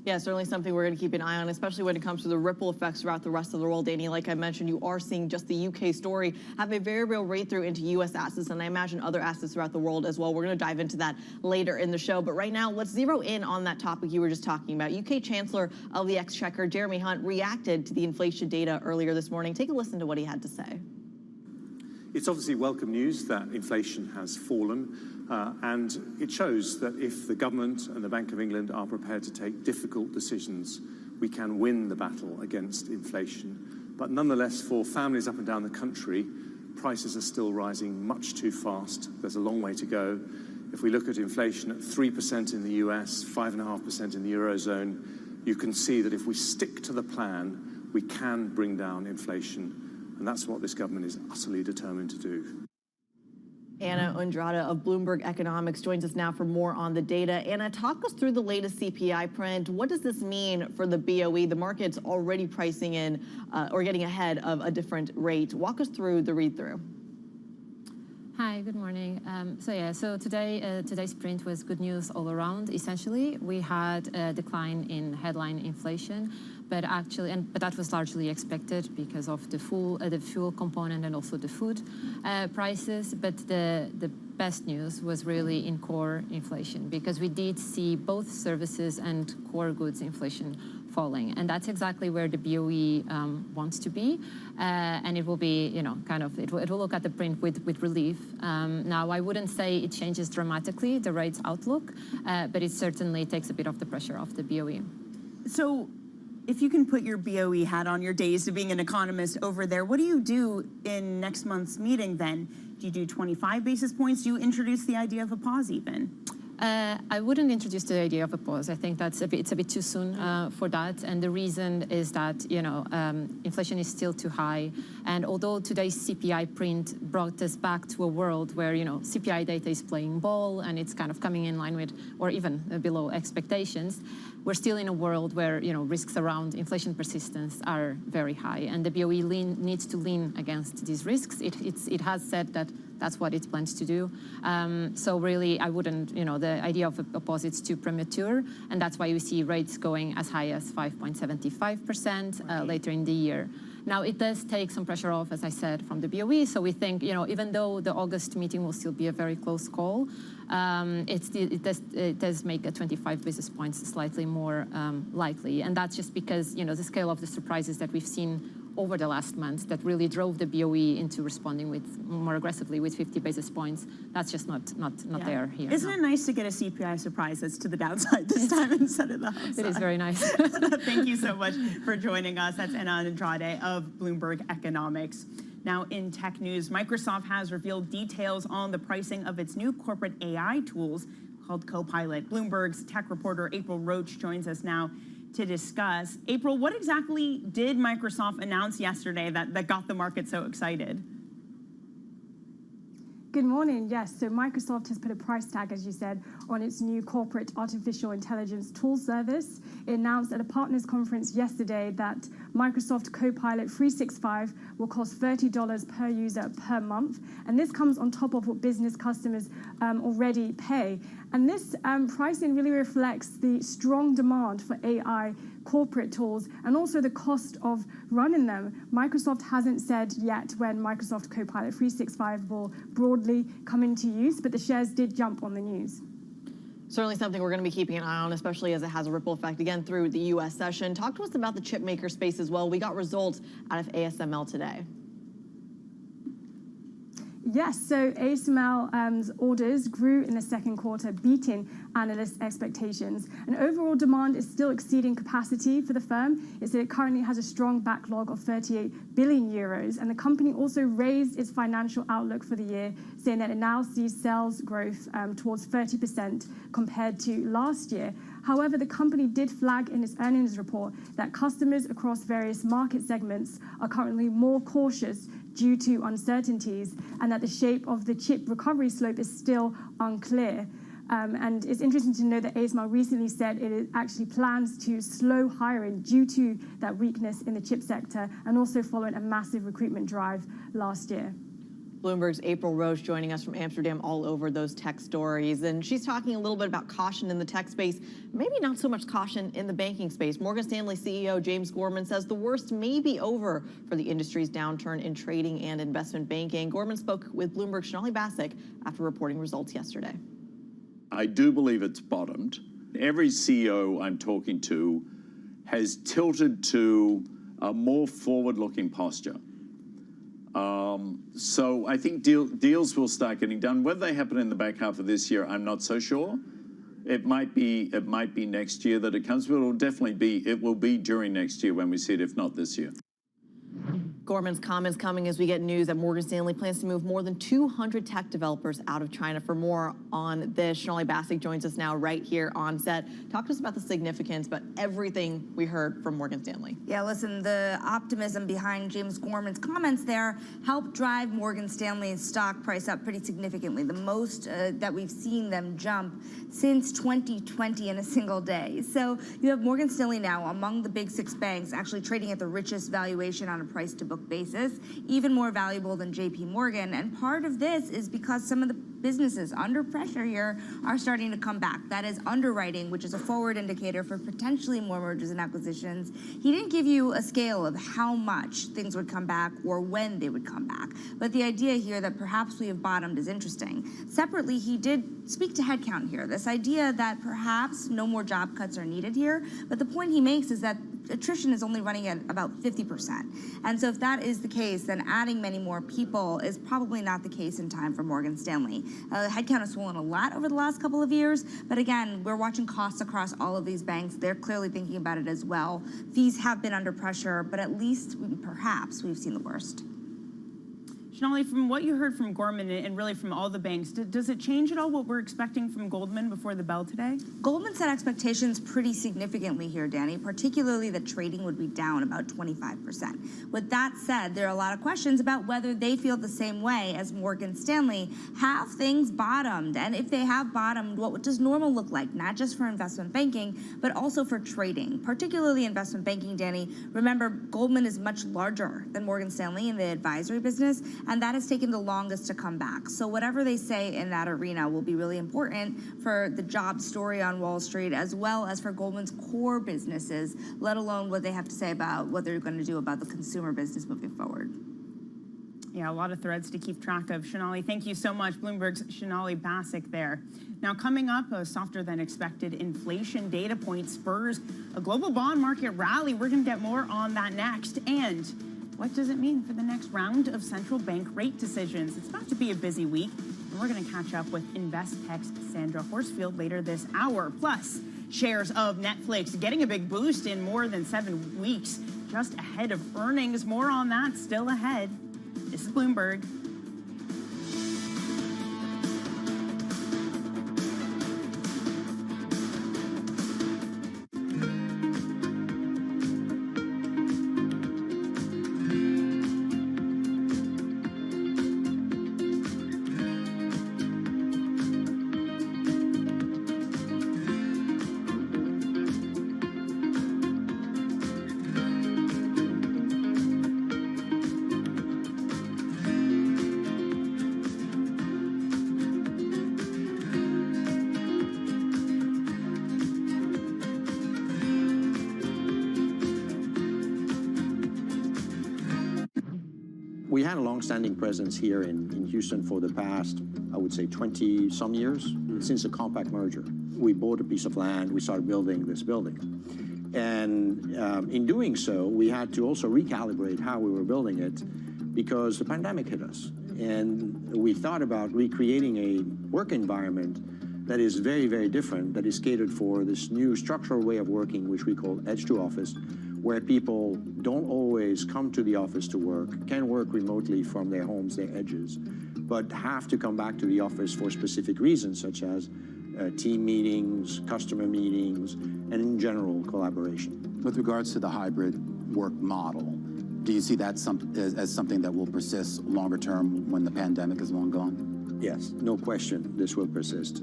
Yeah, certainly something we're going to keep an eye on, especially when it comes to the ripple effects throughout the rest of the world. Danny, like I mentioned, you are seeing just the UK story have a very real read-through into U.S. assets, and I imagine other assets throughout the world as well. We're going to dive into that later in the show. But right now, let's zero in on that topic you were just talking about. UK Chancellor of the Exchequer, Jeremy Hunt, reacted to the inflation data earlier this morning. Take a listen to what he had to say. It's obviously welcome news that inflation has fallen, and it shows that if the government and the Bank of England are prepared to take difficult decisions, we can win the battle against inflation. But nonetheless, for families up and down the country, prices are still rising much too fast. There's a long way to go. If we look at inflation at 3% in the US, 5.5% in the Eurozone, you can see that if we stick to the plan, we can bring down inflation. And that's what this government is utterly determined to do. Anna Undrada of Bloomberg Economics joins us now for more on the data. Anna, talk us through the latest CPI print. What does this mean for the BOE? The market's already pricing in or getting ahead of a different rate. Walk us through the read-through. Hi, good morning. So today's print was good news all around. Essentially, we had a decline in headline inflation, but that was largely expected because of the fuel component and also the food prices. But the best news was really in core inflation, because we did see both services and core goods inflation falling, and that's exactly where the BOE wants to be, and it will be, it will look at the print with relief. Now, I wouldn't say it changes dramatically the rates outlook, but it certainly takes a bit of the pressure off the BOE. So, if you can put your BOE hat on, your days to being an economist over there, what do you do in next month's meeting then? Do you do 25 basis points? Do you introduce the idea of a pause even? I wouldn't introduce the idea of a pause. I think it's a bit too soon for that. And the reason is that, inflation is still too high. And although today's CPI print brought us back to a world where, CPI data is playing ball and it's kind of coming in line with, or even below expectations, we're still in a world where, risks around inflation persistence are very high. And the BOE needs to lean against these risks. It has said that that's what it plans to do. So really, I wouldn't, the idea of a pause is too premature, and that's why we see rates going as high as 5.75% later in the year. Now, it does take some pressure off, as I said, from the BOE. So we think, even though the August meeting will still be a very close call, it does make a 25 basis points slightly more likely. And that's just because, the scale of the surprises that we've seen over the last month that really drove the BOE into responding more aggressively with 50 basis points. That's just not there here. Isn't it nice to get a CPI surprise that's to the downside this time instead of the upside? It is very nice. Thank you so much for joining us. That's Anna Andrade of Bloomberg Economics. Now, in tech news, Microsoft has revealed details on the pricing of its new corporate AI tools called Copilot. Bloomberg's tech reporter April Roach joins us now to discuss. April, what exactly did Microsoft announce yesterday that got the market so excited? Good morning. Yes, so Microsoft has put a price tag, as you said, on its new corporate artificial intelligence tool service. It announced at a partners conference yesterday that Microsoft Copilot 365 will cost $30 per user per month. And this comes on top of what business customers already pay. And this pricing really reflects the strong demand for AI corporate tools and also the cost of running them. Microsoft hasn't said yet when Microsoft Copilot 365 will broadly come into use, but the shares did jump on the news. Certainly something we're going to be keeping an eye on, especially as it has a ripple effect again through the U.S. session. Talk to us about the chip maker space as well. We got results out of ASML today. Yes, so ASML's orders grew in the second quarter, beating analyst expectations. And overall demand is still exceeding capacity for the firm. It currently has a strong backlog of 38 billion euros. And the company also raised its financial outlook for the year, saying that it now sees sales growth towards 30% compared to last year. However, the company did flag in its earnings report that customers across various market segments are currently more cautious due to uncertainties, and that the shape of the chip recovery slope is still unclear. And it's interesting to know that ASML recently said it actually plans to slow hiring due to that weakness in the chip sector and also following a massive recruitment drive last year. Bloomberg's April Roche joining us from Amsterdam, all over those tech stories. And she's talking a little bit about caution in the tech space, maybe not so much caution in the banking space. Morgan Stanley CEO James Gorman says the worst may be over for the industry's downturn in trading and investment banking. Gorman spoke with Bloomberg's Sonali Basak after reporting results yesterday. I do believe it's bottomed. Every CEO I'm talking to has tilted to a more forward-looking posture. So I think deals will start getting done. Whether they happen in the back half of this year, I'm not so sure. It might be next year that it comes, but it will be during next year when we see it, if not this year. Gorman's comments coming as we get news that Morgan Stanley plans to move more than 200 tech developers out of China. For more on this, Sonali Basak joins us now right here on set. Talk to us about the significance, but everything we heard from Morgan Stanley. Yeah, listen, the optimism behind James Gorman's comments there helped drive Morgan Stanley's stock price up pretty significantly, the most that we've seen them jump since 2020 in a single day. So you have Morgan Stanley now among the big six banks actually trading at the richest valuation on a price-to-book basis, even more valuable than JP Morgan. And part of this is because some of the businesses under pressure here are starting to come back. That is underwriting, which is a forward indicator for potentially more mergers and acquisitions. He didn't give you a scale of how much things would come back or when they would come back. But the idea here that perhaps we have bottomed is interesting. Separately, he did speak to headcount here. This idea that perhaps no more job cuts are needed here. But the point he makes is that attrition is only running at about 50%. And so if that is the case, then adding many more people is probably not the case in time for Morgan Stanley. Headcount has swollen a lot over the last couple of years, but again, we're watching costs across all of these banks. They're clearly thinking about it as well. Fees have been under pressure, but at least perhaps we've seen the worst. Sonali, from what you heard from Gorman and really from all the banks, does it change at all what we're expecting from Goldman before the bell today? Goldman set expectations pretty significantly here, Danny, particularly that trading would be down about 25%. With that said, there are a lot of questions about whether they feel the same way as Morgan Stanley. Have things bottomed? And if they have bottomed, what does normal look like? Not just for investment banking, but also for trading, particularly investment banking, Danny. Remember, Goldman is much larger than Morgan Stanley in the advisory business, and that has taken the longest to come back. So whatever they say in that arena will be really important for the job story on Wall Street, as well as for Goldman's core businesses, let alone what they have to say about what they're going to do about the consumer business moving forward. Yeah, a lot of threads to keep track of. Sonali, thank you so much. Bloomberg's Sonali Basak there. Now, coming up, a softer than expected inflation data point spurs a global bond market rally. We're going to get more on that next. And what does it mean for the next round of central bank rate decisions? It's about to be a busy week, and we're going to catch up with Investec's Sandra Horsfield later this hour. Plus, shares of Netflix getting a big boost in more than 7 weeks, just ahead of earnings. More on that still ahead. This is Bloomberg. We had a long-standing presence here in Houston for the past, I would say, 20-some years, since the Compact merger. We bought a piece of land, we started building this building. And in doing so, we had to also recalibrate how we were building it because the pandemic hit us. And we thought about recreating a work environment that is very, very different, that is catered for this new structural way of working, which we call edge to office, where people don't always come to the office to work, can work remotely from their homes, their edges, but have to come back to the office for specific reasons, such as team meetings, customer meetings, and in general, collaboration. With regards to the hybrid work model, do you see that as something that will persist longer term when the pandemic is long gone? Yes, no question, this will persist.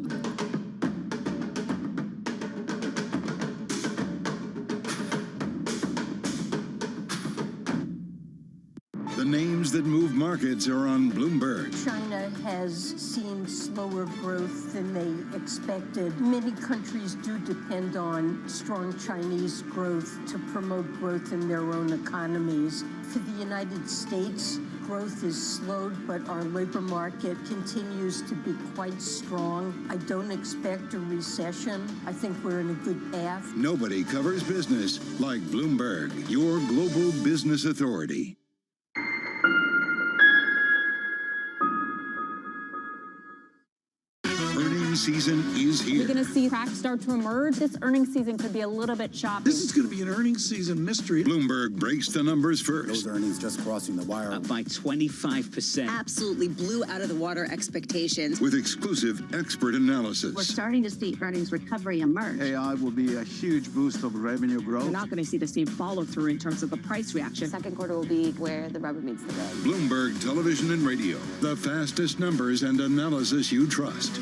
The names that move markets are on Bloomberg. China has seen slower growth than they expected. Many countries do depend on strong Chinese growth to promote growth in their own economies. For the United States, growth is slowed, but our labor market continues to be quite strong. I don't expect a recession. I think we're in a good path. Nobody covers business like Bloomberg, your global business authority. Earnings season is here. We're going to see cracks start to emerge. This earnings season could be a little bit choppy. This is going to be an earnings season mystery. Bloomberg breaks the numbers first. Those earnings just crossing the wire. Up by 25%. Absolutely blew out of the water expectations. With exclusive expert analysis. We're starting to see earnings recovery emerge. AI will be a huge boost of revenue growth. We're not going to see the same follow through in terms of the price reaction. Second quarter will be where the rubber meets the road. Bloomberg Television and Radio. The fastest numbers and analysis you trust.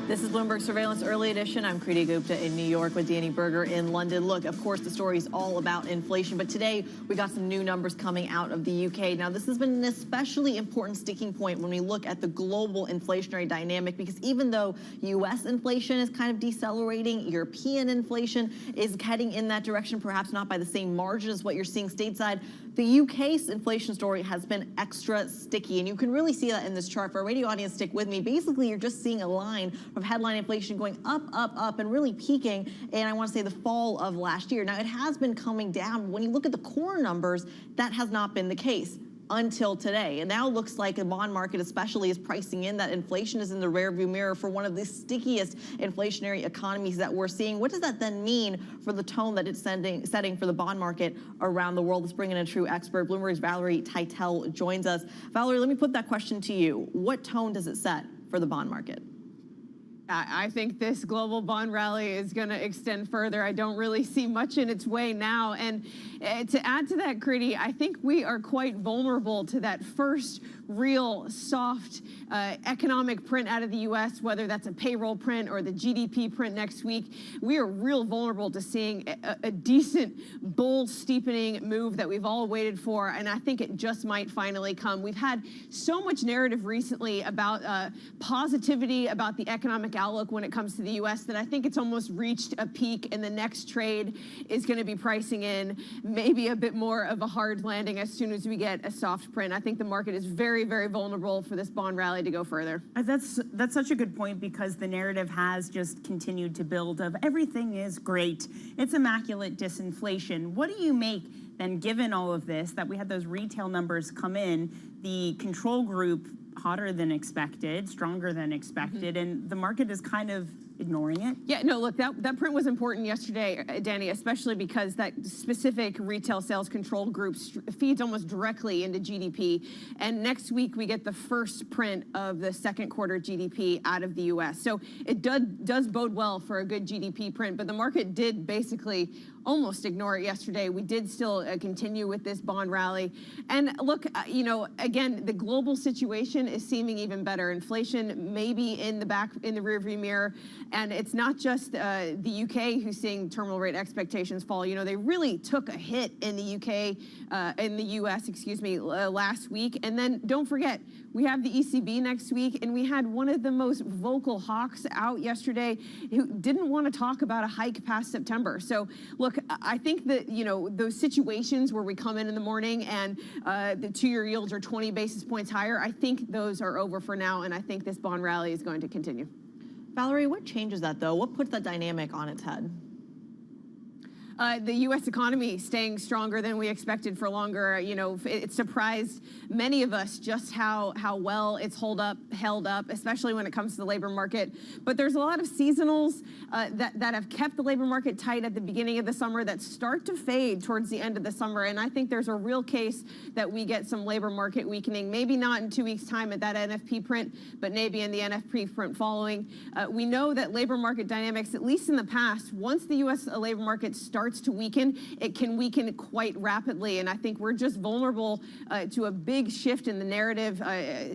This is Bloomberg Surveillance Early Edition. I'm Kriti Gupta in New York with Danny Berger in London. Look, of course, the story is all about inflation, but today we got some new numbers coming out of the UK. Now, this has been an especially important sticking point when we look at the global inflationary dynamic, because even though U.S. inflation is kind of decelerating, European inflation is heading in that direction, perhaps not by the same margin as what you're seeing stateside. The UK's inflation story has been extra sticky, and you can really see that in this chart. For our radio audience, stick with me. Basically, you're just seeing a line of headline inflation going up, up, up, and really peaking, and I want to say the fall of last year. Now, it has been coming down. When you look at the core numbers, that has not been the case until today. And now it looks like the bond market especially is pricing in that inflation is in the rearview mirror for one of the stickiest inflationary economies that we're seeing. What does that then mean for the tone that it's setting for the bond market around the world? Let's bring in a true expert. Bloomberg's Valerie Teitel joins us. Valerie, let me put that question to you. What tone does it set for the bond market? I think this global bond rally is going to extend further. I don't really see much in its way now. And to add to that, Kriti, I think we are quite vulnerable to that first real soft economic print out of the U.S., whether that's a payroll print or the GDP print next week. We are real vulnerable to seeing a decent bull steepening move that we've all waited for, and I think it just might finally come. We've had so much narrative recently about positivity about the economic outlook when it comes to the U.S. that I think it's almost reached a peak, and the next trade is going to be pricing in maybe a bit more of a hard landing as soon as we get a soft print. I think the market is very, very vulnerable for this bond rally to go further. That's such a good point, because the narrative has just continued to build of everything is great. It's immaculate disinflation. What do you make then, given all of this, that we had those retail numbers come in, the control group hotter than expected, stronger than expected, and the market is kind of ignoring it? Yeah, no, look, that print was important yesterday, Danny, especially because that specific retail sales control group feeds almost directly into GDP. And next week, we get the first print of the second quarter GDP out of the U.S. So it does bode well for a good GDP print, but the market did basically almost ignore it yesterday. We did still continue with this bond rally. And look, again, the global situation is seeming even better. Inflation maybe in the rearview mirror. And it's not just the UK who's seeing terminal rate expectations fall. You know, they really took a hit in the US, last week. And then don't forget, we have the ECB next week, and we had one of the most vocal hawks out yesterday who didn't want to talk about a hike past September. So look, I think that, you know, those situations where we come in the morning and the two-year yields are 20 basis points higher, I think those are over for now, and I think this bond rally is going to continue. Valerie, what changes that, though? What puts that dynamic on its head? The U.S. economy staying stronger than we expected for longer. You know, it surprised many of us just how well it's held up, especially when it comes to the labor market. But there's a lot of seasonals that have kept the labor market tight at the beginning of the summer that start to fade towards the end of the summer. And I think there's a real case that we get some labor market weakening, maybe not in 2 weeks' time at that NFP print, but maybe in the NFP print following. We know that labor market dynamics, at least in the past, once the U.S. labor market starts to weaken, it can weaken quite rapidly. And I think we're just vulnerable to a big shift in the narrative,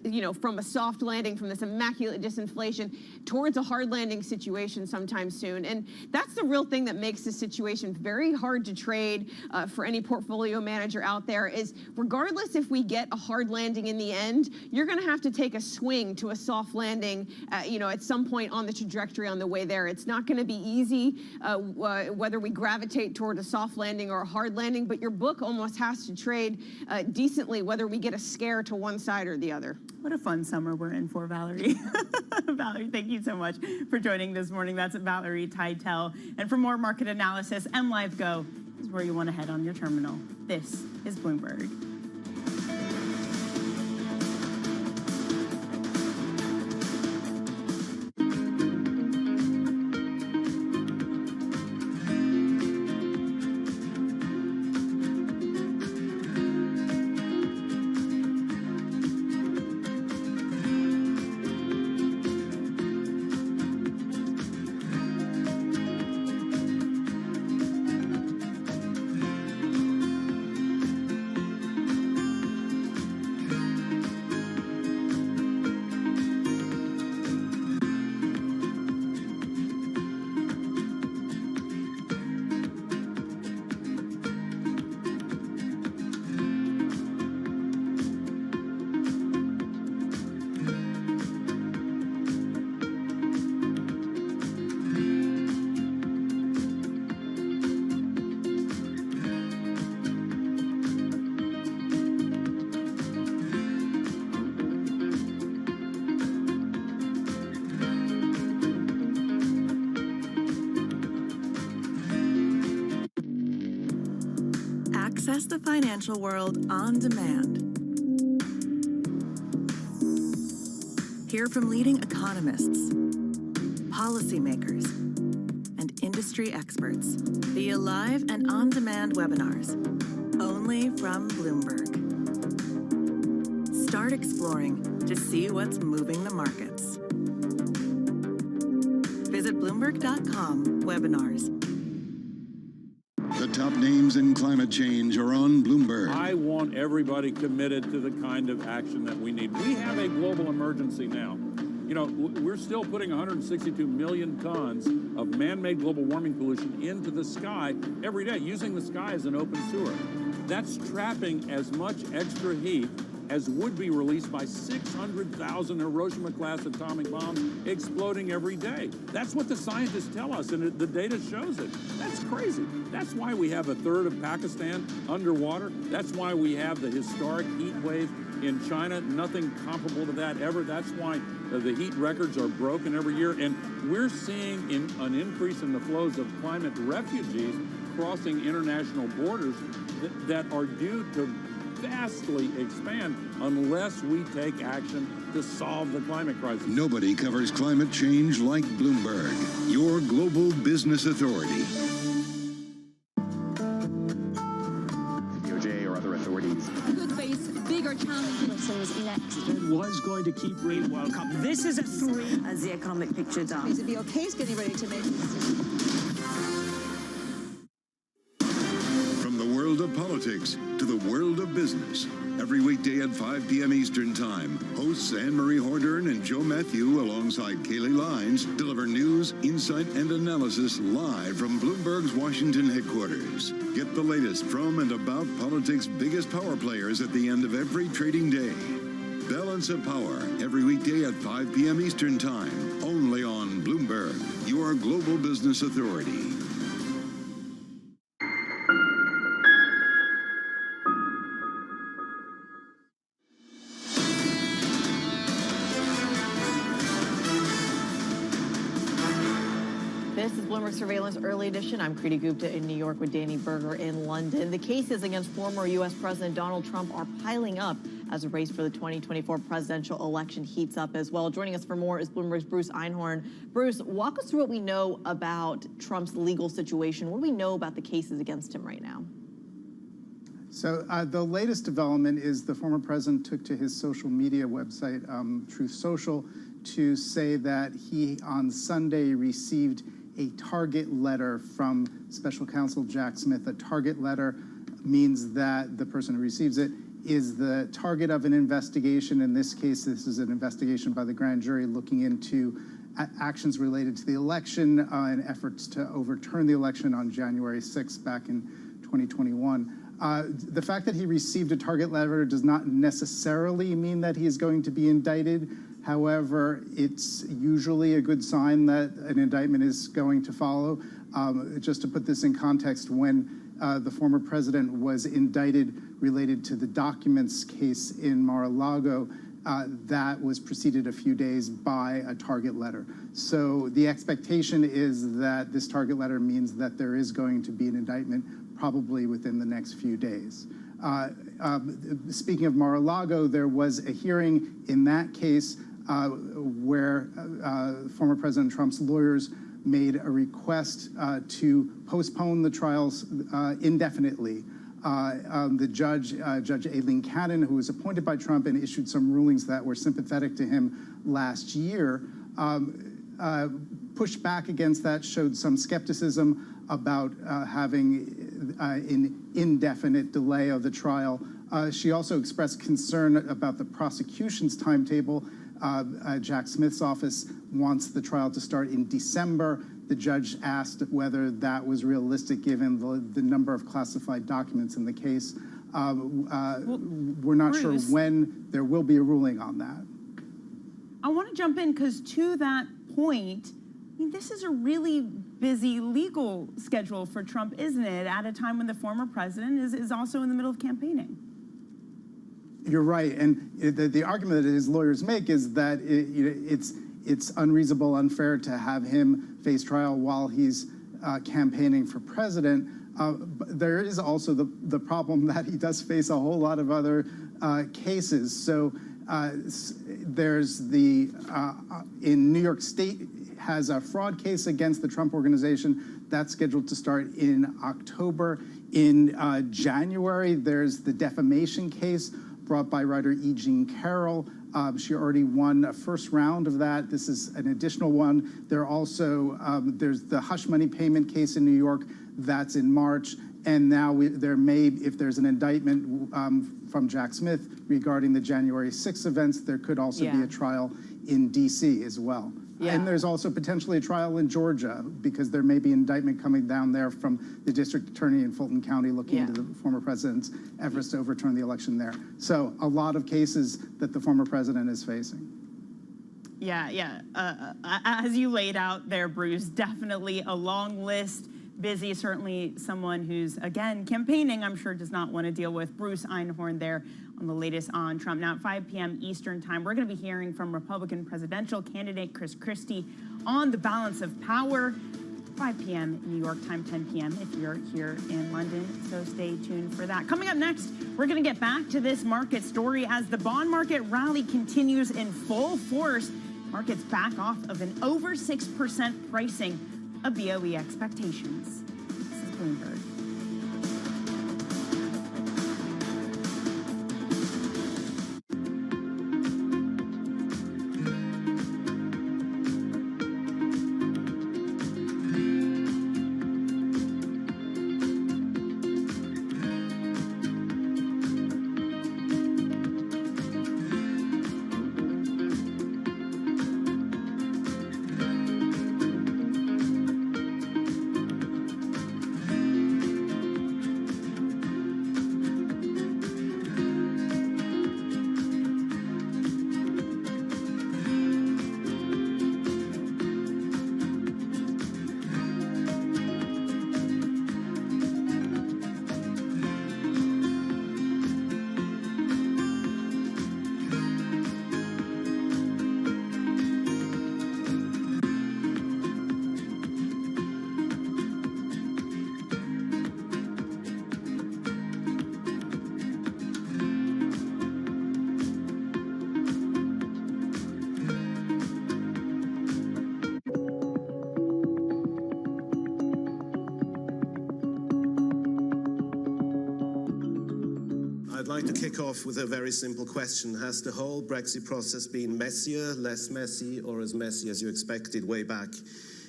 you know, from a soft landing, from this immaculate disinflation towards a hard landing situation sometime soon. And that's the real thing that makes this situation very hard to trade for any portfolio manager out there is regardless if we get a hard landing in the end, you're going to have to take a swing to a soft landing, you know, at some point on the trajectory on the way there. It's not going to be easy whether we gravitate toward a soft landing or a hard landing, but your book almost has to trade decently whether we get a scare to one side or the other. What a fun summer we're in for, Valerie. Valerie, thank you so much for joining this morning. That's Valerie Teitel. And for more market analysis, MLive Go is where you want to head on your terminal. This is Bloomberg. Access the financial world on demand. Hear from leading economists, policymakers, and industry experts via live and on-demand webinars, only from Bloomberg. Start exploring to see what's moving the markets. Visit Bloomberg.com/webinars. The top names in climate change are on Bloomberg. I want everybody committed to the kind of action that we need. We have a global emergency now. You know, we're still putting 162 million tons of man-made global warming pollution into the sky every day, using the sky as an open sewer. That's trapping as much extra heat as would be released by 600,000 Hiroshima-class atomic bombs exploding every day. That's what the scientists tell us, and the data shows it. That's crazy. That's why we have a third of Pakistan underwater. That's why we have the historic heat wave in China. Nothing comparable to that ever. That's why the heat records are broken every year. And we're seeing an increase in the flows of climate refugees crossing international borders that are due to vastly expand unless we take action to solve the climate crisis. Nobody covers climate change like Bloomberg, your global business authority. DOJ or other authorities could face bigger challenges next. Fed was going to keep rate while this is a 3. As the economic picture does. The BOK is getting ready to make a decision. From the world of politics to the world of of business. Every weekday at 5 p.m. Eastern Time, hosts Anne-Marie Hordern and Joe Matthew alongside Kaylee Lines deliver news, insight, and analysis live from Bloomberg's Washington headquarters. Get the latest from and about politics' biggest power players at the end of every trading day. Balance of Power, every weekday at 5 p.m. Eastern Time, only on Bloomberg, your global business authority. This is Bloomberg Surveillance Early Edition. I'm Kriti Gupta in New York with Danny Berger in London. The cases against former U.S. President Donald Trump are piling up as the race for the 2024 presidential election heats up as well. Joining us for more is Bloomberg's Bruce Einhorn. Bruce, walk us through what we know about Trump's legal situation. What do we know about the cases against him right now? So the latest development is the former president took to his social media website, Truth Social, to say that he on Sunday received a target letter from special counsel Jack Smith. A target letter means that the person who receives it is the target of an investigation. In this case, this is an investigation by the grand jury looking into actions related to the election and efforts to overturn the election on January 6th back in 2021. The fact that he received a target letter does not necessarily mean that he is going to be indicted. However, it's usually a good sign that an indictment is going to follow. Just to put this in context, when the former president was indicted related to the documents case in Mar-a-Lago, that was preceded a few days by a target letter. So the expectation is that this target letter means that there is going to be an indictment probably within the next few days. Speaking of Mar-a-Lago, there was a hearing in that case where former President Trump's lawyers made a request to postpone the trials indefinitely. The judge, Judge Aileen Cannon, who was appointed by Trump and issued some rulings that were sympathetic to him last year, pushed back against that, showed some skepticism about having an indefinite delay of the trial. She also expressed concern about the prosecution's timetable. Jack Smith's office wants the trial to start in December. The judge asked whether that was realistic given the number of classified documents in the case. We're not Bruce, sure when there will be a ruling on that. I want to jump in because to that point, I mean, this is a really busy legal schedule for Trump, isn't it, at a time when the former president is also in the middle of campaigning? You're right, and the argument that his lawyers make is that it's unreasonable, unfair to have him face trial while he's campaigning for president. But there is also the problem that he does face a whole lot of other cases. So there's in New York State has a fraud case against the Trump Organization that's scheduled to start in October. In January, there's the defamation case brought by writer E. Jean Carroll. She already won a first round of that. This is an additional one. There also, there's the hush money payment case in New York. That's in March. And now there may, if there's an indictment from Jack Smith regarding the January 6th events, there could also be a trial in D.C. as well. And there's also potentially a trial in Georgia because there may be an indictment coming down there from the district attorney in Fulton County looking into the former president's efforts to overturn the election there. So a lot of cases that the former president is facing. As you laid out there, Bruce, definitely a long list. Busy, certainly someone who's, again, campaigning, I'm sure does not want to deal with. Bruce Einhorn there on the latest on Trump. Now at 5 p.m. Eastern time, we're going to be hearing from Republican presidential candidate Chris Christie on the balance of power. 5 p.m. New York time, 10 p.m. if you're here in London, so stay tuned for that. Coming up next, we're going to get back to this market story as the bond market rally continues in full force. Markets back off of an over 6% pricing of BOE expectations. This is Bloomberg. like to kick off with a very simple question. Has the whole Brexit process been messier, less messy, or as messy as you expected way back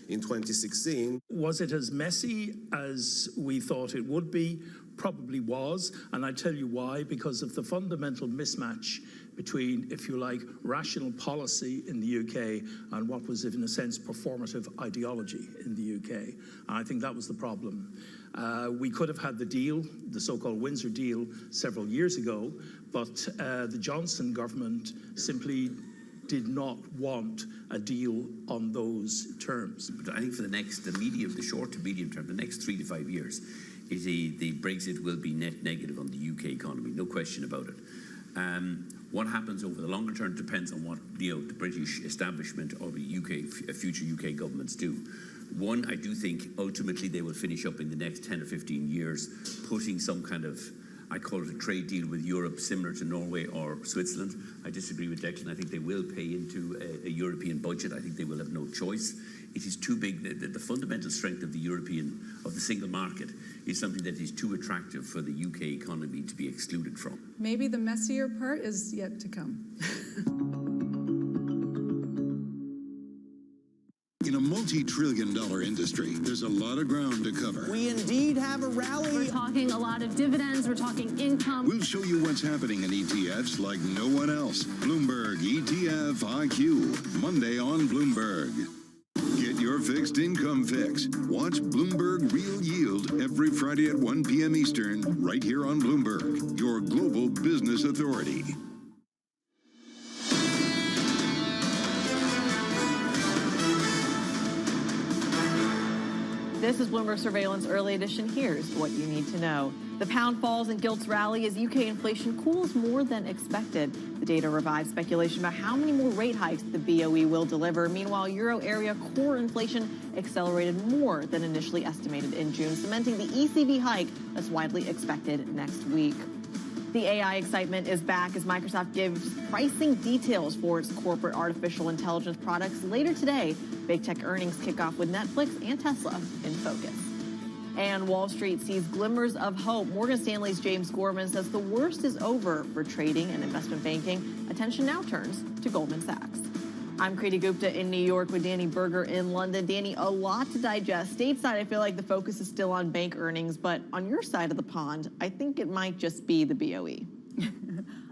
in 2016? Was it as messy as we thought it would be? Probably was, and I tell you why, because of the fundamental mismatch between, if you like, rational policy in the UK and what was, in a sense, performative ideology in the UK. And I think that was the problem. We could have had the deal, the so-called Windsor deal, several years ago, but the Johnson government simply did not want a deal on those terms. But I think for the short to medium term, the next 3 to 5 years, the Brexit will be net negative on the UK economy, no question about it. What happens over the longer term depends on what the British establishment or the future UK governments do. One, I do think ultimately they will finish up in the next 10 or 15 years putting some kind of, I call it a trade deal with Europe similar to Norway or Switzerland. I disagree with Declan. I think they will pay into a European budget. I think they will have no choice. It is too big. The fundamental strength of the single market is something that is too attractive for the UK economy to be excluded from. Maybe the messier part is yet to come. In a multi-trillion-dollar industry, there's a lot of ground to cover. We indeed have a rally. We're talking a lot of dividends. We're talking income. We'll show you what's happening in ETFs like no one else. Bloomberg ETF IQ, Monday on Bloomberg. Get your fixed income fix. Watch Bloomberg Real Yield every Friday at 1 p.m. Eastern, right here on Bloomberg, your global business authority. This is Bloomberg Surveillance Early Edition. Here's what you need to know. The pound falls and gilts rally as UK inflation cools more than expected. The data revives speculation about how many more rate hikes the BOE will deliver. Meanwhile, euro area core inflation accelerated more than initially estimated in June, cementing the ECB hike that's widely expected next week. The AI excitement is back as Microsoft gives pricing details for its corporate artificial intelligence products later today. Big tech earnings kick off with Netflix and Tesla in focus. And Wall Street sees glimmers of hope. Morgan Stanley's James Gorman says the worst is over for trading and investment banking. Attention now turns to Goldman Sachs. I'm Kriti Gupta in New York with Danny Berger in London. Danny, a lot to digest. Stateside, I feel like the focus is still on bank earnings, but on your side of the pond, I think it might just be the BOE.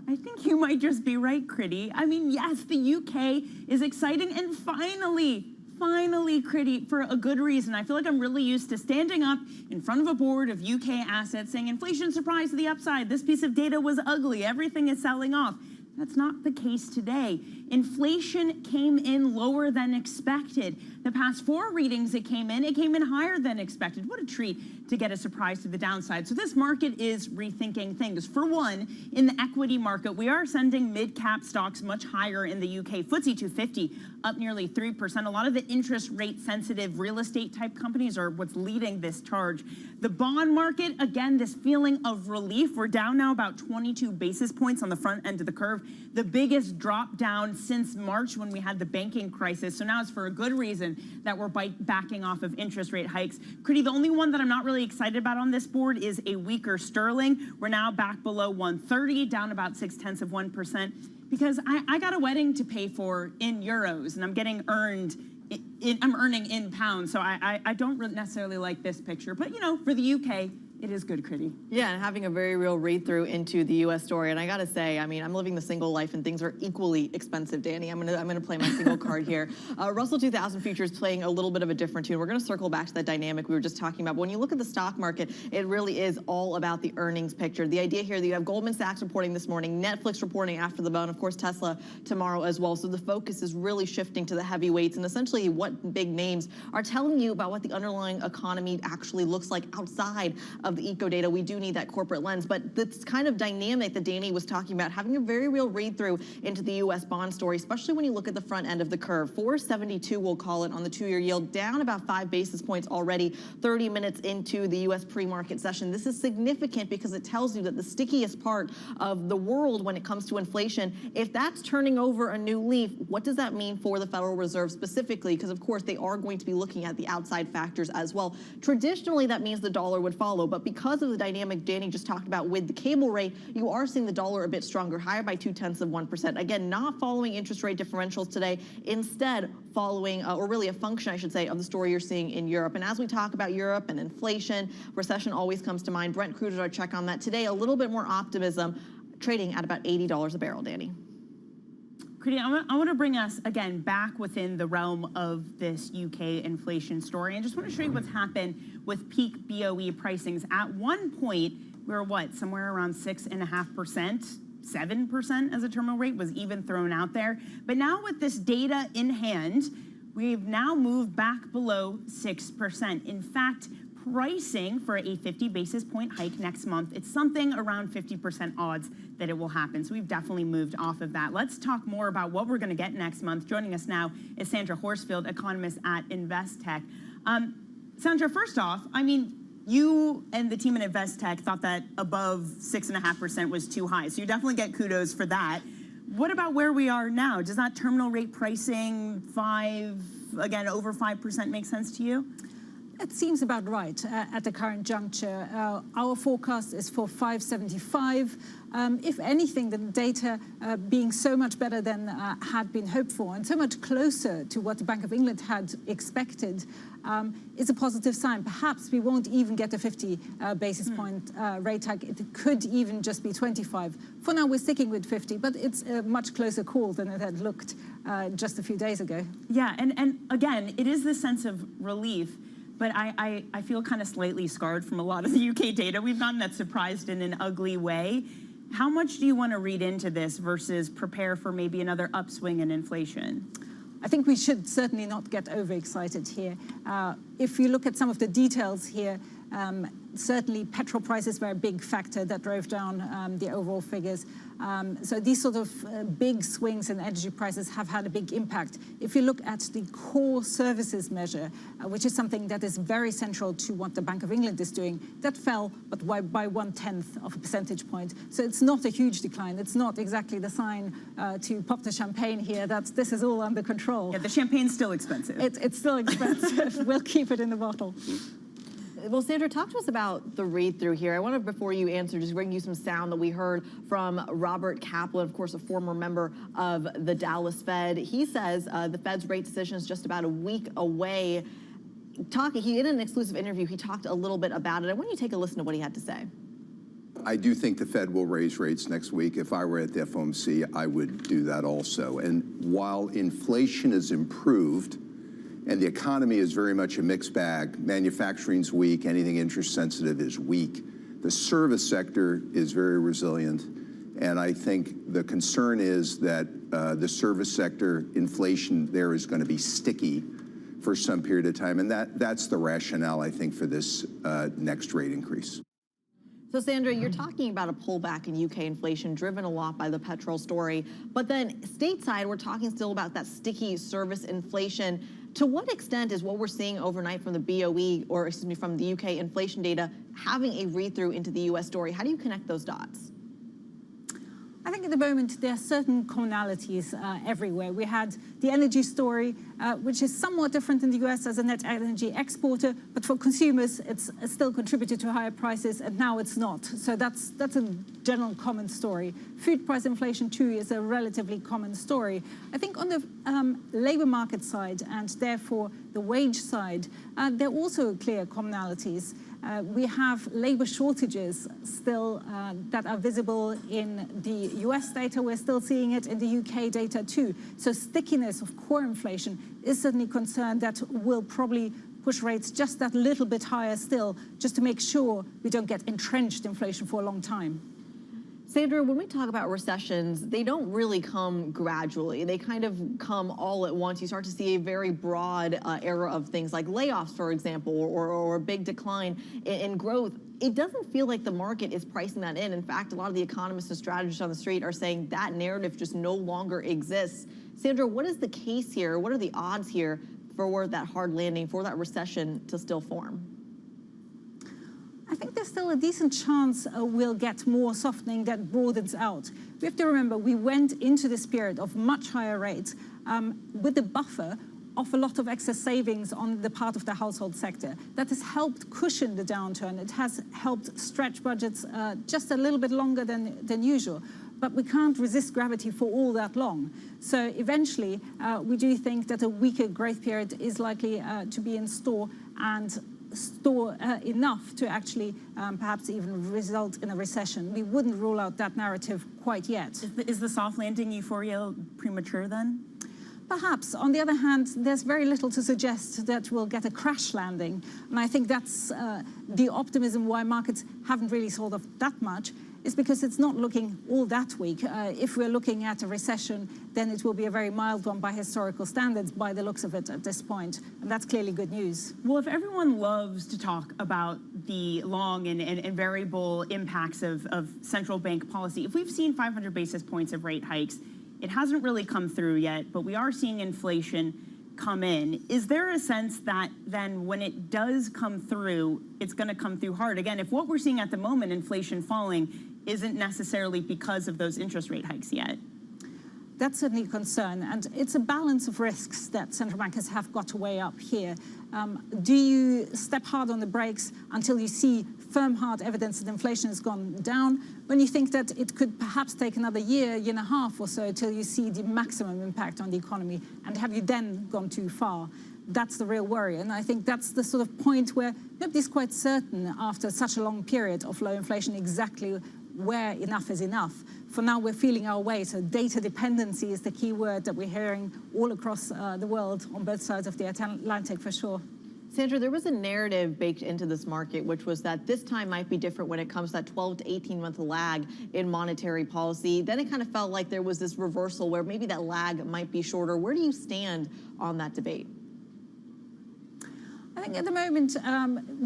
I think you might just be right, Kriti. I mean, yes, the UK is exciting, and finally, Kriti, for a good reason. I feel like I'm really used to standing up in front of a board of UK assets saying inflation surprise to the upside. This piece of data was ugly. Everything is selling off. That's not the case today. Inflation came in lower than expected. The past 4 readings it came in higher than expected. What a treat to get a surprise to the downside. So this market is rethinking things. For one, in the equity market, we are sending mid-cap stocks much higher in the UK. FTSE 250 up nearly 3%. A lot of the interest rate sensitive real estate type companies are what's leading this charge. The bond market, again, this feeling of relief. We're down now about 22 basis points on the front end of the curve. The biggest drop down since March when we had the banking crisis. So now it's for a good reason that we're backing off of interest rate hikes. Kriti, the only one that I'm not really excited about on this board is a weaker sterling. We're now back below 130, down about 0.6%, because I got a wedding to pay for in euros, and I'm getting I'm earning in pounds. So I don't really necessarily like this picture, but you know, for the UK, it is good, Kriti. Yeah, and having a very real read-through into the U.S. story. And I got to say, I mean, I'm living the single life and things are equally expensive, Danny. I'm gonna play my single card here. Russell 2000 futures playing a little bit of a different tune. We're going to circle back to that dynamic we were just talking about. But when you look at the stock market, it really is all about the earnings picture. The idea here that you have Goldman Sachs reporting this morning, Netflix reporting after the bell, and of course Tesla tomorrow as well. So the focus is really shifting to the heavyweights and essentially what big names are telling you about what the underlying economy actually looks like outside of the eco data. We do need that corporate lens, but this kind of dynamic that Danny was talking about, having a very real read-through into the U.S. bond story, especially when you look at the front end of the curve. 472, we'll call it, on the 2-year yield, down about 5 basis points already, 30 minutes into the U.S. pre-market session. This is significant because it tells you that the stickiest part of the world when it comes to inflation, if that's turning over a new leaf, what does that mean for the Federal Reserve specifically? Because, of course, they are going to be looking at the outside factors as well. Traditionally, that means the dollar would follow, but but because of the dynamic Danny just talked about with the cable rate, you are seeing the dollar a bit stronger, higher by 0.2%. Again, not following interest rate differentials today, instead following, or really a function, I should say, of the story you're seeing in Europe. And as we talk about Europe and inflation, recession always comes to mind. Brent crude is our check on that today. A little bit more optimism, trading at about $80 a barrel, Danny. Kriti, I want to bring us, again, back within the realm of this UK inflation story. And just want to show you what's happened with peak BOE pricings. At one point, we were, somewhere around 6.5%, 7% as a terminal rate was even thrown out there. But now with this data in hand, we've now moved back below 6%. In fact, pricing for a 50 basis point hike next month, it's something around 50% odds that it will happen. So we've definitely moved off of that. Let's talk more about what we're going to get next month. Joining us now is Sandra Horsfield, economist at Investec. Sandra, first off, I mean, you and the team at Investec thought that above 6.5% was too high. So you definitely get kudos for that. What about where we are now? Does that terminal rate pricing over 5% make sense to you? It seems about right at the current juncture. Our forecast is for 5.75. If anything, the data being so much better than had been hoped for and so much closer to what the Bank of England had expected is a positive sign. Perhaps we won't even get a 50 basis point rate hike. It could even just be 25. For now, we're sticking with 50, but it's a much closer call than it had looked just a few days ago. Yeah, and again, it is this sense of relief. But I feel kind of slightly scarred from a lot of the UK data we've gotten that's surprised in an ugly way. How much do you want to read into this versus prepare for maybe another upswing in inflation? I think we should certainly not get overexcited here. If you look at some of the details here, certainly petrol prices were a big factor that drove down the overall figures. So these sort of big swings in energy prices have had a big impact. If you look at the core services measure, which is something that is very central to what the Bank of England is doing, that fell but by 1/10 of a percentage point. So it's not a huge decline. It's not exactly the sign to pop the champagne here that this is all under control. Yeah, the champagne's still expensive. It's still expensive. We'll keep it in the bottle. Well, Sandra, talk to us about the read-through here. I want to, before you answer, just bring you some sound that we heard from Robert Kaplan, of course, a former member of the Dallas Fed. He says the Fed's rate decision is just about a week away. In an exclusive interview, he talked a little bit about it. I want you to take a listen to what he had to say. I do think the Fed will raise rates next week. If I were at the FOMC, I would do that also. And while inflation has improved, and the economy is very much a mixed bag. Manufacturing's weak, anything interest sensitive is weak. The service sector is very resilient. And I think the concern is that the service sector inflation there is going to be sticky for some period of time. And that's the rationale, I think, for this next rate increase. So, Sandra, you're talking about a pullback in UK inflation driven a lot by the petrol story. But then stateside, we're talking still about that sticky service inflation. To what extent is what we're seeing overnight from the BOE, or excuse me, from the UK inflation data, having a read-through into the US story? How do you connect those dots? I think at the moment there are certain commonalities everywhere. We had the energy story, which is somewhat different in the US as a net energy exporter, but for consumers it's still contributed to higher prices, and now it's not. So that's a general common story. Food price inflation too is a relatively common story. I think on the labor market side, and therefore the wage side, there are also clear commonalities. We have labor shortages still that are visible in the US data. We're still seeing it in the UK data too. So stickiness of core inflation is certainly a concern that will probably push rates just that little bit higher still, just to make sure we don't get entrenched inflation for a long time. Sandra, when we talk about recessions, they don't really come gradually. They kind of come all at once. You start to see a very broad era of things like layoffs, for example, or a big decline in growth. It doesn't feel like the market is pricing that in. In fact, a lot of the economists and strategists on the street are saying that narrative just no longer exists. Sandra, what is the case here? What are the odds here for that hard landing, for that recession to still form? I think there's still a decent chance we'll get more softening that broadens out. We have to remember we went into this period of much higher rates with a buffer off a lot of excess savings on the part of the household sector. That has helped cushion the downturn. It has helped stretch budgets just a little bit longer than usual. But we can't resist gravity for all that long. So eventually, we do think that a weaker growth period is likely to be in store, and store enough to actually perhaps even result in a recession. We wouldn't rule out that narrative quite yet. Is the soft landing euphoria premature then? Perhaps. On the other hand, there's very little to suggest that we'll get a crash landing. And I think that's the optimism why markets haven't really sold off that much, is because it's not looking all that weak. If we're looking at a recession, then it will be a very mild one by historical standards, by the looks of it at this point. And that's clearly good news. Well, if everyone loves to talk about the long and variable impacts of central bank policy, if we've seen 500 basis points of rate hikes, it hasn't really come through yet, but we are seeing inflation come in. Is there a sense that then when it does come through, it's going to come through hard? Again, if what we're seeing at the moment, inflation falling, isn't necessarily because of those interest rate hikes yet? That's certainly a concern, and it's a balance of risks that central bankers have got to weigh up here. Do you step hard on the brakes until you see firm, hard evidence that inflation has gone down, when you think that it could perhaps take another year and a half or so till you see the maximum impact on the economy, and have you then gone too far? That's the real worry, and I think that's the sort of point where nobody's quite certain after such a long period of low inflation exactly where enough is enough. For now, we're feeling our way, so data dependency is the key word that we're hearing all across the world on both sides of the Atlantic for sure. Sandra, there was a narrative baked into this market, which was that this time might be different when it comes to that 12 to 18-month lag in monetary policy. Then it kind of felt like there was this reversal where maybe that lag might be shorter. Where do you stand on that debate? I think at the moment,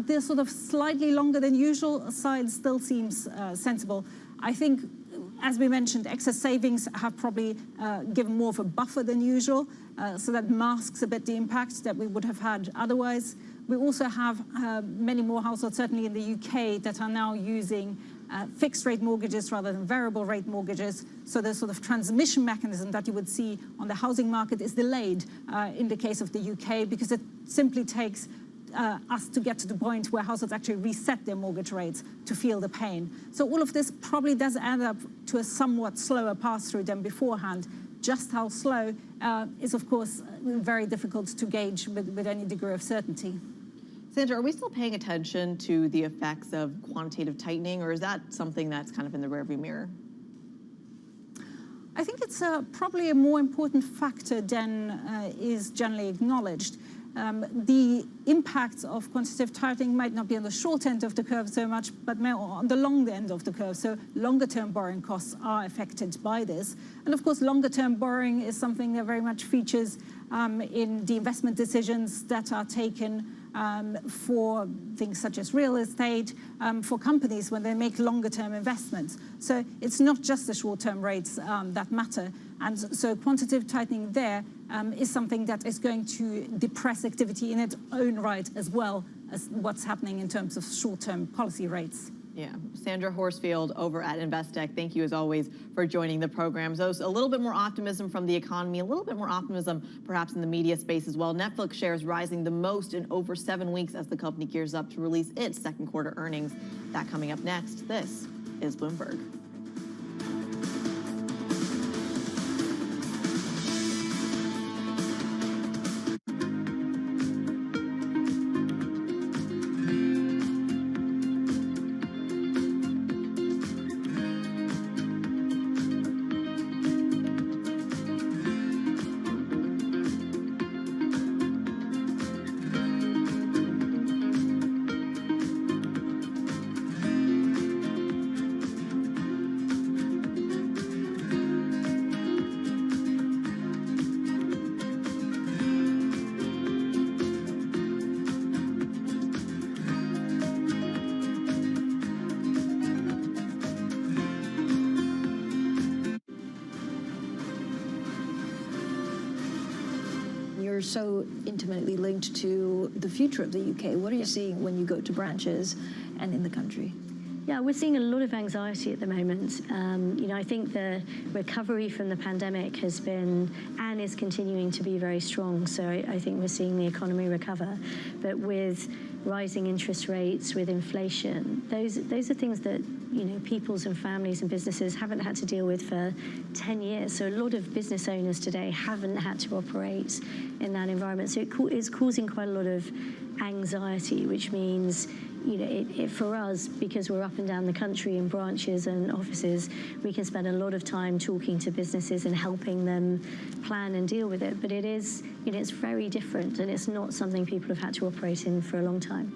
the sort of slightly longer than usual side still seems sensible. I think, as we mentioned, excess savings have probably given more of a buffer than usual, so that masks a bit the impact that we would have had otherwise. We also have many more households, certainly in the UK, that are now using fixed rate mortgages rather than variable rate mortgages. So the sort of transmission mechanism that you would see on the housing market is delayed in the case of the UK, because it simply takes us to get to the point where households actually reset their mortgage rates to feel the pain. So all of this probably does add up to a somewhat slower pass-through than beforehand. Just how slow is, of course, very difficult to gauge with any degree of certainty. Sandra, are we still paying attention to the effects of quantitative tightening, or is that something that's kind of in the rearview mirror? I think it's probably a more important factor than is generally acknowledged. The impacts of quantitative tightening might not be on the short end of the curve so much, but more on the long end of the curve. So longer-term borrowing costs are affected by this. And of course, longer-term borrowing is something that very much features in the investment decisions that are taken for things such as real estate, for companies when they make longer-term investments. So it's not just the short-term rates that matter. And so quantitative tightening there is something that is going to depress activity in its own right, as well as what's happening in terms of short-term policy rates. Yeah, Sandra Horsfield over at Investec, thank you as always for joining the program. So a little bit more optimism from the economy, a little bit more optimism perhaps in the media space as well. Netflix shares rising the most in over 7 weeks as the company gears up to release its second quarter earnings. That coming up next. This is Bloomberg. So intimately linked to the future of the UK. What are you seeing when you go to branches and in the country? Yeah, we're seeing a lot of anxiety at the moment. I think the recovery from the pandemic has been and is continuing to be very strong. So I think we're seeing the economy recover. But with rising interest rates, with inflation, those are things that peoples and families and businesses haven't had to deal with for 10 years. So a lot of business owners today haven't had to operate in that environment. So it's causing quite a lot of anxiety, which means for us, because we're up and down the country in branches and offices, we can spend a lot of time talking to businesses and helping them plan and deal with it. But it is, it's very different, and it's not something people have had to operate in for a long time.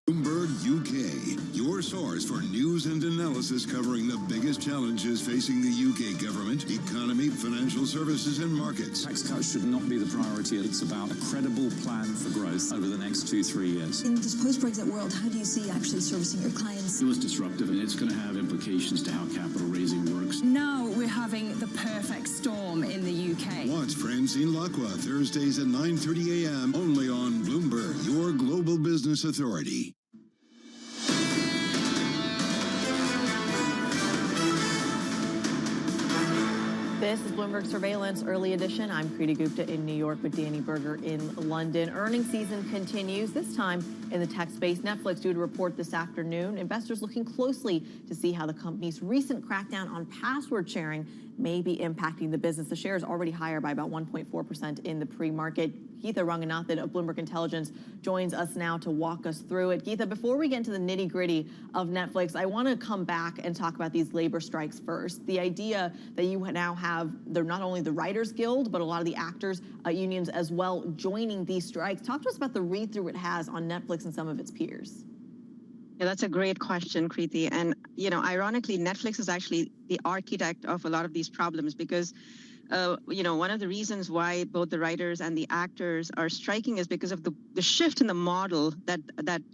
Bloomberg UK, your source for news and analysis covering the biggest challenges facing the UK government, economy, financial services, and markets. Tax cuts should not be the priority. It's about a credible plan for growth over the next 2-3 years. In this post-Brexit world, how do you see actually servicing your clients? It was disruptive, and it's going to have implications to how capital raising works. Now we're having the perfect storm in the UK. Watch Francine Lacqua Thursdays at 9:30 a.m. only on Bloomberg, your global business authority. This is Bloomberg Surveillance Early Edition. I'm Kriti Gupta in New York with Danny Berger in London. Earnings season continues, this time in the tech space. Netflix due to report this afternoon. Investors looking closely to see how the company's recent crackdown on password sharing may be impacting the business. The share is already higher by about 1.4% in the pre-market. Geetha Ranganathan of Bloomberg Intelligence joins us now to walk us through it. Geetha, before we get into the nitty-gritty of Netflix, I want to come back and talk about these labor strikes first. The idea that you now have not only the Writers Guild, but a lot of the actors unions as well joining these strikes. Talk to us about the read-through it has on Netflix and some of its peers. Yeah, that's a great question, Kriti. And, ironically, Netflix is actually the architect of a lot of these problems because one of the reasons why both the writers and the actors are striking is because of the shift in the model that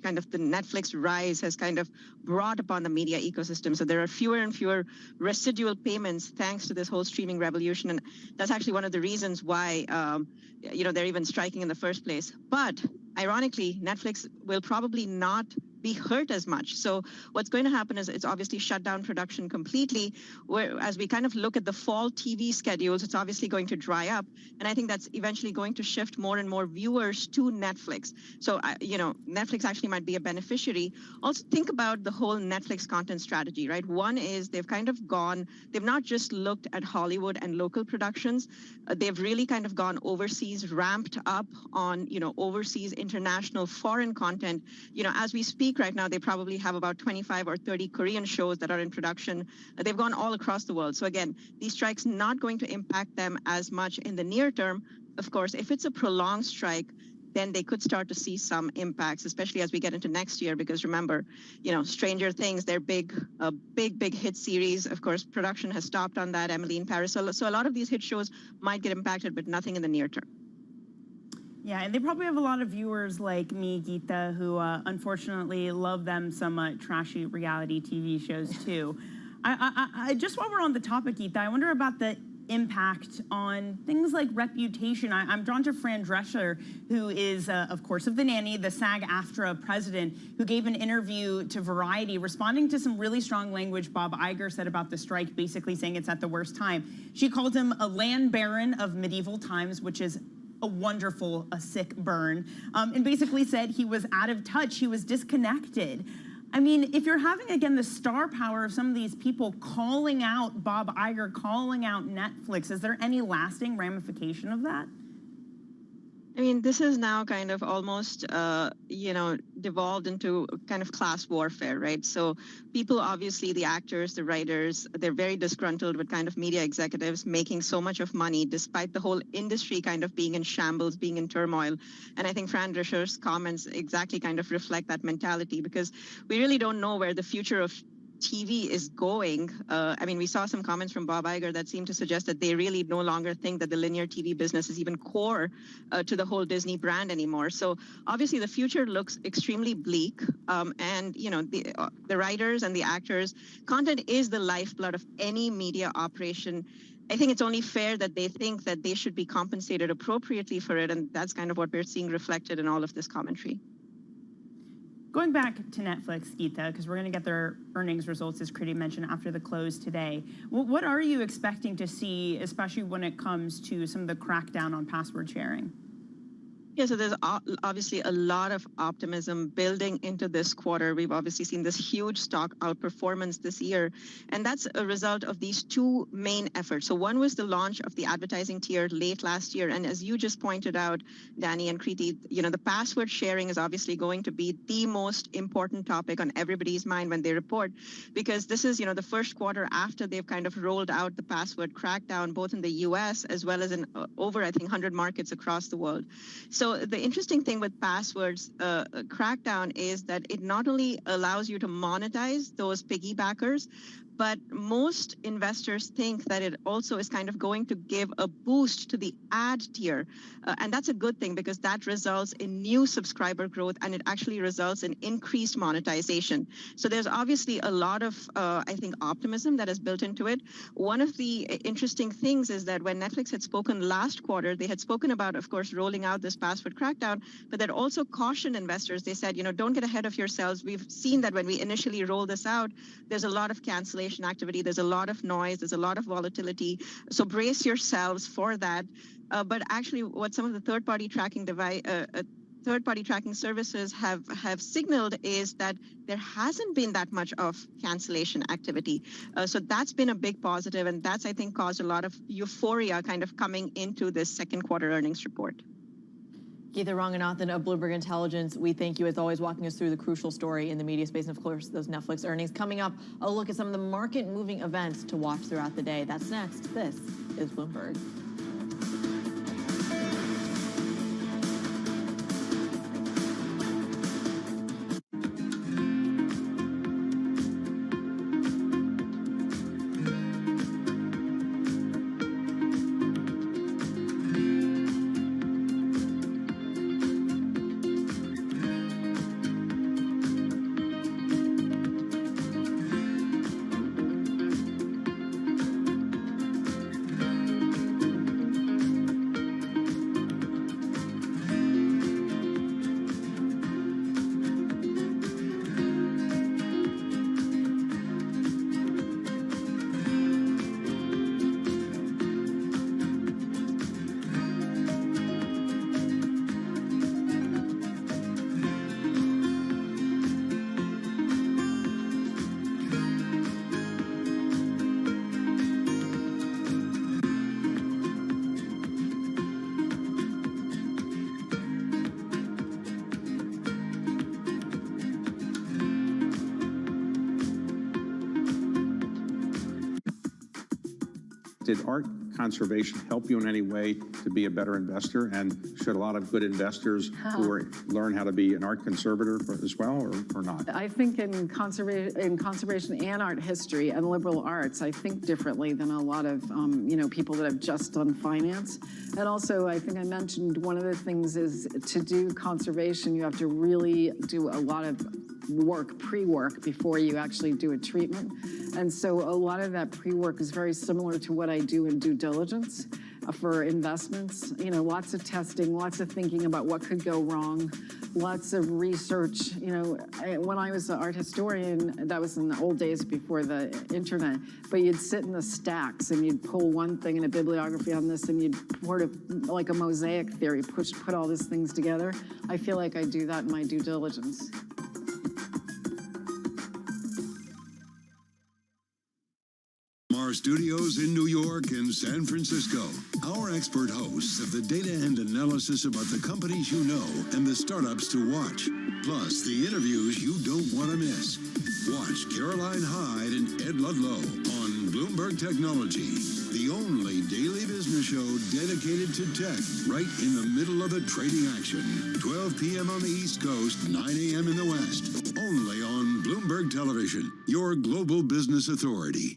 kind of the Netflix rise has kind of brought upon the media ecosystem. So there are fewer and fewer residual payments thanks to this whole streaming revolution. And that's actually one of the reasons why, they're even striking in the first place. But ironically, Netflix will probably not be hurt as much. So what's going to happen is it's obviously shut down production completely. Where as we kind of look at the fall TV schedules, it's obviously going to dry up. And I think that's eventually going to shift more and more viewers to Netflix. So, Netflix actually might be a beneficiary. Also think about the whole Netflix content strategy, right? One is they've not just looked at Hollywood and local productions. They've really kind of gone overseas, ramped up on, overseas, international, foreign content. As we speak right now, they probably have about 25 or 30 Korean shows that are in production. They've gone all across the world. So again, these strikes not going to impact them as much in the near term. Of course, if it's a prolonged strike, then they could start to see some impacts, especially as we get into next year. Because remember, Stranger Things, their big hit series. Of course, production has stopped on that, Emily in Paris. So a lot of these hit shows might get impacted, but nothing in the near term. Yeah, and they probably have a lot of viewers like me, Geetha, who unfortunately love them some trashy reality TV shows too. I just while we're on the topic, Geetha, I wonder about the impact on things like reputation. I'm drawn to Fran Drescher, who is, of course, of The Nanny, the SAG-AFTRA president, who gave an interview to Variety responding to some really strong language Bob Iger said about the strike, basically saying it's at the worst time. She called him a land baron of medieval times, which is a sick burn, and basically said he was out of touch, he was disconnected. I mean, if you're having, again, the star power of some of these people calling out Bob Iger, calling out Netflix, is there any lasting ramification of that? I mean, this is now kind of almost, devolved into kind of class warfare, right? So people, obviously, the actors, the writers, they're very disgruntled with kind of media executives making so much of money despite the whole industry kind of being in shambles, being in turmoil. And I think Fran Drescher's comments exactly kind of reflect that mentality because we really don't know where the future of TV is going. We saw some comments from Bob Iger that seemed to suggest that they really no longer think that the linear TV business is even core to the whole Disney brand anymore. So obviously the future looks extremely bleak. The writers and the actors, content is the lifeblood of any media operation. I think it's only fair that they think that they should be compensated appropriately for it, and that's kind of what we're seeing reflected in all of this commentary. Going back to Netflix, Geeta, because we're going to get their earnings results, as Kriti mentioned, after the close today. What are you expecting to see, especially when it comes to some of the crackdown on password sharing? Yeah, so there's obviously a lot of optimism building into this quarter. We've obviously seen this huge stock outperformance this year, and that's a result of these two main efforts. So one was the launch of the advertising tier late last year, and as you just pointed out, Danny and Kriti, the password sharing is obviously going to be the most important topic on everybody's mind when they report, because this is, the first quarter after they've kind of rolled out the password crackdown, both in the US as well as in over, I think, 100 markets across the world. So the interesting thing with passwords crackdown is that it not only allows you to monetize those piggybackers, but most investors think that it also is kind of going to give a boost to the ad tier. And that's a good thing because that results in new subscriber growth and it actually results in increased monetization. So there's obviously a lot of, I think, optimism that is built into it. One of the interesting things is that when Netflix had spoken last quarter, they had spoken about, of course, rolling out this password crackdown, but they'd also cautioned investors. They said, don't get ahead of yourselves. We've seen that when we initially roll this out, there's a lot of cancellation activity, there's a lot of noise, there's a lot of volatility. So brace yourselves for that. But actually, what some of the third-party tracking services have signaled is that there hasn't been that much of cancellation activity. So that's been a big positive, and that's, I think, caused a lot of euphoria kind of coming into this second quarter earnings report. Geeta Ranganathan of Bloomberg Intelligence, we thank you as always walking us through the crucial story in the media space and of course those Netflix earnings. Coming up, a look at some of the market moving events to watch throughout the day. That's next. This is Bloomberg. Did art conservation help you in any way to be a better investor? And should a lot of good investors who learn how to be an art conservator as well, or not? I think in conservation and art history and liberal arts, I think differently than a lot of people that have just done finance. And also, I think I mentioned one of the things is to do conservation, you have to really do a lot of work, pre-work, before you actually do a treatment. And so a lot of that pre-work is very similar to what I do in due diligence for investments. Lots of testing, lots of thinking about what could go wrong, lots of research. When I was an art historian, that was in the old days before the internet, but you'd sit in the stacks and you'd pull one thing in a bibliography on this and you'd sort of like a mosaic theory, put all these things together. I feel like I do that in my due diligence. Our studios in New York and San Francisco. Our expert hosts have the data and analysis about the companies you know and the startups to watch, plus the interviews you don't want to miss. Watch Caroline Hyde and Ed Ludlow on Bloomberg Technology, the only daily business show dedicated to tech, right in the middle of the trading action. 12 p.m. on the East Coast, 9 a.m. in the West. Only on Bloomberg Television, your global business authority.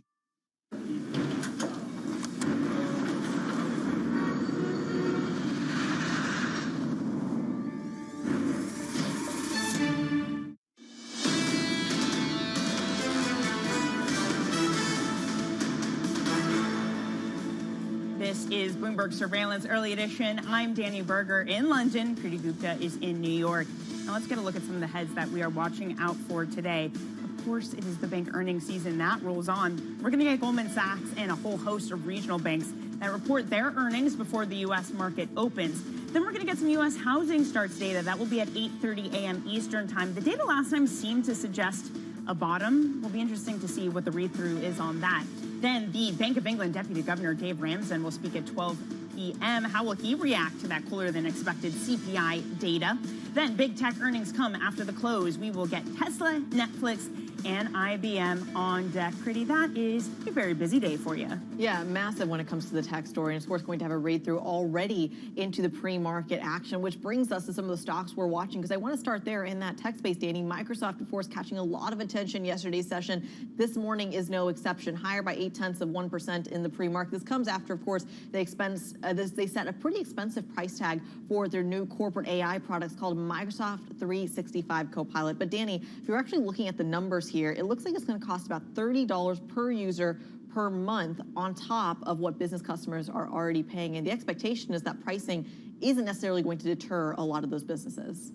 This is Bloomberg Surveillance Early Edition. I'm Danny Berger in London. Kriti Gupta is in New York. Now let's get a look at some of the heads that we are watching out for today. Of course, it is the bank earnings season that rolls on. We're going to get Goldman Sachs and a whole host of regional banks that report their earnings before the U.S. market opens. Then we're going to get some U.S. housing starts data. That will be at 8:30 a.m. Eastern time. The data last time seemed to suggest a bottom. Will be interesting to see what the read-through is on that. Then the Bank of England Deputy Governor Dave Ramsden will speak at 12 p.m. How will he react to that cooler than expected CPI data? Then big tech earnings come after the close. We will get Tesla, Netflix, and IBM on deck. Kriti, that is a very busy day for you. Yeah, massive when it comes to the tech story. And of course, going to have a read through already into the pre-market action, which brings us to some of the stocks we're watching, because I want to start there in that tech space, Danny. Microsoft, of course, catching a lot of attention yesterday's session. This morning is no exception, higher by 0.8% in the pre-market. This comes after, of course, they set a pretty expensive price tag for their new corporate AI products called Microsoft 365 Copilot. But Danny, if you're actually looking at the numbers here, it looks like it's going to cost about $30 per user per month on top of what business customers are already paying. And the expectation is that pricing isn't necessarily going to deter a lot of those businesses.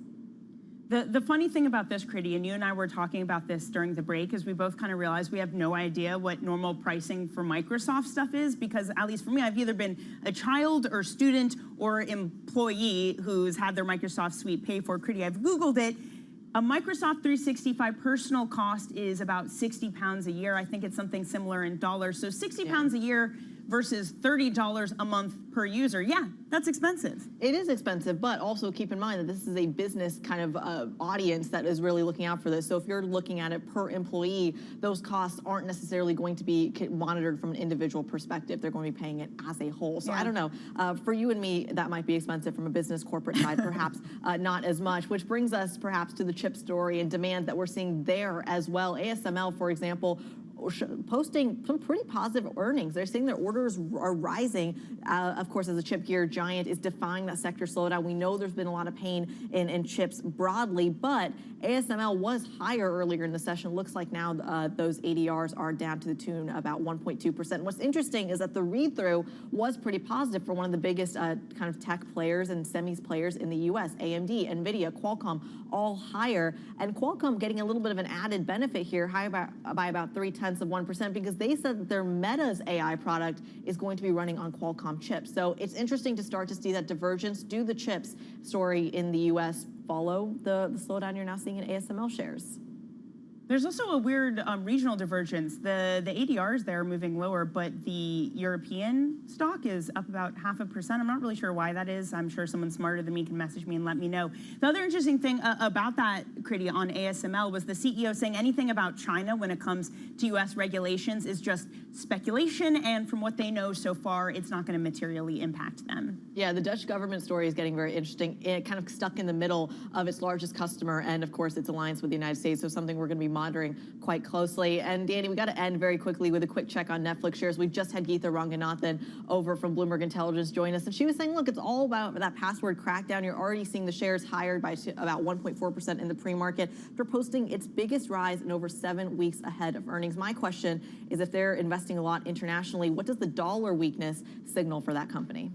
The funny thing about this, Kriti, and you and I were talking about this during the break, is we both kind of realized we have no idea what normal pricing for Microsoft stuff is, because at least for me, I've either been a child or student or employee who's had their Microsoft suite paid for. Kriti, I've Googled it. A Microsoft 365 personal cost is about £60 a year. I think it's something similar in dollars. So £60 a year versus $30 a month per user. Yeah, that's expensive. It is expensive, but also keep in mind that this is a business kind of audience that is really looking out for this. So if you're looking at it per employee, those costs aren't necessarily going to be monitored from an individual perspective. They're going to be paying it as a whole. So I don't know. For you and me, that might be expensive. From a business corporate side, perhaps not as much, which brings us perhaps to the chip story and demand that we're seeing there as well. ASML, for example, posting some pretty positive earnings. They're saying their orders are rising. Of course, as a chip gear giant is defying that sector slowdown. We know there's been a lot of pain in chips broadly, but ASML was higher earlier in the session. Looks like now those ADRs are down to the tune about 1.2%. What's interesting is that the read-through was pretty positive for one of the biggest kind of tech players and semis players in the U.S. AMD, NVIDIA, Qualcomm, all higher. And Qualcomm getting a little bit of an added benefit here, high by about 0.3%, because they said that their Meta's AI product is going to be running on Qualcomm chips. So it's interesting to start to see that divergence. Do the chips story in the U.S. follow the slowdown you're now seeing in ASML shares? There's also a weird regional divergence. The ADRs there are moving lower, but the European stock is up about 0.5%. I'm not really sure why that is. I'm sure someone smarter than me can message me and let me know. The other interesting thing about that, Kriti, on ASML was the CEO saying anything about China when it comes to U.S. regulations is just speculation, and from what they know so far, it's not going to materially impact them. Yeah, the Dutch government story is getting very interesting. It kind of stuck in the middle of its largest customer and, of course, its alliance with the United States, so something we're going to be monitoring quite closely. And Danny, we got to end very quickly with a quick check on Netflix shares. We just had Geetha Ranganathan over from Bloomberg Intelligence join us, and she was saying, look, it's all about that password crackdown. You're already seeing the shares higher by about 1.4% in the pre-market. They're posting its biggest rise in over 7 weeks ahead of earnings. My question is, if they're investing a lot internationally, what does the dollar weakness signal for that company?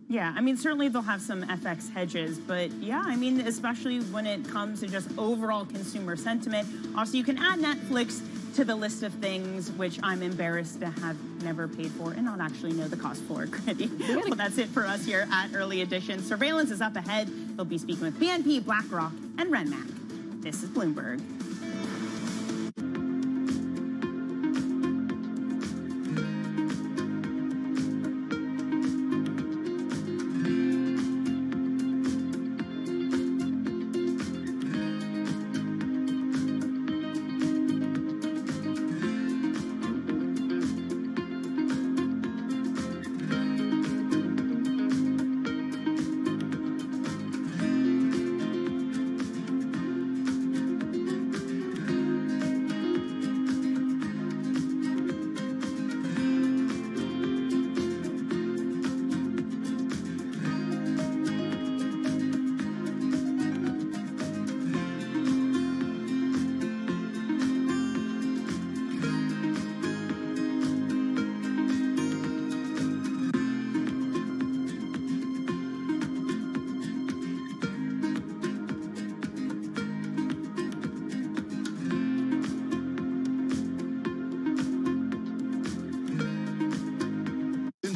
Yeah, I mean, certainly they'll have some FX hedges, but yeah, I mean, especially when it comes to just overall consumer sentiment. Also, you can add Netflix to the list of things which I'm embarrassed to have never paid for and not actually know the cost for. Well, that's it for us here at Early Edition. Surveillance is up ahead. We'll be speaking with BNP, BlackRock, and Renmac. This is Bloomberg.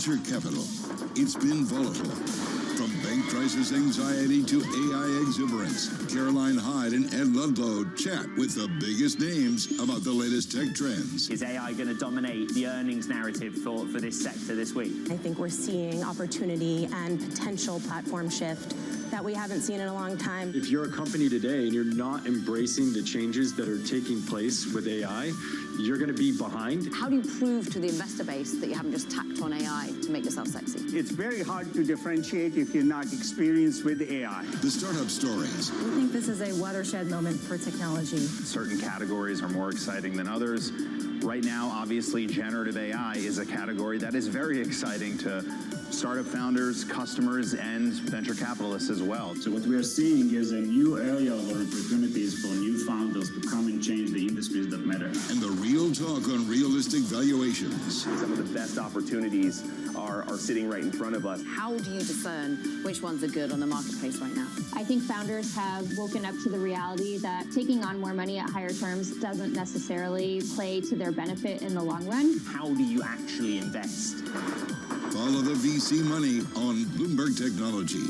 venture capital. It's been volatile. From bank crisis anxiety to AI exuberance, Caroline Hyde and Ed Ludlow chat with the biggest names about the latest tech trends. Is AI going to dominate the earnings narrative for this sector this week? I think we're seeing opportunity and potential platform shift that we haven't seen in a long time. If you're a company today and you're not embracing the changes that are taking place with AI, you're going to be behind. How do you prove to the investor base that you haven't just tacked on AI to make yourself sexy? It's very hard to differentiate if you're not experienced with AI. The startup stories. We think this is a watershed moment for technology. Certain categories are more exciting than others. Right now, obviously, generative AI is a category that is very exciting to startup founders, customers, and venture capitalists as well. So what we are seeing is a new area of opportunities for new founders to come and change the industries that matter. And the real talk on realistic valuations. Some of the best opportunities are sitting right in front of us. How do you discern which ones are good on the marketplace right now? I think founders have woken up to the reality that taking on more money at higher terms doesn't necessarily play to their benefit in the long run. How do you actually invest? Follow the VC money on Bloomberg Technology,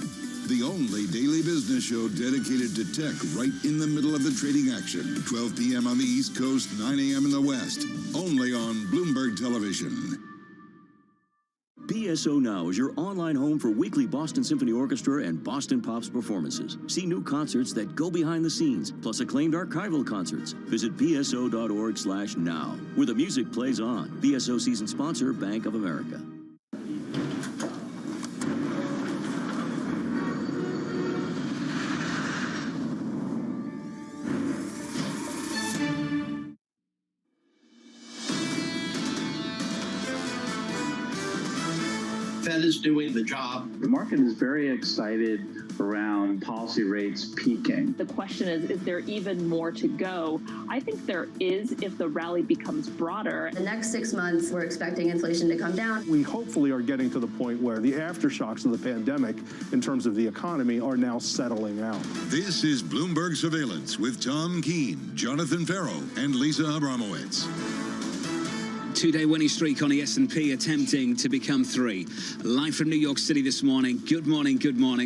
the only daily business show dedicated to tech right in the middle of the trading action. 12 p.m. on the East Coast, 9 a.m. in the West, only on Bloomberg Television. BSO Now is your online home for weekly Boston Symphony Orchestra and Boston Pops performances. See new concerts that go behind the scenes, plus acclaimed archival concerts. Visit bso.org/now, where the music plays on. BSO season sponsor, Bank of America. Fed is doing the job. The market is very excited around policy rates peaking. The question is there even more to go? I think there is if the rally becomes broader. The next 6 months, we're expecting inflation to come down. We hopefully are getting to the point where the aftershocks of the pandemic in terms of the economy are now settling out. This is Bloomberg Surveillance with Tom Keene, Jonathan Farrow, and Lisa Abramowitz. Two-day winning streak on the S&P attempting to become 3. Live from New York City this morning. Good morning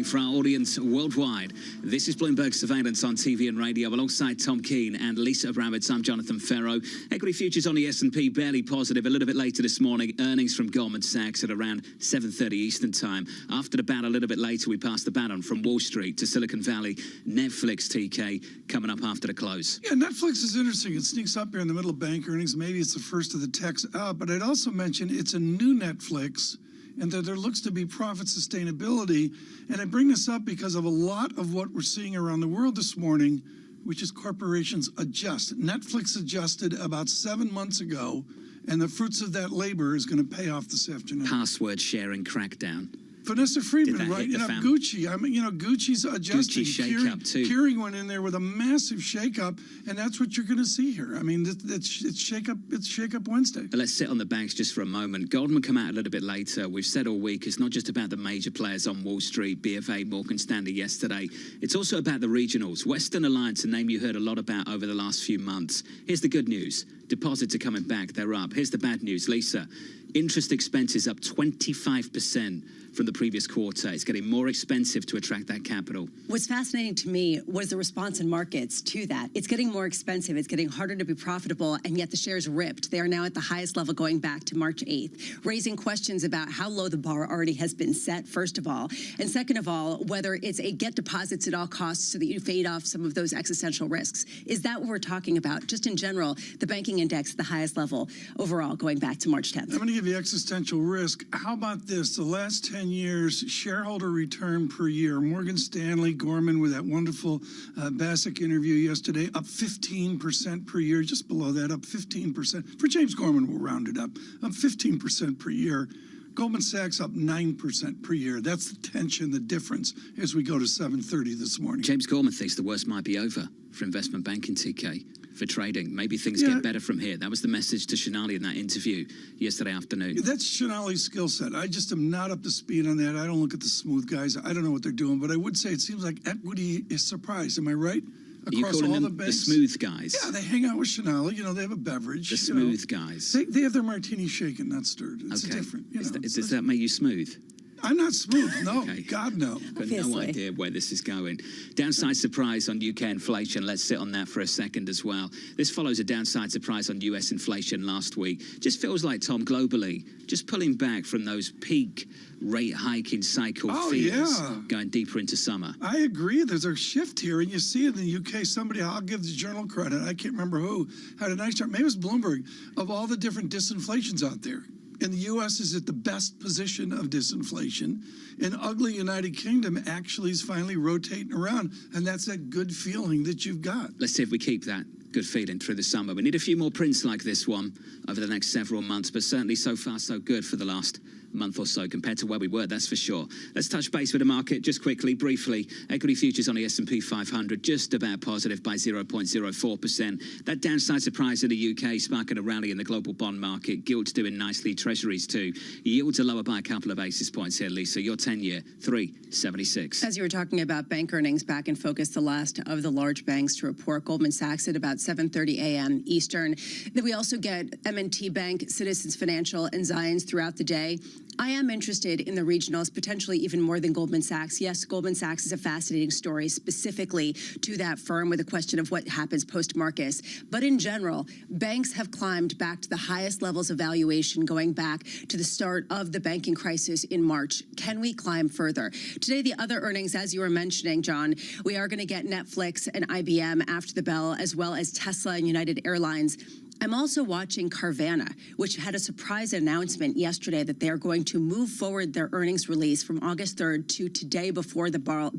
for our audience worldwide. This is Bloomberg Surveillance on TV and radio alongside Tom Keene and Lisa Abramowitz. I'm Jonathan Farrow. Equity futures on the S&P barely positive. A little bit later this morning, earnings from Goldman Sachs at around 7:30 Eastern time. After the bat, a little bit later, we pass the baton from Wall Street to Silicon Valley. Netflix, TK, coming up after the close. Yeah, Netflix is interesting. It sneaks up here in the middle of bank earnings. Maybe it's the first of the techs out, but I'd also mention it's a new Netflix and that there looks to be profit sustainability. And I bring this up because of a lot of what we're seeing around the world this morning, which is corporations adjust. Netflix adjusted about 7 months ago, and the fruits of that labor is going to pay off this afternoon. Password sharing crackdown. Vanessa Friedman, right? Gucci. I mean, Gucci's adjusting. Gucci shake-up too. Kering went in there with a massive shake-up, and that's what you're going to see here. I mean, it's shake-up Wednesday. But let's sit on the banks just for a moment. Goldman come out a little bit later. We've said all week it's not just about the major players on Wall Street, BofA, Morgan Stanley yesterday. It's also about the regionals. Western Alliance, a name you heard a lot about over the last few months. Here's the good news. Deposits are coming back. They're up. Here's the bad news, Lisa. Interest expenses up 25% from the previous quarter. It's getting more expensive to attract that capital. What's fascinating to me was the response in markets to that. It's getting more expensive. It's getting harder to be profitable, and yet the shares ripped. They are now at the highest level going back to March 8th, raising questions about how low the bar already has been set, first of all. And second of all, whether it's a get deposits at all costs so that you fade off some of those existential risks. Is that what we're talking about? Just in general, the banking index, the highest level overall going back to March 10th. I'm going to give you existential risk. How about this? The last 10 years, shareholder return per year. Morgan Stanley, Gorman with that wonderful Bassick interview yesterday, up 15% per year. Just below that, up 15%. For James Gorman, we'll round it up 15% per year. Goldman Sachs up 9% per year. That's the tension, the difference as we go to 7:30 this morning. James Gorman thinks the worst might be over for investment banking, TK. For trading. Maybe things get better from here. That was the message to Shanali in that interview yesterday afternoon. That's Shanali's skill set. I just am not up to speed on that. I don't look at the smooth guys. I don't know what they're doing, but I would say it seems like equity is surprised. Am I right? you across calling all them the the banks. smooth guys? Yeah, they hang out with Chanel. They have a beverage. The smooth guys. They have their martini shaken, not stirred. It's Okay. different. Does that make you smooth? I'm not smooth. No, Okay. God no. Got no idea where this is going. Downside surprise on UK inflation. Let's sit on that for a second as well. This follows a downside surprise on US inflation last week. Just feels like, Tom, globally, just pulling back from those peak rate hiking cycle fears going deeper into summer. I agree. There's a shift here, and you see it in the UK. Somebody, I'll give the journal credit. I can't remember who, had a nice chart. Maybe it was Bloomberg, of all the different disinflations out there. And the U.S. is at the best position of disinflation. And ugly United Kingdom actually is finally rotating around. And that's that good feeling that you've got. Let's see if we keep that good feeling through the summer. We need a few more prints like this one over the next several months, but certainly so far so good for the last month or so compared to where we were, that's for sure. Let's touch base with the market just quickly, briefly. Equity futures on the S&P 500 just about positive by 0.04%. That downside surprise in the UK sparking a rally in the global bond market. Gilts doing nicely, treasuries too. Yields are lower by a couple of basis points here, Lisa. Your 10-year, 3.76. As you were talking about bank earnings, back in focus, the last of the large banks to report. Goldman Sachs at about 7:30 a.m. Eastern. Then we also get M&T Bank, Citizens Financial, and Zions throughout the day. I am interested in the regionals, potentially even more than Goldman Sachs. Yes, Goldman Sachs is a fascinating story specifically to that firm with a question of what happens post-Marcus. But in general, banks have climbed back to the highest levels of valuation going back to the start of the banking crisis in March. Can we climb further? Today, the other earnings, as you were mentioning, John, we are going to get Netflix and IBM after the bell, as well as Tesla and United Airlines. I'm also watching Carvana, which had a surprise announcement yesterday that they are going to move forward their earnings release from August 3rd to today before the bell.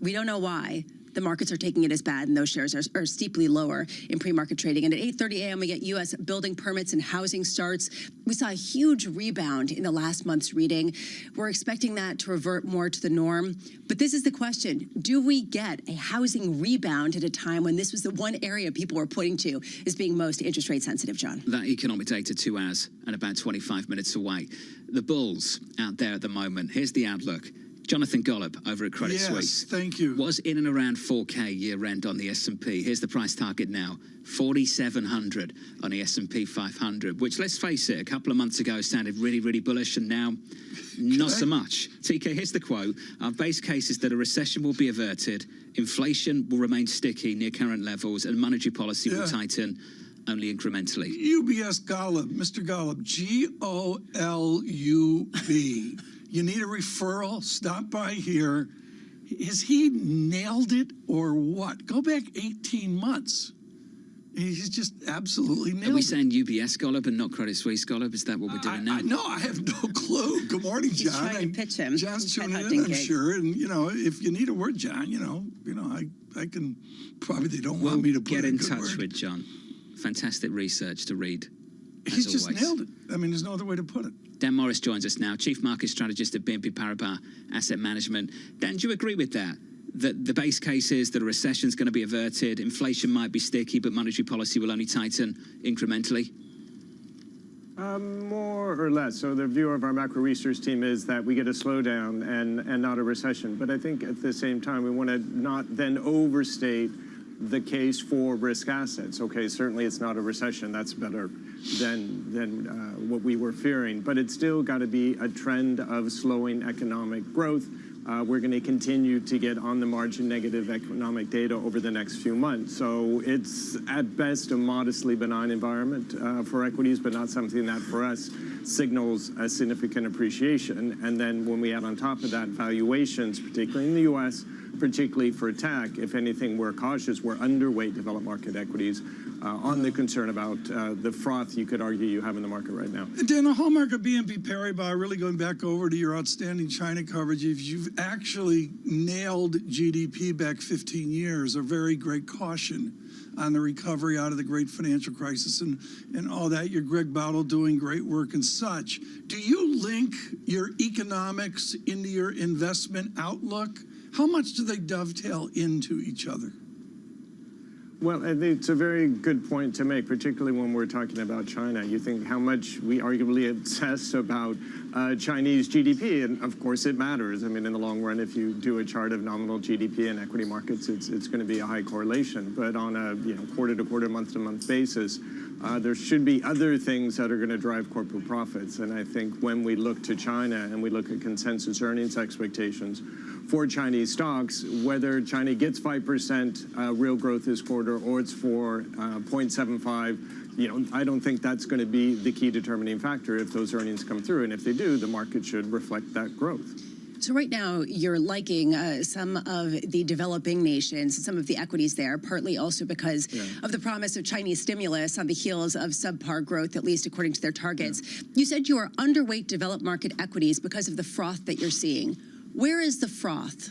We don't know why. The markets are taking it as bad, and those shares are steeply lower in pre-market trading. And at 8:30 a.m., we get U.S. building permits and housing starts. We saw a huge rebound in the last month's reading. We're expecting that to revert more to the norm. But this is the question. Do we get a housing rebound at a time when this was the one area people were pointing to as being most interest rate sensitive, John? That economic data, 2 hours and about 25 minutes away. The bulls out there at the moment. Here's the outlook. Jonathan Gollop over at Credit Suisse. Yes, thank you. Was in and around 4K year end on the S&P. Here's the price target now, 4,700 on the S&P 500, which, let's face it, a couple of months ago sounded really, really bullish, and now not so much. TK, here's the quote. Our base case is that a recession will be averted, inflation will remain sticky near current levels, and monetary policy will tighten only incrementally. UBS Gollop, Mr. Gollop, G-O-L-U-B. You need a referral? Stop by here. Has he nailed it or what? Go back 18 months. He's just absolutely nailed it. Are we saying UBS Gollop and not Credit Suisse Gollop? Is that what we're doing now? No, I have no clue. Good morning, John. He's trying to pitch him. John's tuning in, I'm sure. And, if you need a word, John, I can, probably they don't want me to put get in touch word. with John. Fantastic research to read. He's just nailed it. I mean, there's no other way to put it. Dan Morris joins us now, Chief Market Strategist at BNP Paribas Asset Management. Dan, do you agree with that? That the base case is that a recession is going to be averted, inflation might be sticky, but monetary policy will only tighten incrementally? More or less. So the view of our macro research team is that we get a slowdown and not a recession. But I think at the same time, we want to not then overstate the case for risk assets. Okay, certainly it's not a recession. That's better than what we were fearing. But it's still got to be a trend of slowing economic growth. We're going to continue to get on the margin negative economic data over the next few months. So it's at best a modestly benign environment for equities, but not something that for us signals a significant appreciation. And then when we add on top of that valuations, particularly in the U.S., particularly for tech, if anything, we're cautious. We're underweight developed market equities on the concern about the froth you could argue you have in the market right now. And Dan, the hallmark of BNP Paribas, really going back over to your outstanding China coverage, if you've actually nailed GDP back 15 years, a very great caution on the recovery out of the great financial crisis and all that. Your Greg Bottle doing great work and such. Do you link your economics into your investment outlook? How much do they dovetail into each other? Well, I think it's a very good point to make, particularly when we're talking about China. You think how much we arguably obsess about Chinese GDP, and of course it matters. I mean, in the long run, if you do a chart of nominal GDP in equity markets, it's going to be a high correlation. But on a quarter-to-quarter, month-to-month basis, there should be other things that are going to drive corporate profits. And I think when we look to China and we look at consensus earnings expectations for Chinese stocks, whether China gets 5% real growth this quarter or it's for 0.75, I don't think that's going to be the key determining factor if those earnings come through. And if they do, the market should reflect that growth. So right now, you're liking some of the developing nations, some of the equities there, partly also because of the promise of Chinese stimulus on the heels of subpar growth, at least according to their targets. You said you are underweight developed market equities because of the froth that you're seeing. Where is the froth?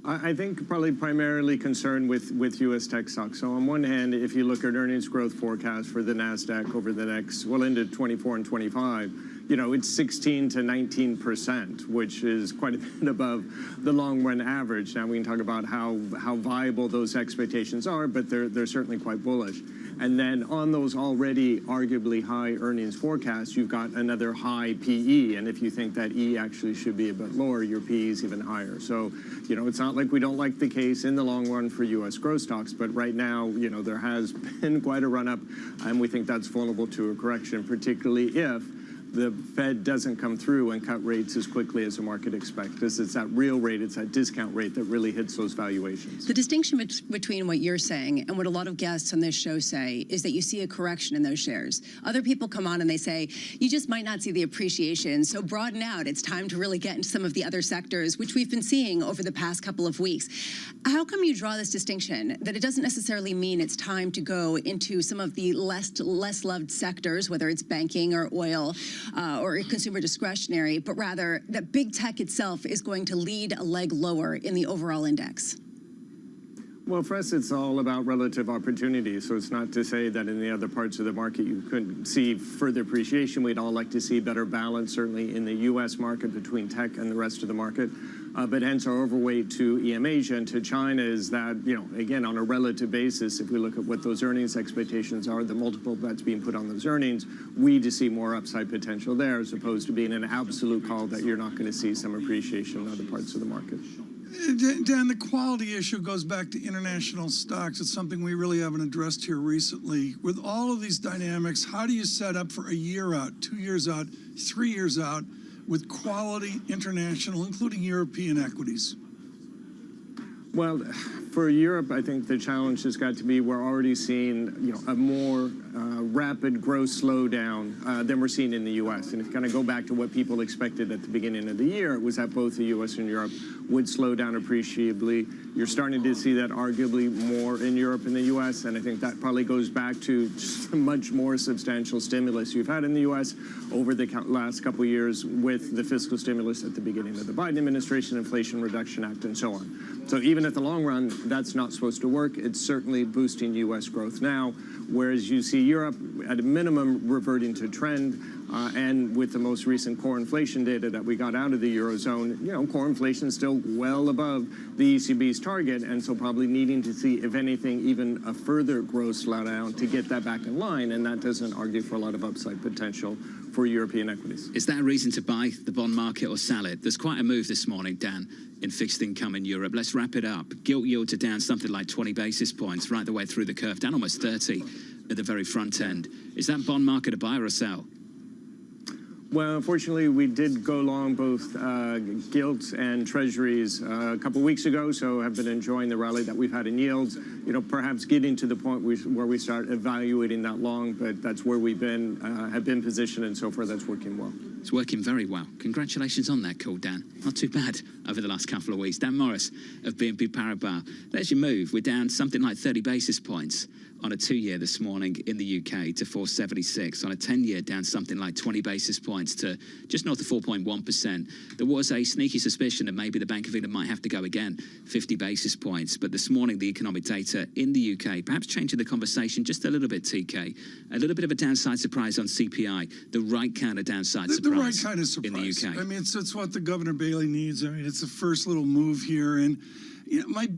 I think probably primarily concerned with U.S. tech stocks. So on one hand, if you look at earnings growth forecast for the NASDAQ over the next, well, into 24 and 25, it's 16 to 19%, which is quite a bit above the long run average. Now we can talk about how viable those expectations are, but they're certainly quite bullish. And then on those already arguably high earnings forecasts, you've got another high PE. And if you think that E actually should be a bit lower, your PE is even higher. So, it's not like we don't like the case in the long run for U.S. growth stocks, but right now, there has been quite a run up, and we think that's vulnerable to a correction, particularly if the Fed doesn't come through and cut rates as quickly as the market expects. Because it's that real rate, it's that discount rate that really hits those valuations. The distinction between what you're saying and what a lot of guests on this show say is that you see a correction in those shares. Other people come on and they say, you just might not see the appreciation, so broaden out. It's time to really get into some of the other sectors, which we've been seeing over the past couple of weeks. How come you draw this distinction, that it doesn't necessarily mean it's time to go into some of the less loved sectors, whether it's banking or oil, or consumer discretionary, but rather that big tech itself is going to lead a leg lower in the overall index? Well, for us, it's all about relative opportunity. So it's not to say that in the other parts of the market you couldn't see further appreciation. We'd all like to see better balance, certainly in the U.S. market between tech and the rest of the market. But hence our overweight to EM Asia and to China is that, again, on a relative basis, if we look at what those earnings expectations are, the multiple that's being put on those earnings, we to see more upside potential there as opposed to being an absolute call that you're not going to see some appreciation in other parts of the market. Dan, the quality issue goes back to international stocks. It's something we really haven't addressed here recently. With all of these dynamics, how do you set up for a year out, 2 years out, 3 years out with quality international, including European equities? Well, for Europe, I think the challenge has got to be we're already seeing a more rapid growth slowdown than we're seeing in the U.S. And if you kind of go back to what people expected at the beginning of the year, it was that both the U.S. and Europe would slow down appreciably. You're starting to see that arguably more in Europe and the U.S., and I think that probably goes back to just much more substantial stimulus you've had in the U.S. over the last couple of years with the fiscal stimulus at the beginning of the Biden administration, Inflation Reduction Act, and so on. So even at the long run, that's not supposed to work. It's certainly boosting U.S. growth now, whereas you see Europe at a minimum reverting to trend. And with the most recent core inflation data that we got out of the Eurozone, core inflation is still well above the ECB's target, and so probably needing to see, if anything, even a further growth slowdown to get that back in line, and that doesn't argue for a lot of upside potential for European equities. Is that a reason to buy the bond market or sell it? There's quite a move this morning, Dan, in fixed income in Europe. Let's wrap it up. Gilt yields are down something like 20 basis points right the way through the curve, down almost 30 at the very front end. Is that bond market a buy or a sell? Well, unfortunately, we did go long both gilts and treasuries a couple weeks ago, so have been enjoying the rally that we've had in yields. Perhaps getting to the point where we start evaluating that long, but that's where we've been, have been positioned, and so far that's working well. It's working very well. Congratulations on that call, Dan. Not too bad over the last couple of weeks. Dan Morris of BNP Paribas. There's your move. We're down something like 30 basis points on a 2-year this morning in the UK to 476. On a 10-year, down something like 20 basis points to just north of 4.1%. There was a sneaky suspicion that maybe the Bank of England might have to go again, 50 basis points. But this morning, the economic data in the UK, perhaps changing the conversation just a little bit, TK. A little bit of a downside surprise on CPI, the right kind of downside surprise. The right kind of surprise in the UK. I mean, it's what the Governor Bailey needs. I mean, it's the first little move here, and You know, my,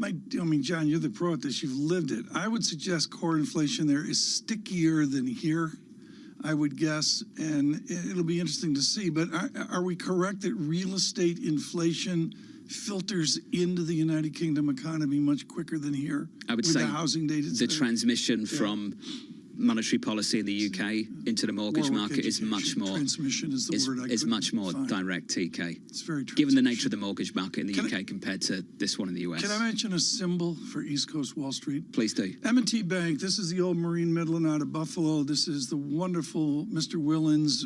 I mean, John, you're the pro at this. You've lived it. I would suggest core inflation there is stickier than here, I would guess, and it'll be interesting to see. But are we correct that real estate inflation filters into the United Kingdom economy much quicker than here? I would with say the housing data the transmission from monetary policy in the UK into the mortgage market is much more transmission is the word I is much more find. direct, TK. It's very given the nature of the mortgage market in the UK compared to this one in the US. Can I mention a symbol for East Coast Wall Street? Please do. M&T Bank. This is the old Marine Midland out of Buffalo. This is the wonderful Mr. Willens,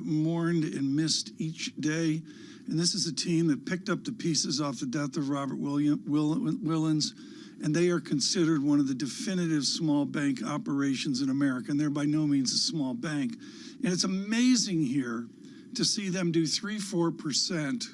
mourned and missed each day. And this is a team that picked up the pieces off the death of Robert Willens. And they are considered one of the definitive small bank operations in America. And they're by no means a small bank. And it's amazing here to see them do 3-4%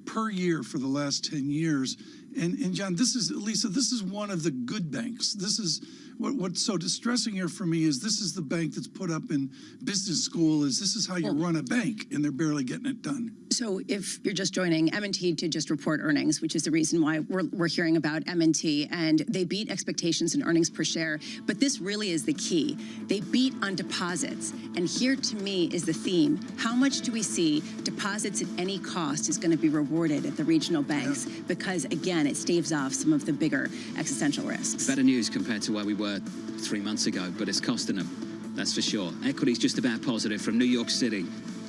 per year for the last 10 years. And John, Lisa, this is one of the good banks. This is what's so distressing here for me is this is the bank that's put up in business school is this is how you run a bank, and they're barely getting it done. So if you're just joining, M&T did just report earnings, which is the reason why we're hearing about M&T, and they beat expectations in earnings per share. But this really is the key. They beat on deposits. And here to me is the theme. How much do we see deposits at any cost is going to be rewarded at the regional banks? Yeah. Because again, it staves off some of the bigger existential risks. Better news compared to where we were 3 months ago, but it's costing them. That's for sure. Equity's just about positive from New York City.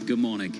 Good morning.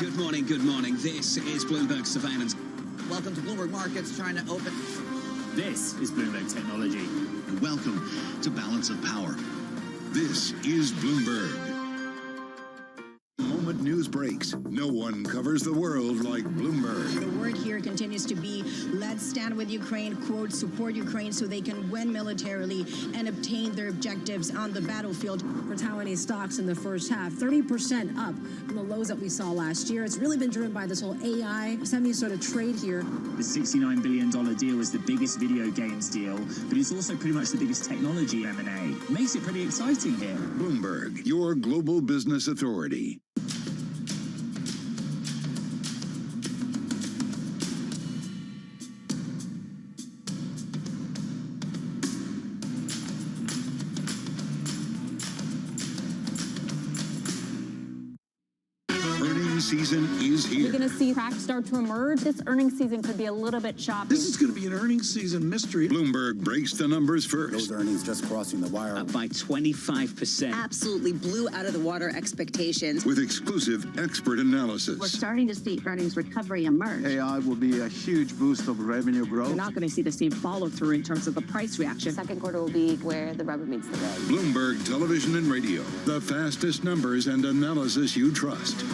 Good morning, good morning. This is Bloomberg Surveillance. Welcome to Bloomberg Markets, trying to open. This is Bloomberg Technology. And welcome to Balance of Power. This is Bloomberg. The moment news breaks, no one covers the world like Bloomberg. The word here continues to be, let's stand with Ukraine, quote, support Ukraine so they can win militarily and obtain their objectives on the battlefield. For Taiwanese stocks in the first half, 30% up from the lows that we saw last year. It's really been driven by this whole AI, semi sort of trade here. The $69 billion deal is the biggest video games deal, but it's also pretty much the biggest technology M&A. Makes it pretty exciting here. Bloomberg, your global business authority. Season is here. You're going to see cracks start to emerge. This earnings season could be a little bit choppy. This is going to be an earnings season mystery. Bloomberg breaks the numbers first. Those earnings just crossing the wire. Up by 25%. Absolutely blew out of the water expectations. With exclusive expert analysis. We're starting to see earnings recovery emerge. AI will be a huge boost of revenue growth. You're not going to see the same follow through in terms of the price reaction. Second quarter will be where the rubber meets the road. Bloomberg Television and Radio. The fastest numbers and analysis you trust.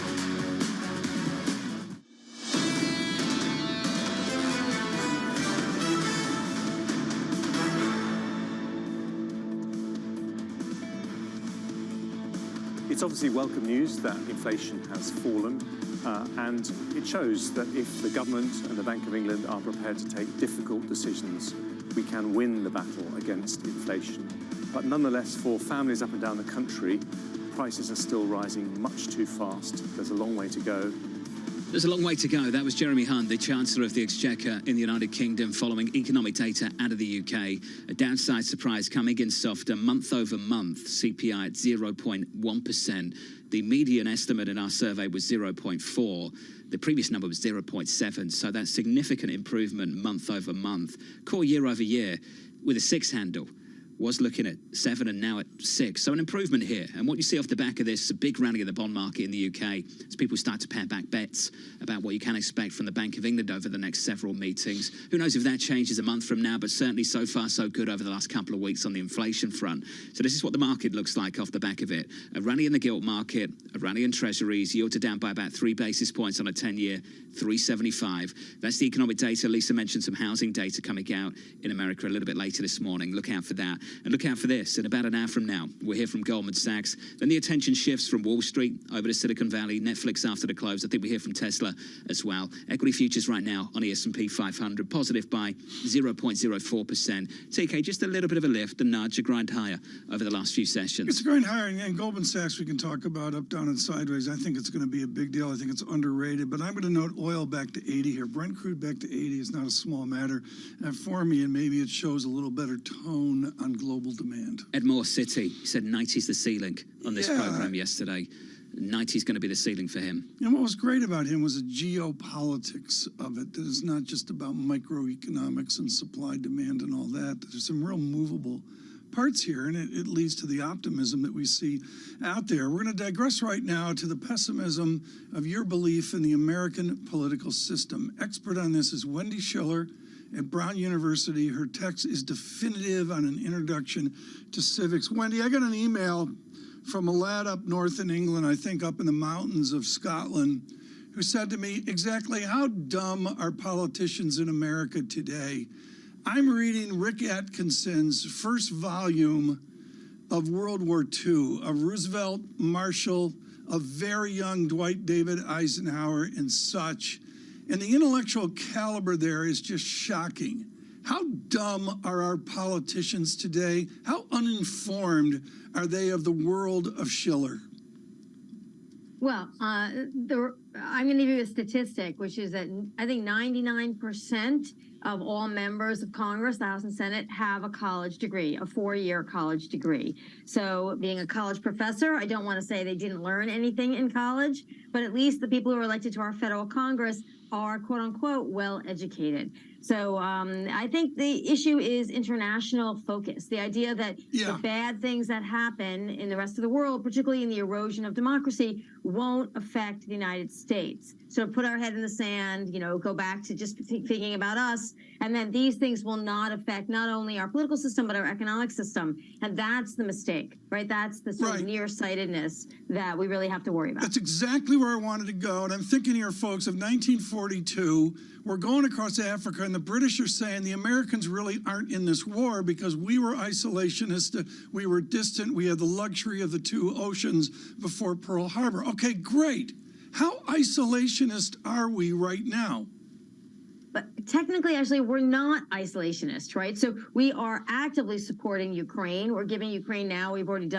It's obviously welcome news that inflation has fallen, and it shows that if the government and the Bank of England are prepared to take difficult decisions, we can win the battle against inflation. But nonetheless, for families up and down the country, prices are still rising much too fast. There's a long way to go. There's a long way to go. That was Jeremy Hunt, the Chancellor of the Exchequer in the United Kingdom, following economic data out of the UK. A downside surprise coming in softer month over month, CPI at 0.1%. The median estimate in our survey was 0.4. The previous number was 0.7, so that's significant improvement month over month. Core year over year with a 6 handle. Was looking at 7 and now at 6. So an improvement here. And what you see off the back of this, a big rally in the bond market in the UK as people start to pare back bets about what you can expect from the Bank of England over the next several meetings. Who knows if that changes a month from now, but certainly so far so good over the last couple of weeks on the inflation front. So this is what the market looks like off the back of it. A rally in the gilt market, a rally in treasuries, yields are down by about 3 basis points on a 10-year, 375. That's the economic data. Lisa mentioned some housing data coming out in America a little bit later this morning. Look out for that. And look out for this. In about an hour from now, we'll hear from Goldman Sachs. Then the attention shifts from Wall Street over to Silicon Valley, Netflix after the close. I think we hear from Tesla as well. Equity futures right now on the S&P 500, positive by 0.04%. TK, just a little bit of a lift, a nudge, a grind higher over the last few sessions. It's a grind higher, and Goldman Sachs we can talk about up, down, and sideways. I think it's going to be a big deal. I think it's underrated, but I'm going to note oil back to 80 here. Brent crude back to 80 is not a small matter for me, and maybe it shows a little better tone on global demand. Ed Moore City, he said 90's the ceiling on this program yesterday. 90's going to be the ceiling for him. And what was great about him was the geopolitics of it. That it's not just about microeconomics and supply, demand, and all that. There's some real movable parts here, and it leads to the optimism that we see out there. We're going to digress right now to the pessimism of your belief in the American political system. Expert on this is Wendy Schiller at Brown University. Her text is definitive on an introduction to civics. Wendy, I got an email from a lad up north in England, I think up in the mountains of Scotland, who said to me, exactly how dumb are politicians in America today? I'm reading Rick Atkinson's first volume of World War II, of Roosevelt, Marshall, of very young Dwight David Eisenhower and such. And the intellectual caliber there is just shocking. How dumb are our politicians today? How uninformed are they of the world of Schiller? Well, I'm going to give you a statistic, which is that I think 99% of all members of Congress, the House and Senate, have a college degree, a 4-year college degree. So being a college professor, I don't want to say they didn't learn anything in college, but at least the people who are elected to our federal Congress are, quote unquote, well educated. So I think the issue is international focus. The idea that the bad things that happen in the rest of the world, particularly in the erosion of democracy, won't affect the United States. So put our head in the sand, go back to just thinking about us, and then these things will not affect not only our political system, but our economic system. And that's the mistake, right? That's the sort of nearsightedness that we really have to worry about. That's exactly where I wanted to go. And I'm thinking here, folks, of 1942. We're going across Africa, and the British are saying the Americans really aren't in this war because we were isolationist, we were distant, we had the luxury of the 2 oceans before Pearl Harbor. Okay, great. How isolationist are we right now? But technically, actually, we're not isolationist, right? So we are actively supporting Ukraine. We're giving Ukraine now, we've already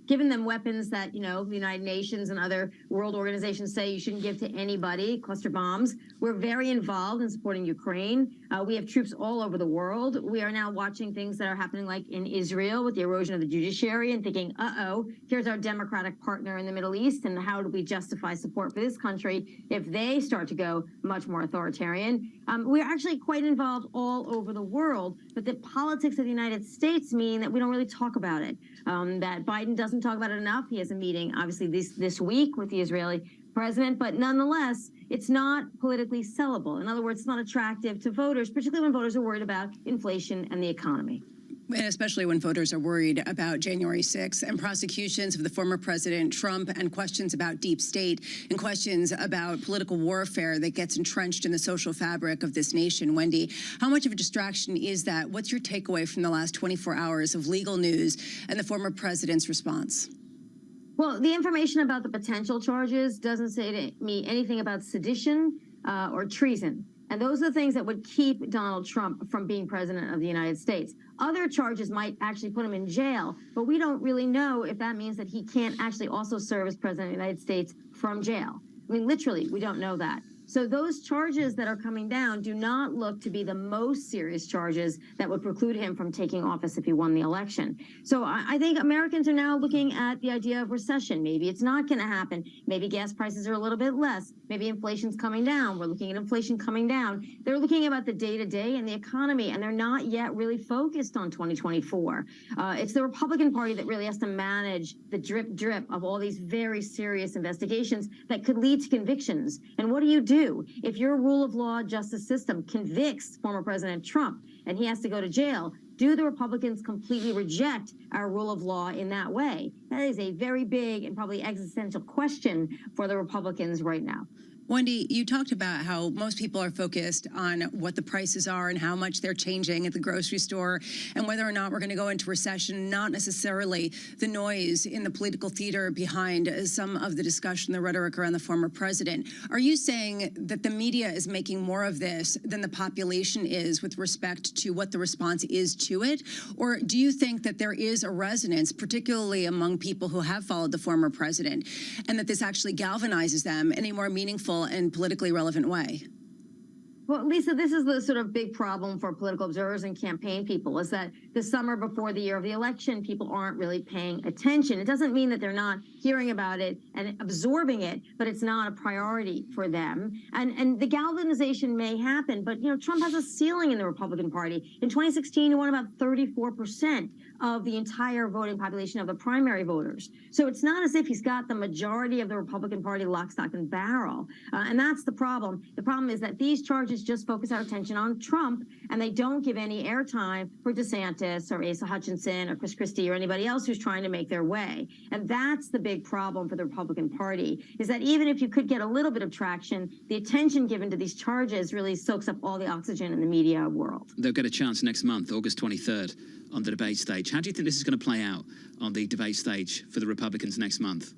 given them weapons that, the United Nations and other world organizations say you shouldn't give to anybody, cluster bombs. We're very involved in supporting Ukraine. We have troops all over the world. We are now watching things that are happening like in Israel with the erosion of the judiciary and thinking, here's our democratic partner in the Middle East, and how do we justify support for this country if they start to go much more authoritarian? We're actually quite involved all over the world, but the politics of the United States mean that we don't really talk about it, that Biden doesn't talk about it enough. He has a meeting, obviously, this week with the Israeli president, but nonetheless, it's not politically sellable. In other words, it's not attractive to voters, particularly when voters are worried about inflation and the economy. And especially when voters are worried about January 6th and prosecutions of the former President Trump and questions about deep state and questions about political warfare that gets entrenched in the social fabric of this nation. Wendy, how much of a distraction is that? What's your takeaway from the last 24 hours of legal news and the former president's response? Well, the information about the potential charges doesn't say to me anything about sedition or treason. And those are the things that would keep Donald Trump from being president of the United States. Other charges might actually put him in jail, but we don't really know if that means that he can't actually also serve as president of the United States from jail. I mean, literally, we don't know that. So those charges that are coming down do not look to be the most serious charges that would preclude him from taking office if he won the election. So I think Americans are now looking at the idea of recession. Maybe it's not going to happen. Maybe gas prices are a little bit less. Maybe inflation's coming down. We're looking at inflation coming down. They're looking about the day-to-day and the economy, and they're not yet really focused on 2024. It's the Republican Party that really has to manage the drip of all these very serious investigations that could lead to convictions. And what do you do if your rule of law justice system convicts former President Trump and he has to go to jail? Do the Republicans completely reject our rule of law in that way? That is a very big and probably existential question for the Republicans right now. Wendy, you talked about how most people are focused on what the prices are and how much they're changing at the grocery store and whether or not we're going to go into recession, not necessarily the noise in the political theater behind some of the discussion, the rhetoric around the former president. Are you saying that the media is making more of this than the population is with respect to what the response is to it? Or do you think that there is a resonance, particularly among people who have followed the former president, and that this actually galvanizes them in a more meaningful and politically relevant way? Well, Lisa, this is the sort of big problem for political observers and campaign people, is that the summer before the year of the election, people aren't really paying attention. It doesn't mean that they're not hearing about it and absorbing it, but it's not a priority for them. And the galvanization may happen, but, you know, Trump has a ceiling in the Republican Party. In 2016, he won about 34% of the entire voting population of the primary voters. So it's not as if he's got the majority of the Republican Party lock, stock, and barrel. And that's the problem. The problem is that these charges just focus our attention on Trump, and they don't give any airtime for DeSantis or Asa Hutchinson or Chris Christie or anybody else who's trying to make their way. And that's the big problem for the Republican Party, is that even if you could get a little bit of traction, the attention given to these charges really soaks up all the oxygen in the media world. They'll get a chance next month, August 23rd, on the debate stage. How do you think this is going to play out on the debate stage for the Republicans next month?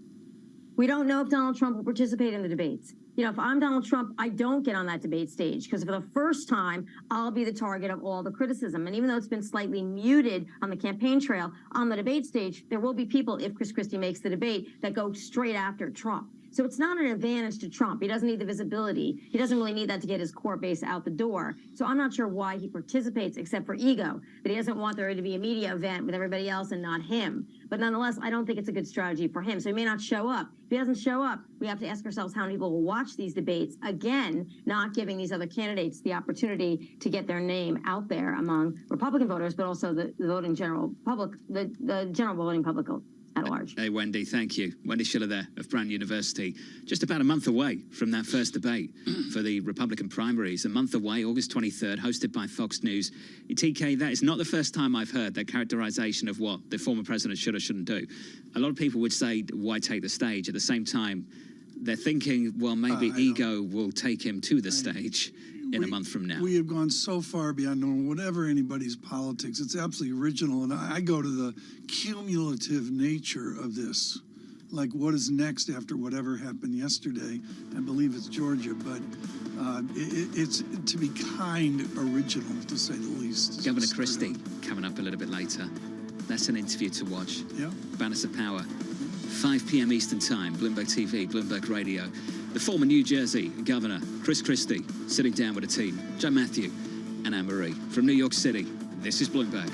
We don't know if Donald Trump will participate in the debates. You know, if I'm Donald Trump, I don't get on that debate stage, because for the first time, I'll be the target of all the criticism. And even though it's been slightly muted on the campaign trail, on the debate stage, there will be people, if Chris Christie makes the debate, that go straight after Trump. So it's not an advantage to Trump. He doesn't need the visibility. He doesn't really need that to get his core base out the door. So I'm not sure why he participates, except for ego, that he doesn't want there to be a media event with everybody else and not him. But nonetheless, I don't think it's a good strategy for him. So he may not show up. If he doesn't show up, we have to ask ourselves how many people will watch these debates, again, not giving these other candidates the opportunity to get their name out there among Republican voters, but also the voting general public, the general voting public at large. Hey, Wendy, thank you. Wendy Schiller there of Brown University. Just about a month away from that first debate for the Republican primaries. A month away, August 23rd, hosted by Fox News. TK, that is not the first time I've heard that characterization of what the former president should or shouldn't do. A lot of people would say, why take the stage? At the same time, they're thinking, well, maybe ego will take him to the stage in a month from now. We have gone so far beyond normal, whatever anybody's politics. It's absolutely original. And I go to the cumulative nature of this. Like, what is next after whatever happened yesterday? I believe it's Georgia, but it's, to be kind, original, to say the least. Governor Christie coming up a little bit later. That's an interview to watch. Yeah. Banners of Power. 5 p.m. Eastern Time, Bloomberg TV, Bloomberg Radio. The former New Jersey Governor, Chris Christie, sitting down with a team. Joe Matthew and Anne-Marie. From New York City, this is Bloomberg.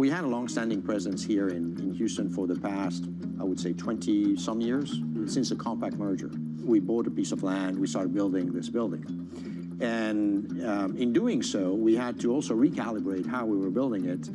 we had a long-standing presence here in Houston for the past, I would say, 20-some years, since the Compact merger. We bought a piece of land, we started building this building. And in doing so, we had to also recalibrate how we were building it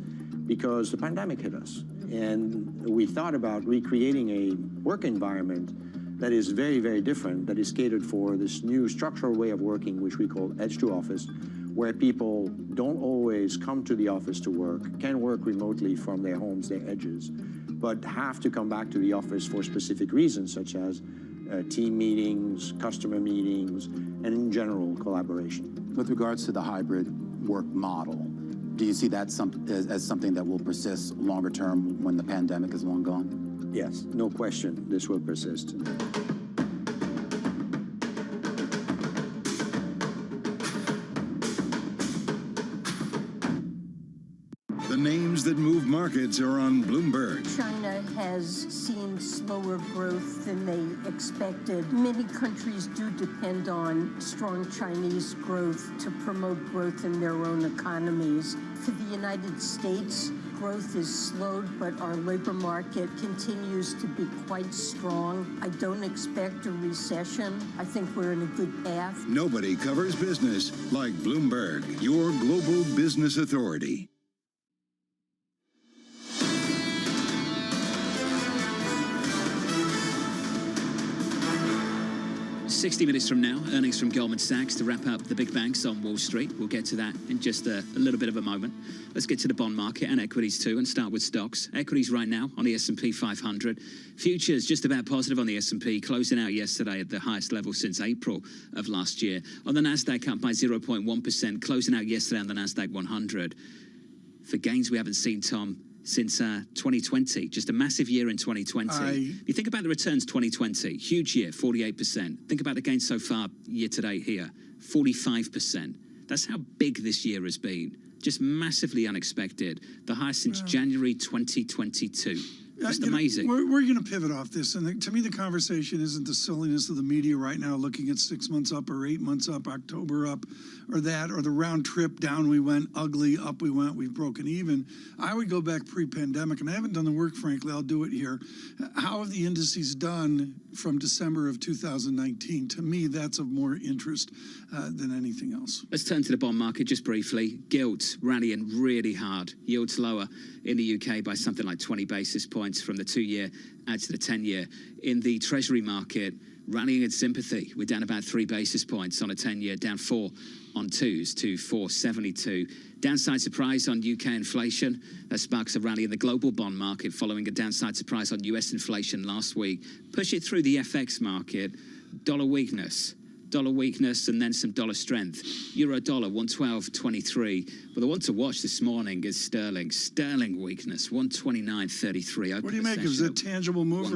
because the pandemic hit us. And we thought about recreating a work environment that is very, very different, that is catered for this new structural way of working, which we call edge to office, where people don't always come to the office to work, can work remotely from their homes, their edges, but have to come back to the office for specific reasons, such as team meetings, customer meetings, and in general, collaboration. With regards to the hybrid work model, do you see that as something that will persist longer term when the pandemic is long gone? Yes, no question, this will persist. The names that move markets are on Bloomberg. China has seen slower growth than they expected. Many countries do depend on strong Chinese growth to promote growth in their own economies. For the United States, growth is slowed, but our labor market continues to be quite strong. I don't expect a recession. I think we're in a good path. Nobody covers business like Bloomberg, your global business authority. 60 minutes from now, earnings from Goldman Sachs to wrap up the big banks on Wall Street. We'll get to that in just a little bit of a moment. Let's get to the bond market and equities too, and start with stocks. Equities right now on the S&P 500. Futures just about positive on the S&P, closing out yesterday at the highest level since April of last year. On the Nasdaq, up by 0.1%, closing out yesterday on the Nasdaq 100. For gains we haven't seen, Tom, since 2020, just a massive year in 2020. You think about the returns 2020, huge year, 48%. Think about the gains so far year to date here, 45%. That's how big this year has been. Just massively unexpected. The highest since January 2022. Just amazing. We're going to pivot off this. And to me, the conversation isn't the silliness of the media right now looking at 6 months up or 8 months up, October up, or that, or the round trip down we went, ugly, up we went, we've broken even. I would go back pre-pandemic, and I haven't done the work, frankly, I'll do it here. How have the indices done from December of 2019? To me, that's of more interest than anything else. Let's turn to the bond market just briefly. Gilts rallying really hard. Yields lower in the UK by something like 20 basis points from the 2-year out to the 10-year. In the Treasury market, rallying in sympathy. We're down about 3 basis points on a 10-year, down 4 on 2s to 4.72. Downside surprise on UK inflation. That sparks a rally in the global bond market following a downside surprise on US inflation last week. Push it through the FX market. Dollar weakness, and then some dollar strength. Euro dollar 112.23. But the one to watch this morning is sterling. Sterling weakness 129.33. What do you make? Is it a tangible move?